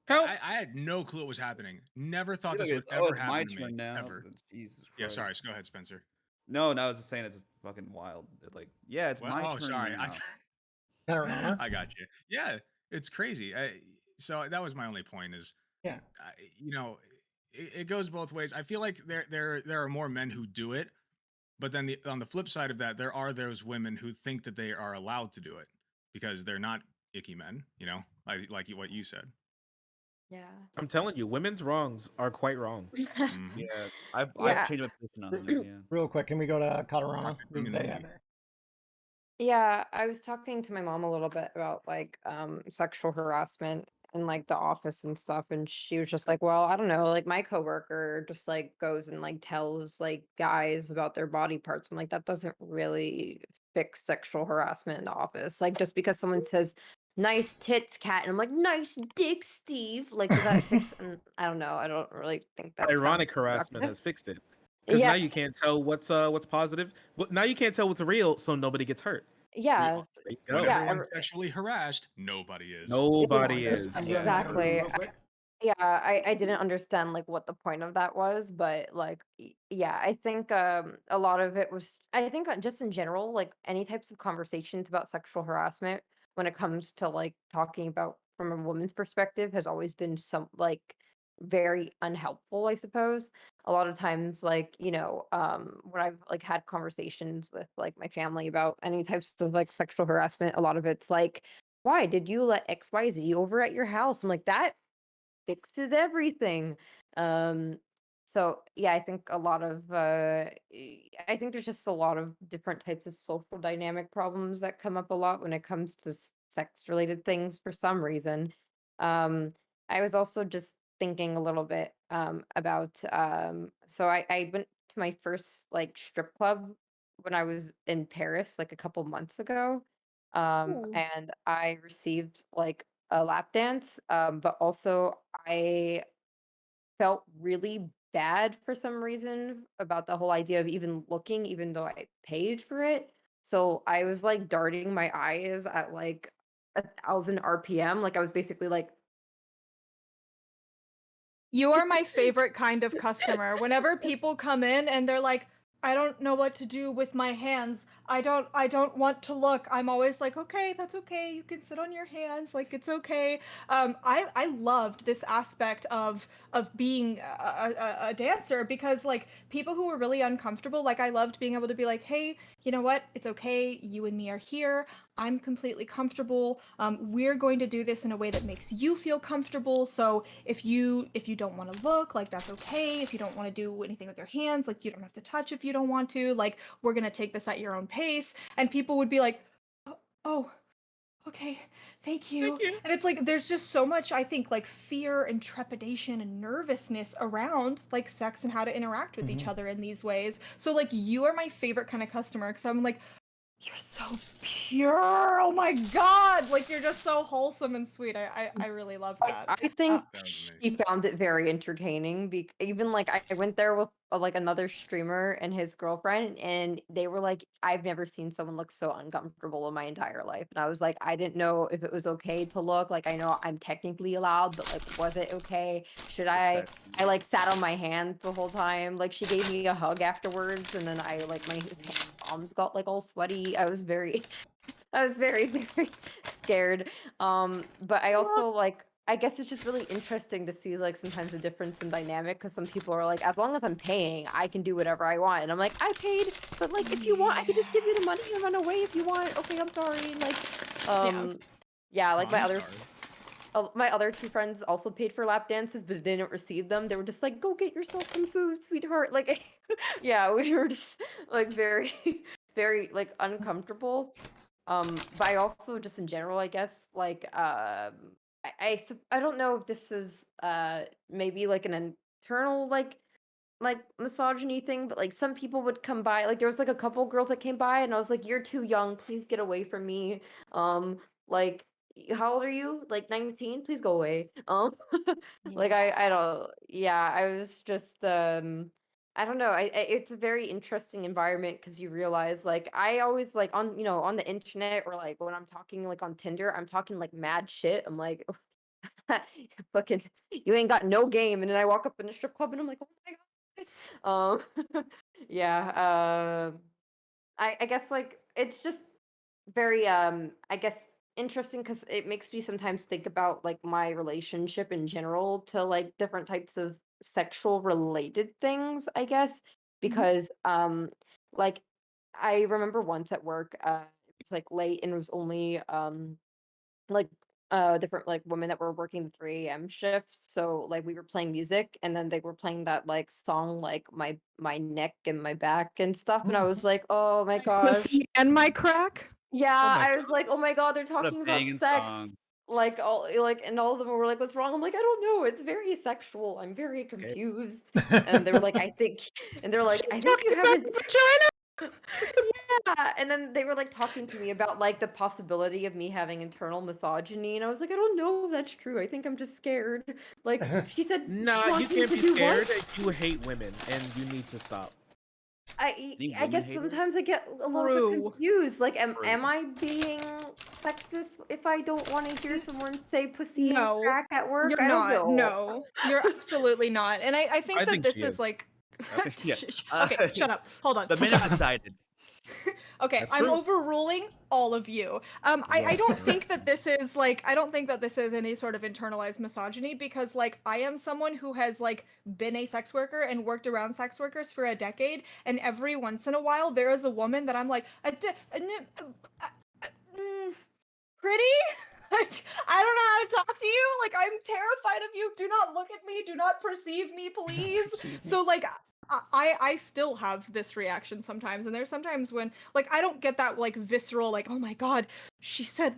Help! I had no clue what was happening. Never thought You're like, this would oh, ever it's my happen to me. turn now. Ever. Jesus Yeah, sorry. Christ. Go ahead, Spencer. No, I was just saying it's fucking wild. Like, yeah, it's Well, my oh, turn sorry. now. Panorama. I got you. Yeah, it's crazy. So that was my only point. Is Yeah. you know, it goes both ways. I feel like there are more men who do it, but then on the flip side of that, there are those women who think that they are allowed to do it because they're not icky men. You know, like what you said. Yeah. I'm telling you, women's wrongs are quite wrong. Mhm. Yeah, I've Yeah. changed my position on these. Yeah. Real quick, can we go to Katarana? Toxic Because they femininity. have it. Yeah, I was talking to my mom a little bit about like sexual harassment in like the office and stuff, and she was just like, well, I don't know, like my coworker just like goes and like tells like guys about their body parts. I'm like, that doesn't really fix sexual harassment in the office. Like just because someone says nice tits, cat, and I'm like, nice dick, Steve. Like, does that fix? And I don't know. I don't really think that sounds Ironic harassment productive. has fixed it. Because now you Yes. can't tell what's positive. Well, now you can't tell what's real, so nobody gets hurt. Yeah. There you When go. Yeah. everyone's sexually harassed, nobody is. Nobody Just is. Exactly. real quick. Yeah, I didn't understand like what the point of that was, but like yeah, I think a lot of it was I think just in general, like any types of conversations about sexual harassment when it comes to like talking about from a woman's perspective has always been some like very unhelpful, I suppose. A lot of times like, when I've like had conversations with like my family about any types of like sexual harassment, a lot of it's like, why did you let XYZ over at your house? I'm like, that fixes everything. Um, so yeah, I think a lot of I think there's just a lot of different types of social dynamic problems that come up a lot when it comes to sex related things for some reason. Um, I was also just thinking a little bit about so I went to my first like strip club when I was in Paris like a couple months ago. Ooh. And I received like a lap dance, but also I felt really bad for some reason about the whole idea of even looking, even though I paid for it. So I was like darting my eyes at like 1,000 RPM. Like I was basically like, You are my favorite kind of customer. Whenever people come in and they're like, I don't know what to do with my hands. I don't want to look. I'm always like, okay, that's okay. You can sit on your hands. Like it's okay. I loved this aspect of being a dancer because like people who were really uncomfortable, like I loved being able to be like, hey, you know what? It's okay. You and me are here. I'm completely comfortable. We're going to do this in a way that makes you feel comfortable. So if you don't want to look, like that's okay. If you don't want to do anything with your hands, like you don't have to touch if you don't want to. Like we're gonna take this at your own pace. And people would be like, oh, okay, thank you. Thank you. And it's like there's just so much, I think, like fear and trepidation and nervousness around like sex and how to interact with each Mhm. other in these ways. So like you are my favorite kind of customer because I'm like, You're so pure. Oh my god. Like you're just so wholesome and sweet. I really love that. I think That was she found it very entertaining. Even like I went there with like another streamer and his girlfriend, and they were like, "I've never seen someone look so uncomfortable in my entire life." And I was like, I didn't know if it was okay to look. Like I know I'm technically allowed, but like, was it okay? Should I? Respect. I like sat on my hands the whole time. Like she gave me a hug afterwards, and then I like my palms got like all sweaty. I was very very scared. But I also like I guess it's just really interesting to see like sometimes the difference in dynamic because some people are like, as long as I'm paying, I can do whatever I want. And I'm like, I paid, but like if you want, I could just give you the money and run away if you want. Okay, I'm sorry. Like, yeah, like Well, my I'm other sorry. my other two friends also paid for lap dances, but they didn't receive them. They were just like, go get yourself some food, sweetheart. Like, yeah, we were just like very, very like uncomfortable. But I also just in general, I guess, like, I don't know if this is maybe like an internal like misogyny thing, but like some people would come by. Like there was like a couple girls that came by, and I was like, "You're too young. Please get away from me." Like how old are you? Like 19? Please go away. Like I don't. Yeah, I was just I don't know. It's a very interesting environment because you realize like I always like on on the internet or like when I'm talking like on Tinder, I'm talking like mad shit. I'm like, fucking, you ain't got no game. And then I walk up in a strip club and I'm like, oh my god. Yeah. I guess like it's just very I guess interesting because it makes me sometimes think about like my relationship in general to like different types of sexual related things, I guess, because like I remember once at work it was like late and it was only like different like women that were working the 3 a.m. shifts, so like we were playing music and then they were playing that like song like my neck and my back and stuff, and I was like, oh my gosh. Pussy and my crack. Yeah, my I was like, "Oh my god, they're What a talking about banging sex." song. Like all and all of them were like, "What's wrong?" I'm like, "I don't know. It's very sexual. I'm very confused." And they were like, "I think," and they're like, She's "I think talking you about haven't." vagina. Yeah, and then they were like talking to me about like the possibility of me having internal misogyny, and I was like, "I don't know if that's true. I think I'm just scared." Like she said, Nah, she you wants me can't to be do what? scared. You hate women, and you need to stop. Any I women guess haters? sometimes I get a little bit True. confused. Like, True. am I being sexist if I don't want to hear someone say pussy and No, crack at work? you're I don't not. know. No, you're absolutely not. And I think I that think this she is is. like Okay, yeah. okay, shut up. Hold on. The men have decided. Okay, That's I'm true. overruling all of you. I don't think that this is like I don't think that this is any sort of internalized misogyny because like I am someone who has like been a sex worker and worked around sex workers for a decade, and every once in a while there is a woman that I'm like pretty. Like I don't know how to talk to you. Like I'm terrified of you. Do not look at me. Do not perceive me, please. Perceive me. So like I still have this reaction sometimes, and there's sometimes when like I don't get that like visceral like oh my god she said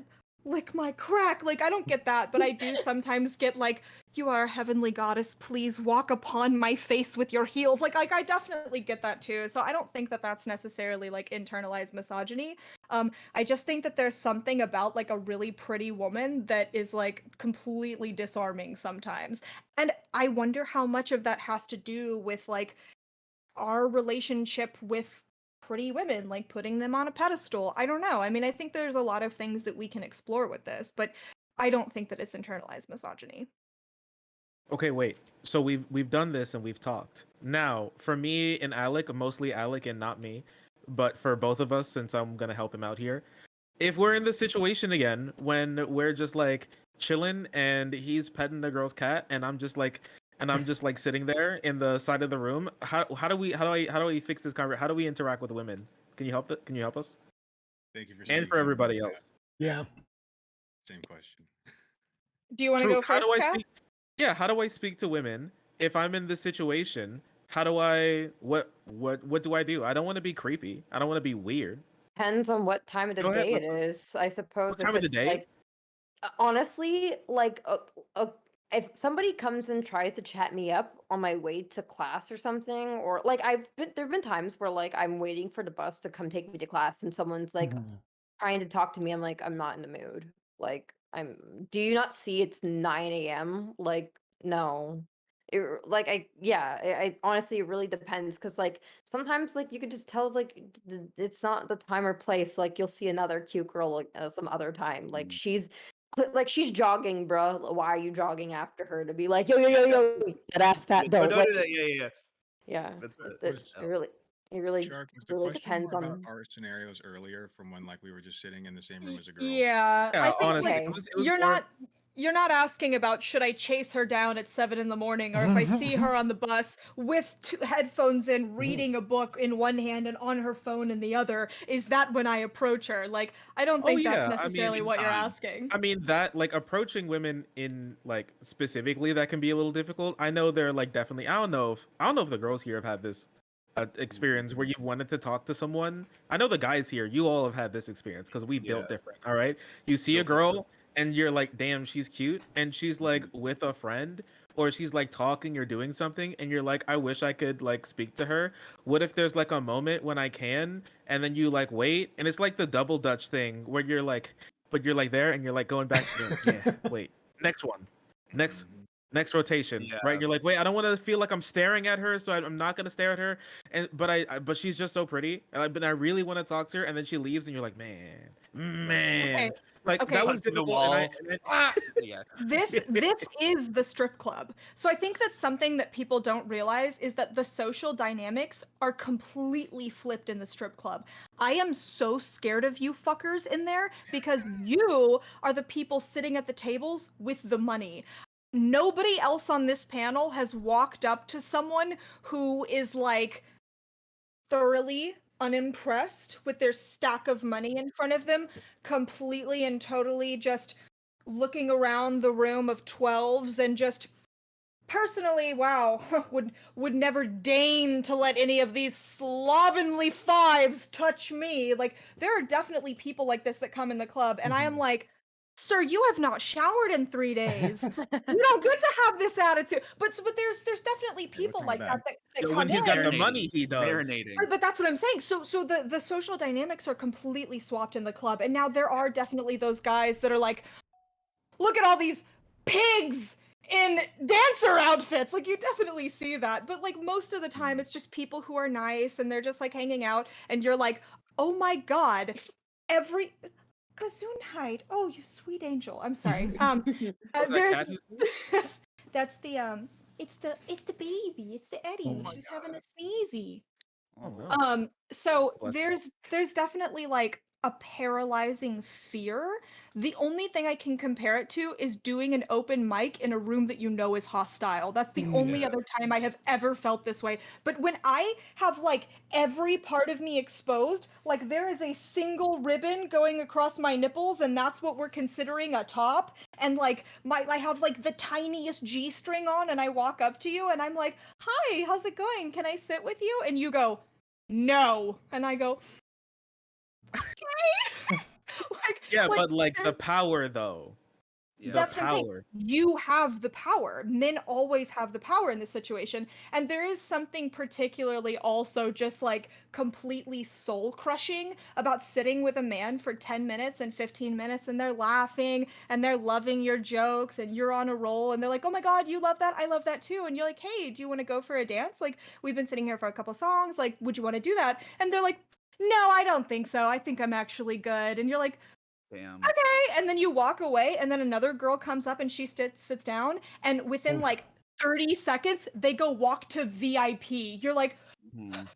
lick my crack, like I don't get that, but I do sometimes get like you are a heavenly goddess, please walk upon my face with your heels, like I definitely get that too. So I don't think that that's necessarily like internalized misogyny. I just think that there's something about like a really pretty woman that is like completely disarming sometimes, and I wonder how much of that has to do with like our relationship with pretty women, like putting them on a pedestal. I don't know. I mean, I think there's a lot of things that we can explore with this, but I don't think that it's internalized misogyny. Okay, wait. So we've done this and we've talked. Now, for me and Alec, mostly Alec and not me, but for both of us, since I'm gonna help him out here, if we're in this situation again when we're just like chilling and he's petting the girl's cat and I'm just like sitting there in the side of the room, how do I fix this conversation? How do we interact with women? Can you help Can you help us? Thank you for And speaking for up. everybody Yeah, else. Yeah. same question. Do you want to True. go How do first, I Kat? speak? Yeah, how do I speak to women if I'm in this situation? How do I what do I do? I don't want to be creepy. I don't want to be weird. Depends on what time of the Go ahead. day it is. I suppose What if time of the it's day? like honestly, like if somebody comes and tries to chat me up on my way to class or something, or like there've been times where like I'm waiting for the bus to come take me to class and someone's like trying to talk to me, I'm like, I'm not in the mood. Like, do you not see it's 9 a.m.? Like, no. Like I honestly, it really depends because like sometimes like you could just tell like it's not the time or place. Like you'll see another cute girl like some other time. Like she's jogging, bro. Why are you jogging after her to be like yo yo yo yo that ass fat No, though? don't Like do that. Yeah. yeah, That's right. it's Was it really Shark, was the really question depends more about on. our scenarios earlier from when like we were just sitting in the same room as a girl? Yeah, I Yeah, think honestly, like Okay. it was you're more. not asking about should I chase her down at 7 in the morning, or if I see her on the bus with two headphones in, reading a book in one hand and on her phone in the other, is that when I approach her? Like, I don't Oh think that's yeah, I necessarily mean, what you're Time. asking. that like approaching women in like specifically that can be a little difficult. I know they're like definitely. I don't know if the girls here have had this experience where you've wanted to talk to someone. I know the guys here, you all have had this experience because we built Yeah. different. All right, you see a Built different. girl and you're like, damn, she's cute, and she's like Mm-hmm. with a friend. Or she's like talking or doing something, and you're like, I wish I could like speak to her. What if there's like a moment when I can, and then you like wait, and it's like the double dutch thing where you're like, but you're like there and you're like going back and you're like, yeah, wait, next one, next Mhm. next rotation, Yeah. right? And you're like, wait, I don't want to feel like I'm staring at her, so I'm not gonna stare at her. And but she's just so pretty, but I really want to talk to her, and then she leaves, and you're like, man, Okay, like okay. that was Punching the difficult, wall. and Ah! Yeah. This is the strip club. So I think that's something that people don't realize is that the social dynamics are completely flipped in the strip club. I am so scared of you fuckers in there because you are the people sitting at the tables with the money. Nobody else on this panel has walked up to someone who is like thoroughly unimpressed with their stack of money in front of them, completely and totally just looking around the room of 12s and just personally, wow, would never deign to let any of these slovenly fives touch me. Like there are definitely people like this that come in the club, and I am like, sir, you have not showered in 3 days. You don't get to have this attitude. But there's definitely Hey, what's people wrong with like that? that yo, when come he's got the in. money, he does. Marinating. But that's what I'm saying. So the social dynamics are completely swapped in the club, and now there are definitely those guys that are like, look at all these pigs in dancer outfits. Like you definitely see that, but like most of the time it's just people who are nice and they're just like hanging out, and you're like, oh my god, every Gesundheit. Oh, you sweet angel. I'm sorry. Was that There's cat who's that's the it's the baby. It's the Eddie. my She's having a sneezy. Oh no. So Bless there's definitely like a paralyzing fear. The only thing I can compare it to is doing an open mic in a room that you know is hostile. That's the only other time I have ever felt this way. But when I have like every part of me exposed, like there is a single ribbon going across my nipples, and that's what we're considering a top. And like I have like the tiniest G string on, and I walk up to you and I'm like, "Hi, how's it going? Can I sit with you?" And you go, "No." And I go, "Okay." Yeah, like but like the there's power though. Yeah. The that's what I'm saying. power. You have the power. Men always have the power in this situation. And there is something particularly also just like completely soul crushing about sitting with a man for 10 minutes and 15 minutes, and they're laughing and they're loving your jokes and you're on a roll, and they're like, oh my God, you love that. I love that too. And you're like, hey, do you want to go for a dance? Like, we've been sitting here for a couple songs. Like, would you want to do that? And they're like, no, I don't think so. I think I'm actually good. And you're like, Damn. okay. And then you walk away, and then another girl comes up and she sits down, and within like 30 seconds they go walk to VIP. You're like, Mhm.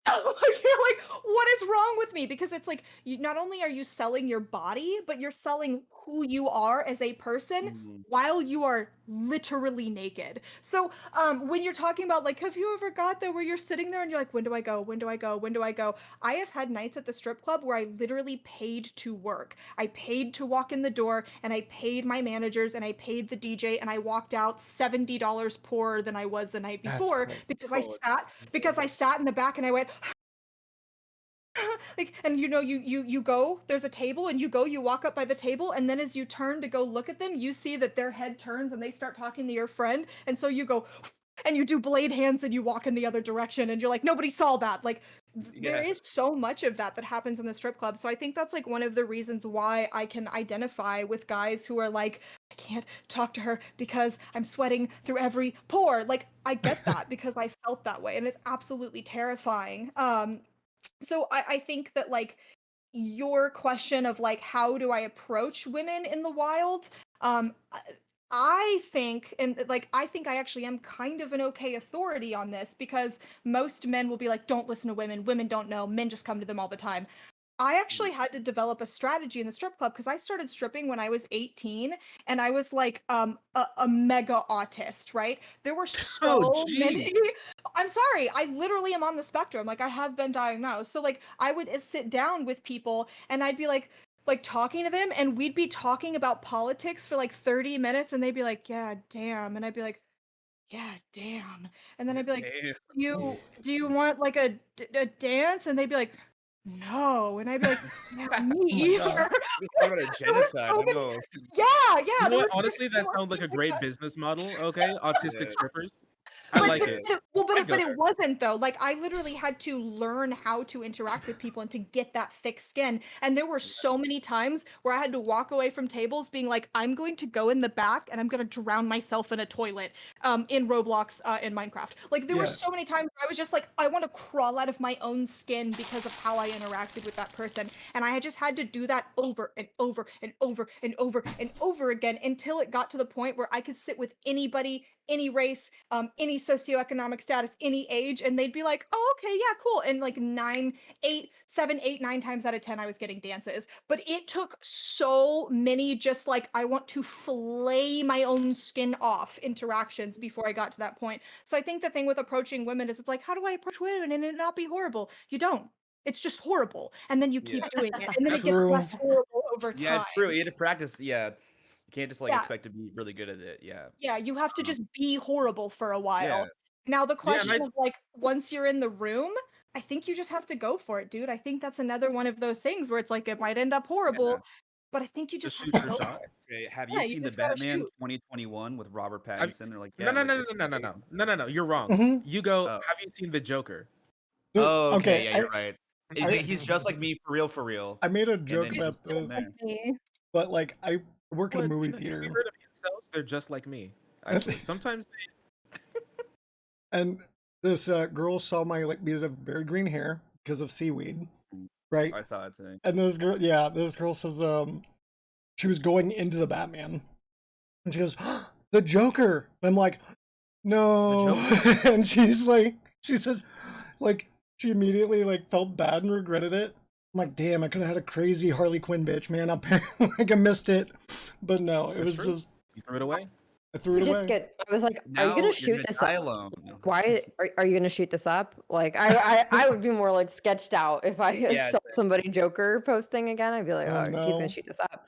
you're like, what is wrong with me? Because it's like, you not only are you selling your body, but you're selling who you are as a person Mhm. while you are literally naked. So when you're talking about like, have you ever got there where you're sitting there and you're like, when do I go? When do I go? When do I go? I have had nights at the strip club where I literally paid to work. I paid to walk in the door, and I paid my managers, and I paid the DJ, and I walked out $70 poorer than I was the night That's before great. because Oh, I sat in the back and I went, like, and you go, there's a table, and you walk up by the table, and then as you turn to go look at them, you see that their head turns and they start talking to your friend, and so you go and you do blade hands and you walk in the other direction, and you're like, nobody saw that. Like, there is so much of that happens in the strip club. So I think that's like one of the reasons why I can identify with guys who are like, I can't talk to her because I'm sweating through every pore. Like, I get that because I felt that way, and it's absolutely terrifying. So I think that like your question of like how do I approach women in the wild, I think, and like I think I actually am kind of an okay authority on this, because most men will be like, don't listen to women, women don't know, men just come to them all the time. I actually had to develop a strategy in the strip club because I started stripping when I was 18, and I was like a mega autist, right? There were Oh, so many. I'm sorry, I literally am on the spectrum. Like, I have been diagnosed. So like I would sit down with people and I'd be like talking to them, and we'd be talking about politics for like 30 minutes, and they'd be like, yeah, damn. And I'd be like, yeah, damn. And then I'd be like, do you want like a dance? And they'd be like, no. And I'd be like, yeah, me either. It's talking about a genocide. so I know. Yeah, You know what? there was Honestly, that so sounds like a many great times. business model. Okay, autistic Yeah. strippers. I like it. I'd go But there. it wasn't though. Like, I literally had to learn how to interact with people and to get that thick skin. And there were so many times where I had to walk away from tables being like, I'm going to go in the back and I'm going to drown myself in a toilet in Roblox, in Minecraft. Like, there were Yeah. so many times where I was just like, I want to crawl out of my own skin because of how I interacted with that person. And I had just had to do that over and over and over and over and over again until it got to the point where I could sit with anybody, any race, any socioeconomic status, any age, and they'd be like, oh, okay, yeah, cool. And like 9 times out of 10, I was getting dances. But it took so many just like, I want to flay my own skin off interactions before I got to that point. So I think the thing with approaching women is, it's like, how do I approach women and it not be horrible? You don't. It's just horrible. And then you keep doing it. And then it gets True. less horrible over time. Yeah, it's true. You had to practice. Yeah, you can't just like Yeah. expect to be really good at it. Yeah. Yeah, you have to just be horrible for a while. Yeah. Now the Yeah, and question of like, once you're in the room, I think you just have to go for it, dude. I think that's another one of those things where it's like, it might end up horrible, Yeah. but I think you just Just have shoot to your go shot. for it. Okay, have Yeah, you you seen the just gotta Batman shoot. 2021 with Robert Have- Pattinson? They're like, No, yeah, no, like, no, it's no, no, no, amazing. no, no, no, no. You're wrong. Mhm. You go. Oh. Have you seen the Joker? Dude, Oh, okay, okay, yeah, you're right. He's just like me for real. I made a And joke then he's about just this, man. Me. but like I work at a What? movie Have you theater, heard of incels? They're just like me. Actually, sometimes and this girl saw my like because of very green hair because of seaweed, right? I saw it today. And this girl says she was going into the Batman, and she goes, the Joker. And I'm like, no. And she's like, she says, like, she immediately like felt bad and regretted it. I'm like, damn, I could have had a crazy Harley Quinn bitch, man. Like I missed it, but no, it That's was true. just you threw it away. I threw it Just away. I was like, are Now you gonna you're shoot gonna this die up? alone. No. Why are you gonna shoot this up? Like I would be more like sketched out if I Yeah, saw somebody Joker posting again. I'd be like, Oh, oh, he's no. gonna shoot this up.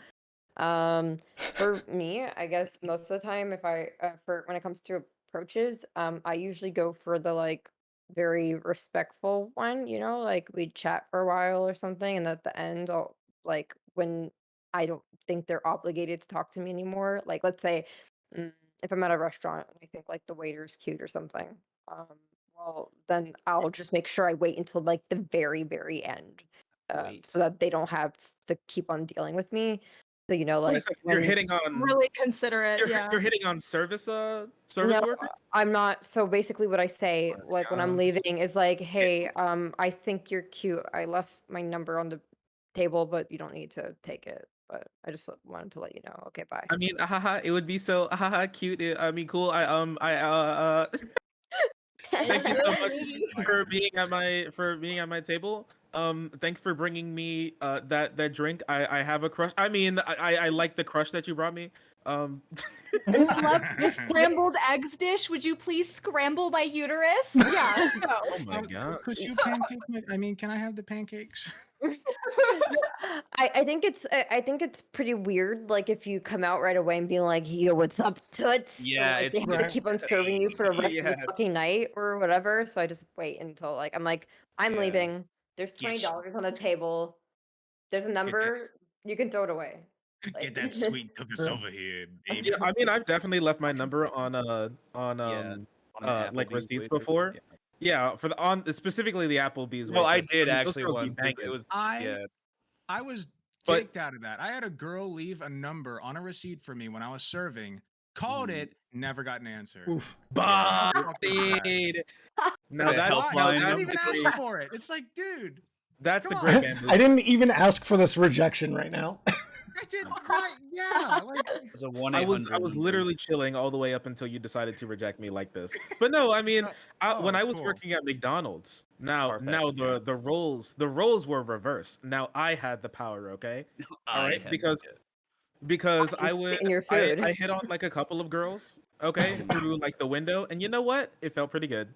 For me, I guess most of the time, if I for when it comes to approaches, I usually go for the like very respectful one. You know, like we chat for a while or something, and at the end, I'll like when I don't think they're obligated to talk to me anymore. Like let's say. If I'm at a restaurant and I think like the waiter's cute or something, well then I'll just make sure I wait until like the very, very end, Wait. so that they don't have to keep on dealing with me. So you know, Wait a like second, you're when hitting on. Really considerate, yeah. You're hitting on service no, workers. I'm not. So basically, what I say Oh, like when I'm God. leaving is like, hey, I think you're cute. I left my number on the table, but you don't need to take it. But I just wanted to let you know. Okay, bye. I mean, it would be so cute. I mean, cool. Thank you so much for being at my table. Thank you for bringing me that drink. I have a crush. I mean, I like the crush that you brought me. I love the scrambled eggs dish. Would you please scramble my uterus? Yeah. No. Oh my god. Could you pancake? I mean, can I have the pancakes? I think it's pretty weird. Like if you come out right away and be like, "Yo, what's up, toots?" Yeah, like, they it's have to right. keep on serving you for the rest of Yeah. the fucking night or whatever. So I just wait until like I'm Yeah. leaving. There's Get $20 on the table. There's a number. You can throw it away. Get that sweet cooking True. over here, baby. Yeah, I mean, I've definitely left my number on Yeah, on an like Applebee's receipts waiter. before. Yeah. Yeah, for the on specifically the Applebee's. No, I waitress. did mean, those actually girls be once. It banging. was I yeah. I was But- kicked out of that. I had a girl leave a number on a receipt for me when I was serving. Called it, never got an answer. Oof. Bah, Fuck is that? dude. Now like a that's helpline now I number. didn't that's even the great, ask for it. It's like, dude, that's the Come great on. man move. I didn't even ask for this rejection right now. I did right. Yeah, like It was a 1-800 I was number. literally chilling all the way up until you decided to reject me like this. But no, I mean, when oh, I was cool. working at McDonald's, now Perfect, the roles were reversed. Now I had the power, okay? All right, because I can would spit in your food. I hit on like a couple of girls, okay, through like the window, and you know what? It felt pretty good.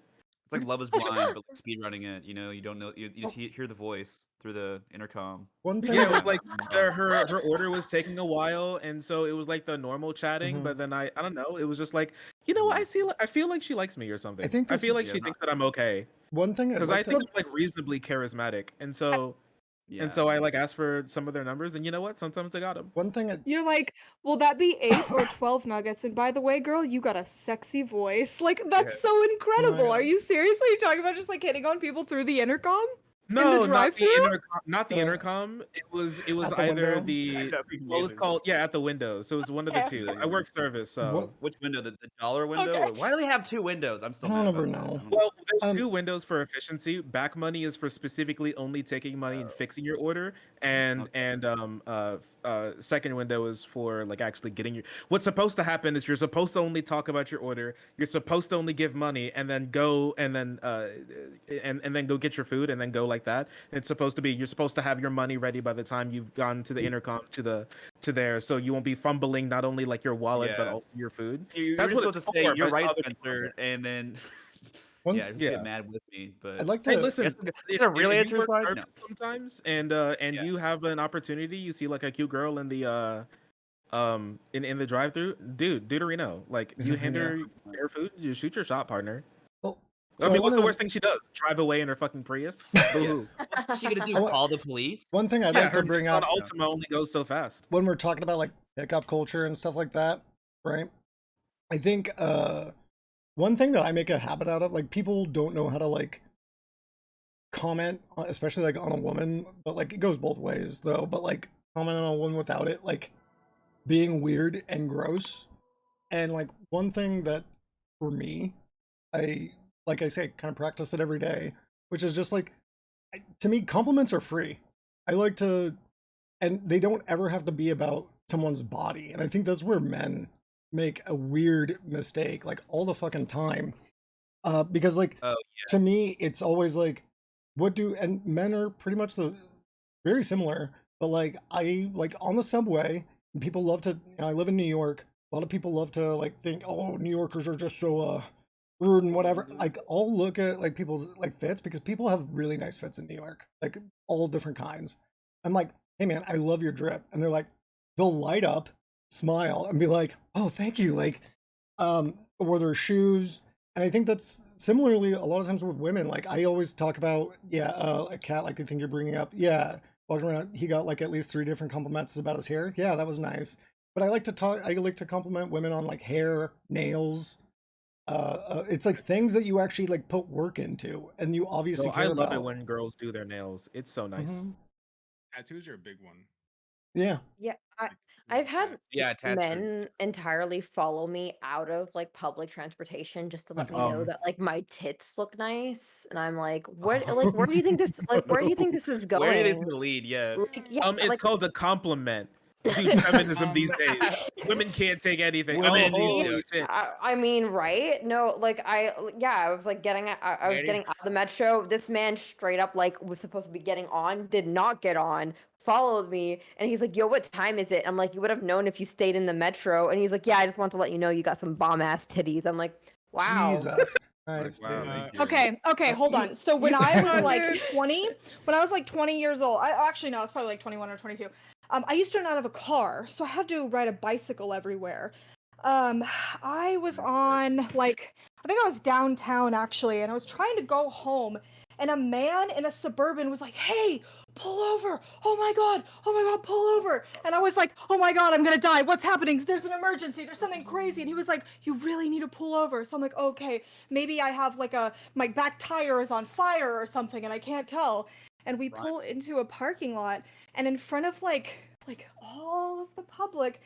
It's like Love Is Blind, but like speed running it. You know, you don't know. You just hear the voice through the intercom. One thing Yeah, it was that- like her order was taking a while, and so it was like the normal chatting. Mhm. But then I don't know, it was just like, you know what? I feel like she likes me or something. I think I this feel is- like yeah, she not- thinks that I'm okay one thing because I'd I like think to, I'm like reasonably charismatic, and so Yeah. I like asked for some of their numbers, and you know what? Sometimes I got them. one thing I, You're like, will that be 8 or 12 nuggets? And by the way, girl, you got a sexy voice. Like, that's so incredible. Are you seriously talking about just like hitting on people through the intercom? No, not the drive-thru? intercom. Not the Uh, intercom. It was at the either window? the That'd be what was amazing. called at the window. So it was one of the Okay. two. Yeah, I work service, so What- Which window? The dollar window? Okay. Or why do they have two windows? I'm still. I don't mad ever about that. know. I don't know. well, there's Um, two windows for efficiency. Back money is for specifically only taking money and fixing your order, and second window is for like actually getting your. What's supposed to happen is you're supposed to only talk about your order. You're supposed to only give money and then go and then go get your food and then go like that. It's supposed to be you're supposed to have your money ready by the time you've gone to the intercom to there, so you won't be fumbling not only like your wallet but Yeah. also your food. You're That's just what supposed it's to say for, you're but right, other people Spencer, and then One- just yeah. get mad with me. But I'd like to. Hey, listen. Is there a real if answer you work aside? service No. sometimes, and Yeah. you have an opportunity, you see like a cute girl in the in the drive-through, dude, Deuterino, like you hand her your food, you shoot your shot, partner. Well, I so mean, what's the wanna- worst thing she does? Drive away in her fucking Prius? Boo-hoo. What's she gonna do? I wa- Call the police? One thing I'd Yeah, like her to bring Nissan up Altima only goes so fast. when we're talking about like pickup culture and stuff like that, right? I think one thing that I make a habit out of, like people don't know how to like comment, especially like on a woman, but like it goes both ways though. But like comment on a woman without it like being weird and gross. And like one thing that for me, like I say, kind of practice it every day, which is just like to me, compliments are free. I like to, and they don't ever have to be about someone's body. And I think that's where men make a weird mistake, like all the fucking time. Because like Oh, to me, it's always like, and men are pretty much very similar, but like I like on the subway, and people love to, I live in New York. A lot of people love to like think, oh, New Yorkers are just so rude and whatever. Like I'll look at like people's like fits because people have really nice fits in New York, like all different kinds. I'm like, hey man, I love your drip. And they're like, they'll light up, smile, and be like, oh, thank you. Like, or their shoes. And I think that's similarly a lot of times with women. Like I always talk about, a cat, like I think you're bringing up. Yeah, walking around, he got like at least 3 different compliments about his hair. Yeah, that was nice. But I like to compliment women on like hair, nails. It's like things that you actually like put work into, and you obviously So care I love about. it when girls do their nails. It's so nice. Mhm. tattoos are a big one. Yeah. Yeah, Like, I've had Yeah, tats are- men entirely follow me out of like public transportation just to let me Okay. know that like my tits look nice, and I'm like, what? Like, where do you think this? Like, where do you think this is going? Where do you think it's gonna lead? Yeah. Like, yeah, It's like, called a compliment. Dude, feminism these days. Women can't take anything. Women Oh, need holy to- shit. I mean, right? No, like I was like I was getting out of the metro. This man straight up like was supposed to be getting on, did not get on, followed me, and he's like, yo, what time is it? I'm like, you would have known if you stayed in the metro. And he's like, yeah, I just want to let you know you got some bomb ass titties. I'm like, wow. Jesus Christ, Wow. dude. Thank you. Okay, hold on. So when I was like 20 years old, actually no, I was probably like 21 or 22. I used to run out of a car, so I had to ride a bicycle everywhere. I was on I think I was downtown actually, and I was trying to go home, and a man in a Suburban was like, "Hey, pull over! Oh my god, pull over!" And I was like, "Oh my god, I'm gonna die! What's happening? There's an emergency! There's something crazy!" And he was like, "You really need to pull over." So I'm like, "Okay, maybe I have my back tire is on fire or something, and I can't tell." And we pull into a parking lot, and in front of like all of the public,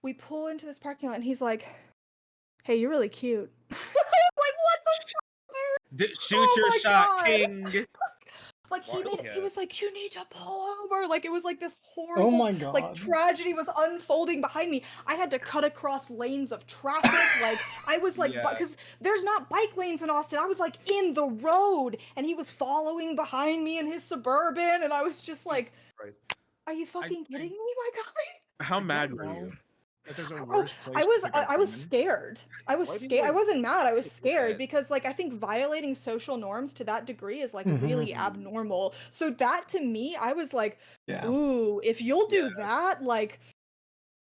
we pull into this parking lot, and he's like, "Hey, you're really cute." I was like, "What the fuck, dude?" Shoot Oh your my shot, God. King. Like he made it. He Yeah. was like, "You need to pull over." Like it was like this Oh horrible, my like god. tragedy was unfolding behind me. I had to cut across lanes of traffic. Like I was like, Yeah. because there's not bike lanes in Austin. I was like in the road, and he was following behind me in his Suburban, and I was just like, Right. "Are you fucking kidding me, my guy?" How I mad don't were know you? that there's a Oh, worse place I to was pick up I was women. scared. I was Why do you, scared. I like, wasn't mad. I was take scared that? because I think violating social norms to that degree is like really Mhm. abnormal. So that to me, I was like, Yeah. ooh, if you'll do Yeah. that, like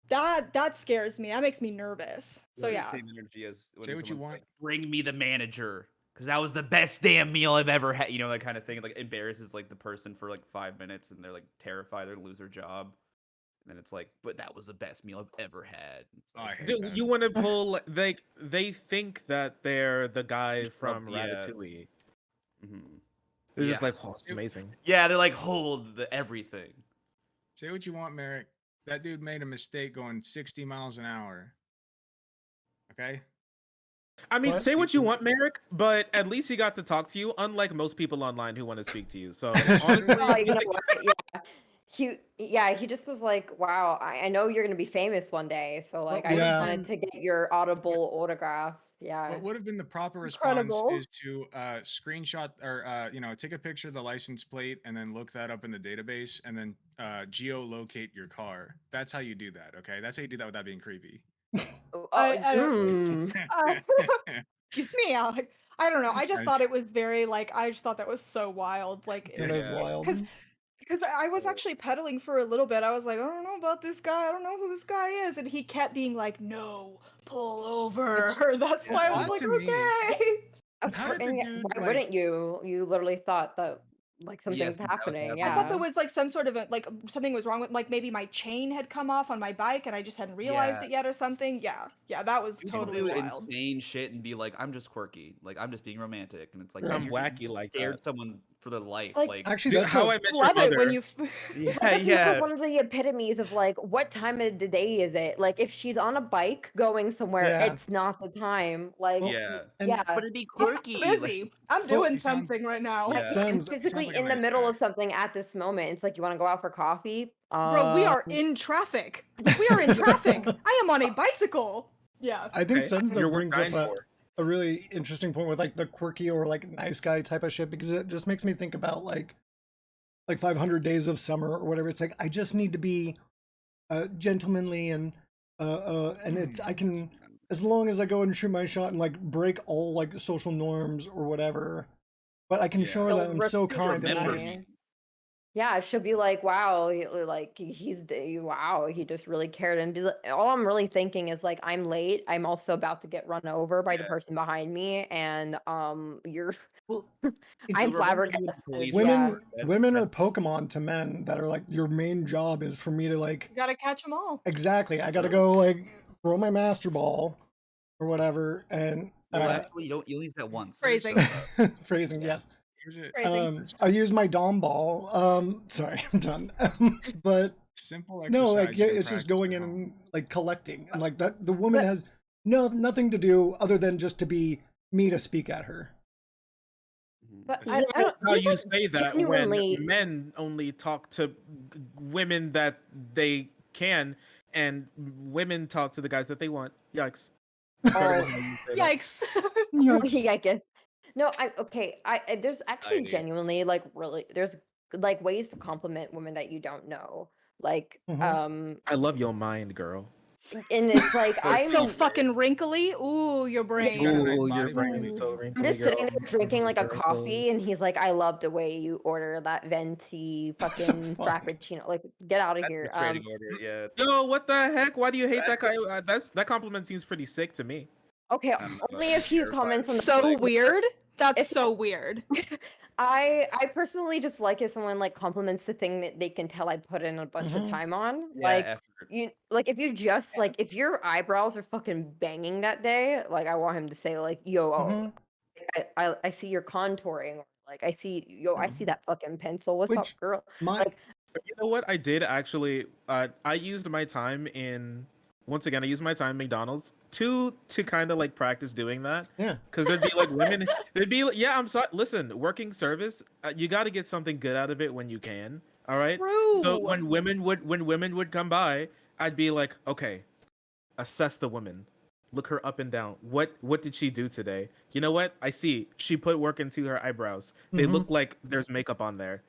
that scares me. That makes me nervous. So The yeah. same energy as when Say what you someone's want. like, "Bring me the manager," because that was the best damn meal I've ever had. You know, that kind of thing. Like embarrasses like the person for like 5 minutes, and they're like terrified they're gonna lose their job. And then it's like, but that was the best meal I've ever had. It's Oh, I like, hate Do that. you want to pull? They think that they're the guy from yeah. Ratatouille. mhm. They're just Yeah. like, oh, amazing. Yeah, they're like, hold the everything. Say what you want, Merrick. That dude made a mistake going 60 miles an hour. Okay? I mean, What? say what you want, Merrick, but at least he got to talk to you, unlike most people online who want to speak to you. So honestly, Oh, you know what? Yeah. He just was like, wow, I know you're gonna be famous one day. So like I just Yeah. wanted to get your audible autograph. Yeah. What would have been the proper response Incredible. is to screenshot or take a picture of the license plate and then look that up in the database and then geolocate your car. That's how you do that. Okay, that's how you do that without being creepy. Oh, I don't mm. excuse me, Alec. I don't know. I just thought Nice. it was very I just thought that was so wild. Like It is Yeah. wild. because I was actually pedaling for a little bit. I was like, I don't know about this guy. I don't know who this guy is. And he kept being like, no, pull over. That's why I was odd like, to me. okay. Of How course, did the and dude, why like- wouldn't you? You literally thought that like something's Yes, that was happening. happening. I thought Yeah. there was like some sort of something was wrong with maybe my chain had come off on my bike and I just hadn't realized Yeah. it yet or something. Yeah, that was People totally do wild. insane shit and be like, I'm just quirky. Like, I'm just being romantic. And it's like, Right. I'm you're wacky just like scared that. someone for their life. Like- Like, Actually, Dude, that's how a, I met your Love it when mother. you. yeah, That's yeah. like one of the epitomes of like what time of the day is it? Like if she's on a bike going somewhere, Yeah. it's not the time. Like Well, Yeah. and yeah. But it'd be I'm quirky. busy. I'm Well, doing you sound- something right now. Yeah. I'm Sounds- physically like a in the nice middle guy. of something at this moment. It's like you want to go out for coffee. Bro, we are in traffic. We are in traffic. I am on a bicycle. Yeah. I think Okay. Senza You're worth brings up dying for. a really interesting point with like the quirky or like nice guy type of shit because it just makes me think about like 500 Days of Summer or whatever. It's like I just need to be gentlemanly and it's I can, as long as I go and shoot my shot and like break all like social norms or whatever, but I can Yeah. show her that I'm so kind and remember nice. me. Yeah, she'll be like, "Wow, wow, he just really cared." And all I'm really thinking is like, I'm late. I'm also about to get run over by the Yeah. person behind me, and you're. Well, I'm it's Remember when you flabbergasted. were police women. Yeah. That's- Women are that's- Pokemon to men that are like your main job is for me to like You gotta catch them all. exactly. I gotta go like throw my master ball or whatever and No, actually, you only use that once. Phrasing. So, phrasing. Yeah. Yes. Here's it. Phrasing. I use my Dom ball. Sorry, I'm done. But Simple exercise. no, like yeah, you can it's just practice going at in home. and like collecting, and like that. The woman But- has nothing to do other than just to be me to speak at her. mhm. But It's I just- don't. How he's, you like, say that genuinely- when men only talk to women that they can, and women talk to the guys that they want. Yikes! Incredible how you say that. Yikes. Yikes. I guess. No, okay. There's actually Exciting. genuinely like really there's like ways to compliment women that you don't know. Like Mhm. I love your mind, girl. And it's like It's So I'm fucking wrinkly. Ooh, your brain. got a nice Ooh, your body for brain is so I'm wrinkly, just sitting girl. there drinking like a Your coffee, wrinkles. and he's like, "I love the way you order that venti fucking Fuck. frappuccino. Like, get out of That's here." frustrating order. Yeah. Yo, what the heck? Why do you hate that guy? That's That compliment seems pretty sick to me. Okay, I'm only a few terrified. comments on the So Like, weird. That's If- so weird. I personally just like if someone like compliments the thing that they can tell I put in a bunch of Mhm. time on. yeah, Like effort. you like if you just like if your eyebrows are fucking banging that day, like I want him to say like, "Yo, Mhm. I see your contouring," or like I see that fucking pencil. What's up, Which girl? my Like You know what? I did actually. I used my time in. Once again, I used my time in McDonald's to kind of like practice doing that. yeah. Because there'd be like women. There'd be yeah. I'm sorry. Listen, working service, you got to get something good out of it when you can. All right. So True. when women would come by, I'd be like, okay, assess the woman, look her up and down. What did she do today? You know what? I see. She put work into her eyebrows. They Mhm. look like there's makeup on there.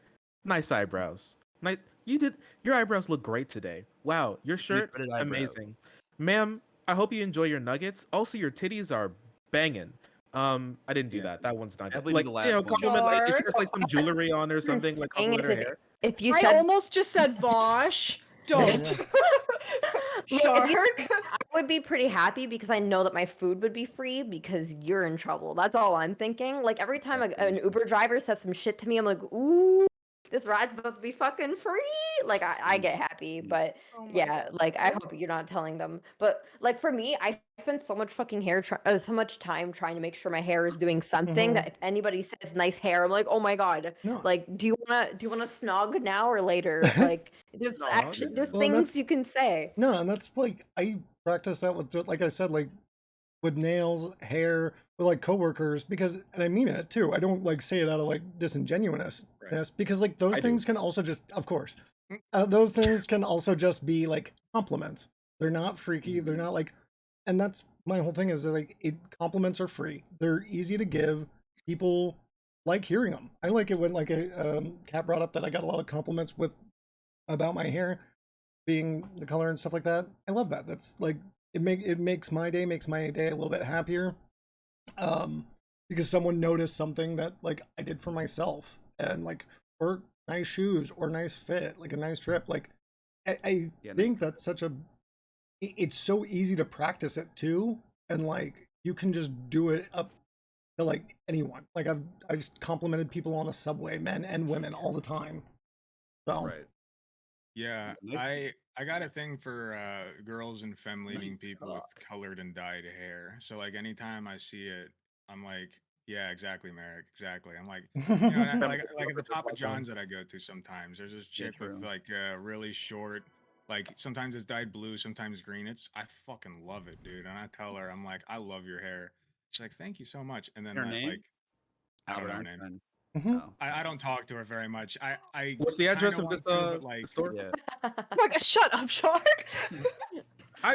Nice eyebrows. Nice. You did. Your eyebrows look great today. Wow. Your shirt, Pretty eyebrows. amazing, ma'am. I hope you enjoy your nuggets. Also, your titties are banging. I didn't do Yeah. that. That one's not good. Definitely Like do the last one. compliment. Like if she Shark. has like some jewelry on or what I'm something, like saying compliment is her hair. if you I said almost just said Vosh. Don't. Look, if you Shark. said that, I would be pretty happy because I know that my food would be free because you're in trouble. That's all I'm thinking. Like every time an Uber driver says some shit to me, I'm like, ooh, this ride's supposed to be fucking free. Like I get happy, but Oh my yeah, God. like I hope you're not telling them. But like for me, I spend so much fucking so much time trying to make sure my hair is doing something that if anybody says nice hair, I'm like, oh my god. No. Like, do you wanna snog now or later? Like, there's No, actually there's Well, things that's- you can say. No, and that's like I practice that with like I said, like with nails, hair, with like coworkers, because and I mean it too. I don't like say it out of like disingenuousness because like those I do. things can also just, of course, those things can also just be like compliments. They're not freaky. They're not like, and that's my whole thing is that like compliments are free. They're easy to give. People like hearing them. I like it when like a Kat brought up that I got a lot of compliments with about my hair being the color and stuff like that. I love that. That's like it makes my day a little bit happier. Because someone noticed something that like I did for myself and like or nice shoes or nice fit, like a nice trip. Like I think that's such a it's so easy to practice it too. And like you can just do it up to like anyone. Like I've just complimented people on the subway, men and women all the time. So Right. Yeah, Nice. I got a thing for girls and femme-leaning Nice people with talk. colored and dyed hair. So like anytime I see it, I'm like, yeah, exactly, Merrick, exactly. I'm like, you know, and like at the Papa John's that I go to sometimes, there's this Yeah, chick with true. like really short, like sometimes it's dyed blue, sometimes green. I fucking love it, dude. And I tell her, I'm like, I love your hair. She's like, thank you so much. And then Her that name? like, I don't Albert know her name. Einstein. Mhm. Oh. I don't talk to her very much. I What's the address kinda of this want to, but like, store? Yeah. Oh my God, shut up, Shark.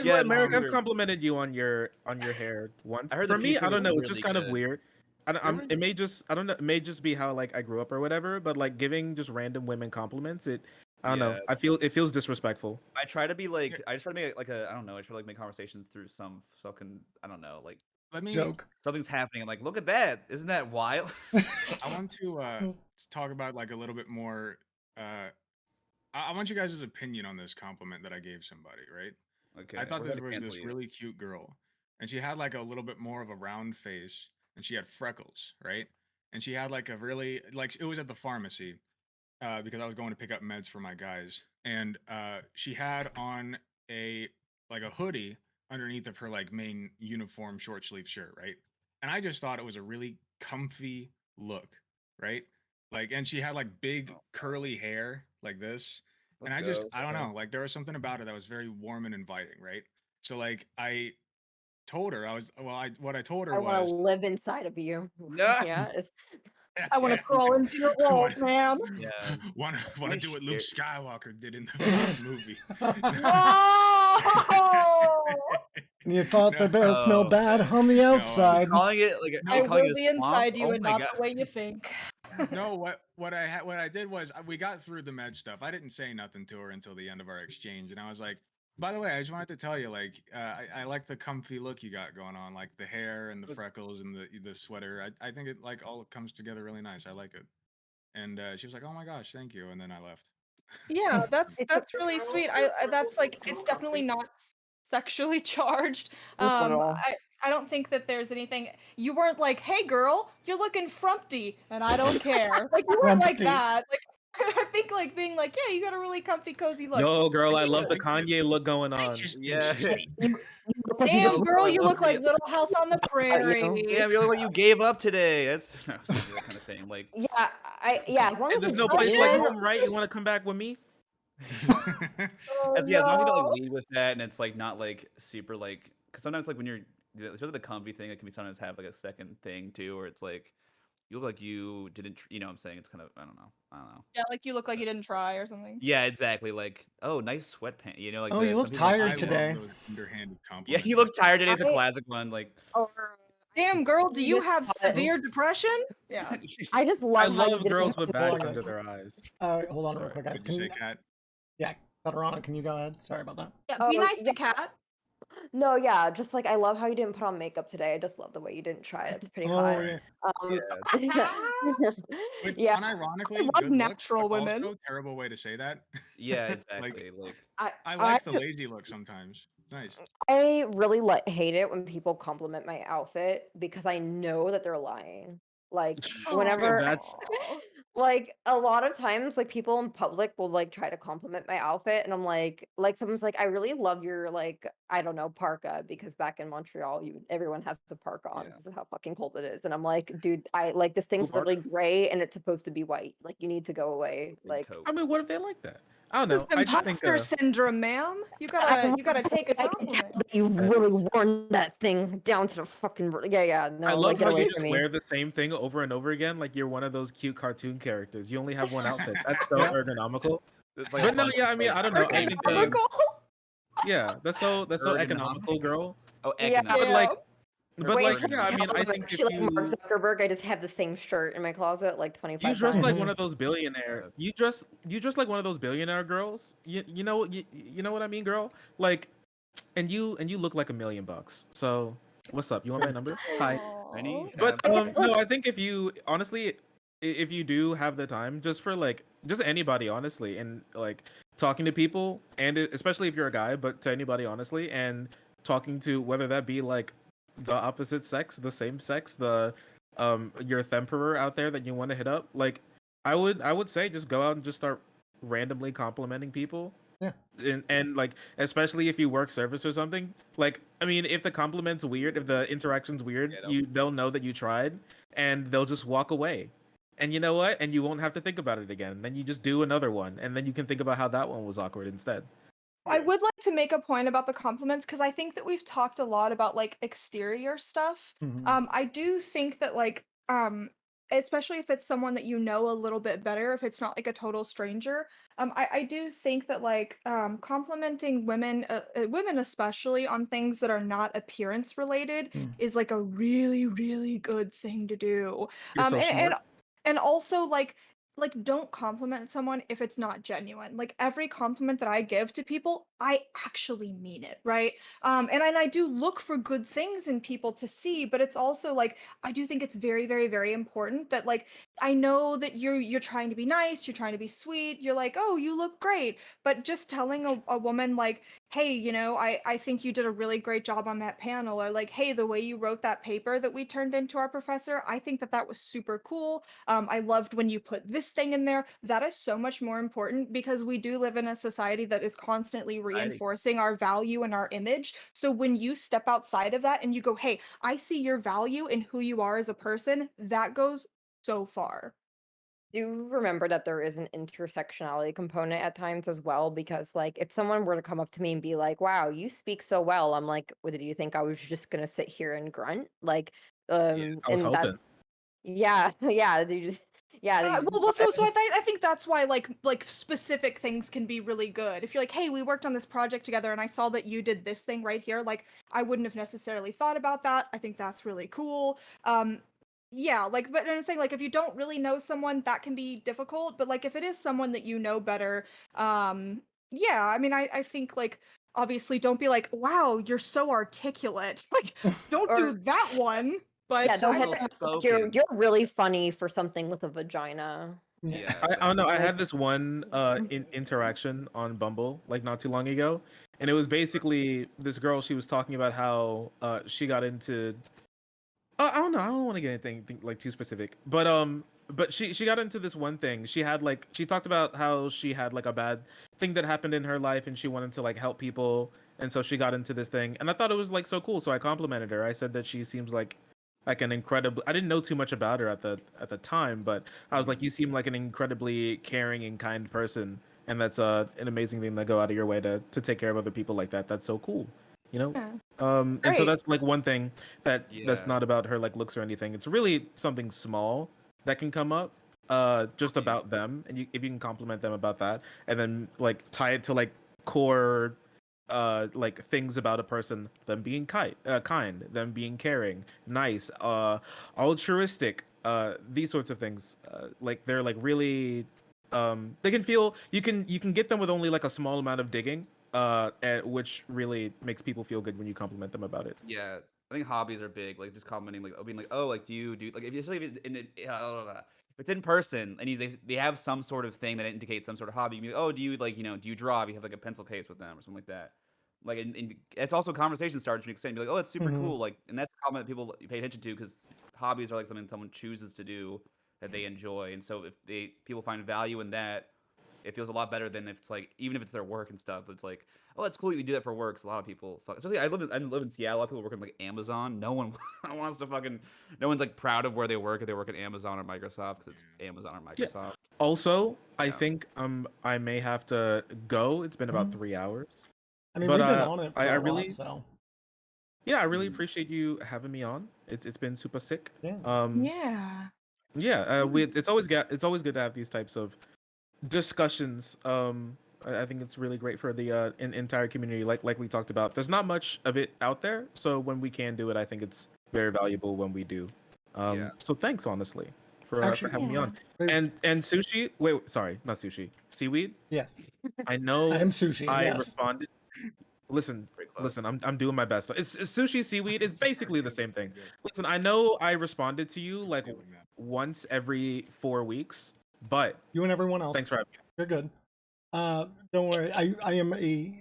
Yeah, Merrick, I've true. complimented you on your hair once. I heard For the me, pizza I was don't know. It's really just kind of good. weird. Really? It may just I don't know. It may just be how like I grew up or whatever. But like giving just random women compliments, I don't know. Yeah. It feels disrespectful. I try to be like I just try to make like a I don't know, I try to like make conversations through some fucking I don't know, like let me Joke. something's happening. I'm like, look at that. Isn't that wild? I want to talk about like a little bit more. I want you guys' opinion on this compliment that I gave somebody. Right? Okay. I thought we're this gonna was cancel this you. really cute girl, and she had like a little bit more of a round face, and she had freckles. Right? And she had like a really like it was at the pharmacy because I was going to pick up meds for my guys, and she had on a like a hoodie underneath of her like main uniform short sleeve shirt, right? And I just thought it was a really comfy look, right? Like, and she had like big curly hair like this, and Let's go. I don't know, like there was something about it that was very warm and inviting, right? So like I told her what I told her I want to was live inside of you. Yeah. Yeah. I want to crawl into your walls, man. Yeah. want to Nice do what Luke shit. Skywalker did in the first movie. No! And you thought the bear Oh, smelled bad okay. on the No, outside. Calling it like No. I you're calling will it be a swamp? inside you Oh and my not god. the way you think. No, what I did was we got through the med stuff. I didn't say nothing to her until the end of our exchange, and I was like, By the way, I just wanted to tell you, like, I like the comfy look you got going on, like the hair and the freckles and the sweater. I think it like all comes together really nice. I like it. And she was like, "Oh my gosh, thank you," and then I left. Yeah, that's It's a really sweet. I that's like it's definitely not sexually charged. Not at all. I don't think that there's anything. You weren't like, "Hey, girl, you're looking frumpty," and I don't care. Like you weren't like Frumpty. that. Like I think like being like, "Yeah, you got a really comfy, cozy look." Yo, girl, I just love the think Kanye look going I on. just think Yeah. she's neat. You look like you Damn, just girl, you I look love like it. Little House on the Prairie. Damn, you look like you gave up today. That's that kind of thing. Like, yeah, as long Hey, as there's it's no place like genuine. home, right? You want to come back with me? Oh, as long as you don't no. like lead with that, and it's like not like super like, because sometimes like when you're, especially the comfy thing, it can be sometimes have like a second thing too, where it's like you look like you didn't, you know what I'm saying? It's kind of, I don't know. Yeah, like you look like you didn't try or something. Yeah, exactly. Like, oh, nice sweatpants. You know, like Oh, you look some people like, tired I today. love those underhanded yeah, compliments. you look tired today. Is a I- classic one. Like, Damn, girl, do you Just have thought- severe depression? Yeah. I just I love how you love did girls it. with Hold bags on, under guys. their eyes. Hold on real Sorry, quick, guys. What'd you say, Kat? Yeah, Catarana, can you go ahead? Sorry about that. Yeah, be Oh, nice to yeah. Kat. No, yeah, just like I love how you didn't put on makeup today. I just love the way you didn't try it. It's pretty hot. Oh, yeah. Which, Yeah, unironically, I love good looks, natural but women. also terrible way to say that. yeah, Like, exactly. Like, I like the lazy look sometimes. Nice. I really hate it when people compliment my outfit because I know that they're lying. Like whenever That's like a lot of times like people in public will like try to compliment my outfit and I'm like someone's like I really love your like I don't know parka because back in Montreal everyone has a parka on Yeah. because of how fucking cold it is and I'm like dude I like this thing's parka? literally gray and it's supposed to be white like you need to go away big like coat. I mean, what if they like that? I don't This know. is I just think imposter syndrome, ma'am. You I gotta take a I can tell compliment. that you've really worn that thing down to the fucking yeah I no love like get how away you from just me. wear the same thing over and over again, like you're one of those cute cartoon characters. You only have one outfit. That's so Yeah. ergonomical. It's like But no, bunch yeah, of, I mean, like, I don't know. I think, Ergonomical. yeah, that's so economical, Ergonomics? girl. Oh, Yeah. economic. But like, Or but Wait like, till yeah, I you mean, tell I them I'm think if actually like Mark you Zuckerberg, I just have the same shirt in my closet like 25 dress times. like one of those billionaire, you dress like one of those billionaire girls. You know you know what I mean, girl? Like, and you look like $1 million. So what's up? You want my number? Hi. Any? But Look, no, I think if you honestly, if you do have the time, just for like just anybody honestly, and like talking to people, and especially if you're a guy, but to anybody honestly, and talking to whether that be like the opposite sex, the same sex, the your emperor out there that you want to hit up, like I would say just go out and just start randomly complimenting people. Yeah. And like especially if you work service or something, like I mean if the compliment's weird, if the interaction's weird, Yeah, they'll know that you tried and they'll just walk away. And you know what? And you won't have to think about it again. Then you just do another one and then you can think about how that one was awkward instead. I would like to make a point about the compliments because I think that we've talked a lot about like exterior stuff. Mhm. I do think that like especially if it's someone that you know a little bit better, if it's not like a total stranger, I do think that like complimenting women especially on things that are not appearance related Mm. is like a really really good thing to do. You're so smart. And also like don't compliment someone if it's not genuine. Like every compliment that I give to people, I actually mean it, right? And I do look for good things in people to see, but it's also like I do think it's very very very important that like I know that you're trying to be nice, you're trying to be sweet, you're like, "Oh, you look great." But just telling a woman like, "Hey, you know, I think you did a really great job on that panel," or like, "Hey, the way you wrote that paper that we turned into our professor, I think that was super cool. I loved when you put this thing in there." That is so much more important because we do live in a society that is constantly reinforcing our value and our image. So when you step outside of that and you go, "Hey, I see your value in who you are as a person," that goes so far. do remember that there is an intersectionality component at times as well because like if someone were to come up to me and be like wow you speak so well I'm like what did you think I was just gonna sit here and grunt like I was and that hoping. yeah yeah they just yeah they, So I think that's why like specific things can be really good. If you're like, "Hey, we worked on this project together and I saw that you did this thing right here," like I wouldn't have necessarily thought about that. I think that's really cool. Yeah, like but I'm saying like if you don't really know someone, that can be difficult, but like if it is someone that you know better, yeah, I mean I think like obviously don't be like, wow, you're so articulate. Like, don't do Or that one. But yeah, don't I hit don't them know. with like, you're Well-spoken. you're really funny for something with a vagina. Yeah, I don't know. I exactly. had this one interaction on Bumble like not too long ago, and it was basically this girl. She was talking about how she got into. I don't know. I don't want to get anything like too specific, but she got into this one thing. She had like she talked about how she had like a bad thing that happened in her life, and she wanted to like help people, and so she got into this thing. And I thought it was like so cool. So I complimented her. I said that she seems like an incredible. I didn't know too much about her at the time, but I was like, you seem like an incredibly caring and kind person, and that's an amazing thing to go out of your way to take care of other people like that. That's so cool, you know. Yeah. And so Great. that's like one thing that's Yeah. not about her like looks or anything. It's really something small that can come up, just Yes. about them, and if you can compliment them about that, and then like tie it to like core like things about a person, them being kind, them being caring, nice, altruistic, these sorts of things, like they're like really they can feel you can get them with only like a small amount of digging, which really makes people feel good when you compliment them about it. Yeah, I think hobbies are big. Like just commenting, like being like, oh, like do you like if you especially if it's if it's in person and they have some sort of thing that indicates some sort of hobby. You can be like, oh, do you like do you draw? If you have like a pencil case with them or something like that. Like and it's also conversation starters to an extent. Be like, oh, it's super Mhm. cool. Like and that's a comment that people pay attention to because hobbies are like something someone chooses to do that they enjoy. And so if people find value in that, it feels a lot better than if it's like even if it's their work and stuff. It's like, oh, it's cool that you do that for work. 'Cause a lot of people, especially I live in Seattle. A lot of people work in like Amazon. No one wants to fucking. No one's like proud of where they work if they work at Amazon or Microsoft because it's Amazon or Yeah. Microsoft. Also, I Yeah. think I may have to go. It's been about Mhm. 3 hours, I mean, but we've been on it for I a really lot, so yeah, I really Mhm. appreciate you having me on. It's been super sick. yeah. Yeah. Yeah, it's always good to have these types of discussions. I think it's really great for the entire community. Like we talked about, there's not much of it out there, so when we can do it, I think it's very valuable when we do. Yeah. So thanks, honestly, for Actually, having me Yeah. on. wait, And sushi. Wait, sorry, not sushi. Seaweed. yes, I I know am sushi. I Yes. responded. Listen, Pretty close. listen. I'm doing my best. It's sushi, seaweed. It's basically the same thing. Listen, I know I responded to you like once every 4 weeks, but You and everyone else. thanks for having me. You're good. Don't worry. I am a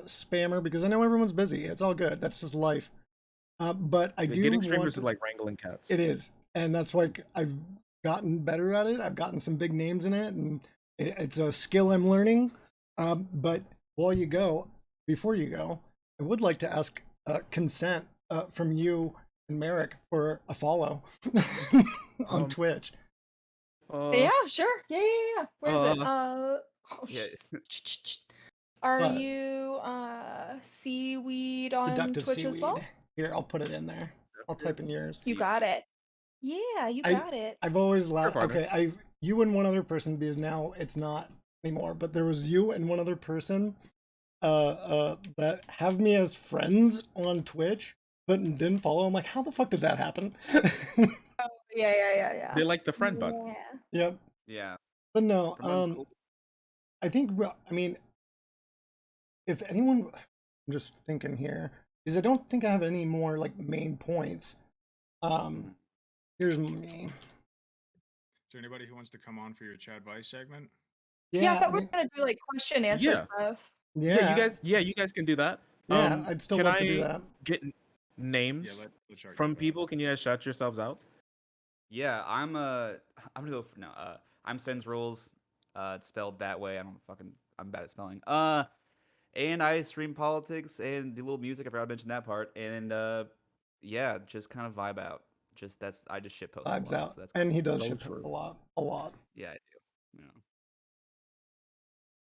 spammer because I know everyone's busy. It's all good. That's just life. But I Yeah, do getting want streamers to, is like wrangling cats. it is, and that's why I've gotten better at it. I've gotten some big names in it, and it's a skill I'm learning. But before you go, I would like to ask consent from you and Merrick for a follow on Um, Twitch. Yeah, sure. Yeah. Where is it? Uh, Oh, Yeah. Are What? you seaweed on Deductive Twitch seaweed. as well? Here, I'll put it in there. I'll type in yours. You got it. Yeah, you got it. I've always laughed. partner. Okay, you and one other person because now it's not anymore. But there was you and one other person, that have me as friends on Twitch, but didn't follow. I'm like, how the fuck did that happen? Yeah. they like the friend button. Yeah. Yep. Yeah. But no, From one's cool. I think. I mean, if anyone, I'm just thinking here because I don't think I have any more like main points. Here's me. Is there anybody who wants to come on for your Chad Vice segment? Yeah, I thought I we mean, were gonna do like question answer Yeah. stuff. yeah, You guys can do that. yeah. I'd still can love to I do that. get Yeah, names let Shark from go. people? Can you guys shout yourselves out? Yeah, I'm gonna go for no. I'm Sens Rules. It's spelled that way. I'm bad at spelling. And I stream politics and do a little music. I forgot to mention that part. And yeah, just kind of vibe out. I just shit post a Vibes lot. out, So that's and he does So ship true. a lot. yeah, I do. Yeah.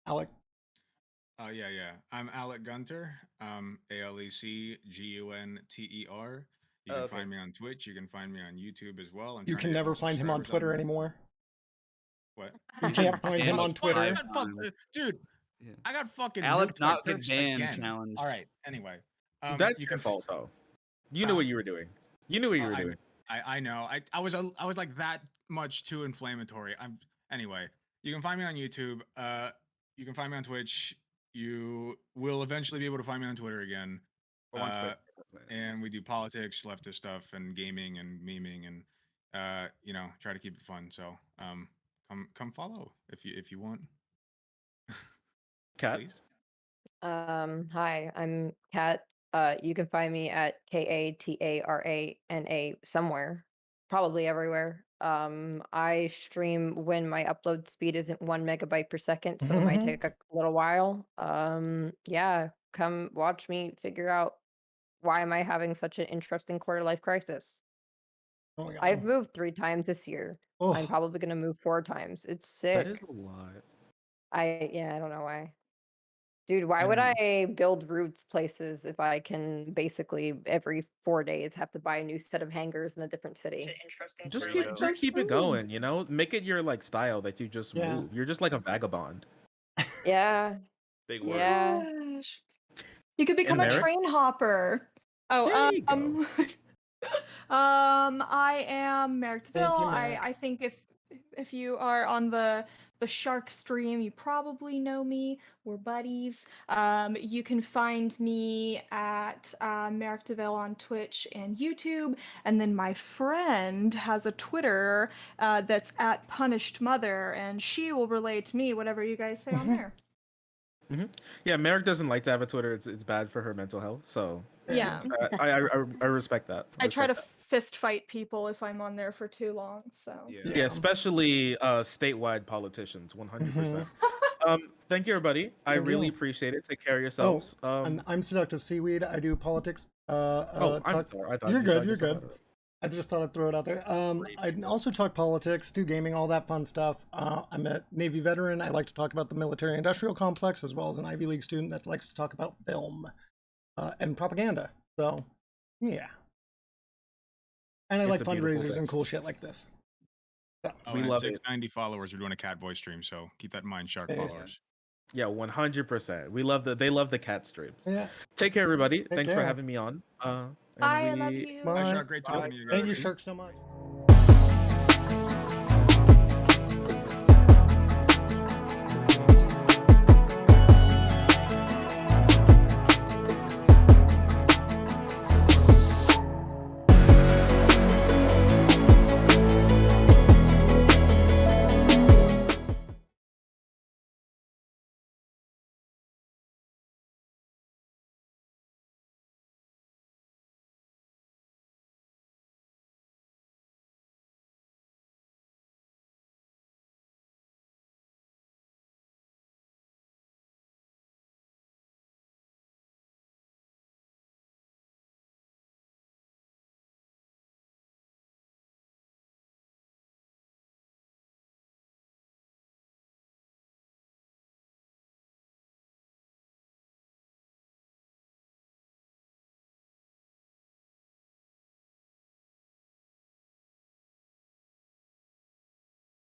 Alec, Yeah. I'm Alec Gunter. ALEC GUNTER. You can Okay. find me on Twitch. You can find me on YouTube as well. I'm you trying to can get never more find him on subscribers Twitter anymore. What? You can't find him Damn, on it's Twitter. I got dude. Yeah. I got fucking Alec nuked by not get perps banned again. challenge. All right. Anyway, That's you your can fault, though. You knew what you were doing. You knew what you were doing. I know. I was like that much too inflammatory. Anyway. You can find me on YouTube. You can find me on Twitch. you will eventually be able to find me on Twitter again. Or on Uh, Twitter. and we do politics, leftist stuff, and gaming and memeing, and try to keep it fun. So come follow if you want. Cat. Please. Hi, I'm Kat. You can find me at KATARANA somewhere, probably everywhere. I stream when my upload speed isn't 1 megabyte per second, so it might take a little while. Yeah, come watch me figure out why am I having such an interesting quarter life crisis. Oh my I've god. moved 3 times this year. I'm Oh, probably gonna move 4 times. It's That is sick. a lot. I don't know why. Dude, why would And I build roots places if I can basically every 4 days have to buy a new set of hangers in a different city? Just There we keep go. just keep it going, you know? Make it your like style that you just yeah. move. You're just like a vagabond. Yeah, Big words. yeah. Gosh. You could become a Merrick? train hopper. There Oh, you go. I am Merrick Thank you, DeVille. Merrick. I think if you are on the Shark stream, you probably know me. We're buddies. You can find me at Merrick DeVille on Twitch and YouTube, and then my friend has a Twitter that's at Punished Mother, and she will relay to me whatever you guys say on there. Yeah, Merrick doesn't like to have a Twitter. It's bad for her mental health. So Yeah. I respect that. I try to respect that. fist fight people if I'm on there for too long. So Yeah. Yeah, especially statewide politicians, 100%. Thank you, everybody. I Thank really you. appreciate it. Take care of Oh, yourselves. and I'm Seductive Seaweed. I do politics. I'm Talk. sorry. I thought You're you good. shot You're yourself good. out. I just thought I'd throw it out there. Great. I also talk politics, do gaming, all that fun stuff. I'm a Navy veteran. I like to talk about the military-industrial complex, as well as an Ivy League student that likes to talk about film and propaganda. So, yeah. And I It's like a beautiful fundraisers thing. and cool shit like this. So, Oh, We and at love it. 690 followers, we're doing a cat voice stream, so keep that in mind, Shark Yeah. followers. Yeah, 100%. They love the cat streams. yeah. Take care, everybody. Thanks for care. having me on. I love you. Hi, Bye. Shark. Great talking to you guys. Thank you, Shark, so much.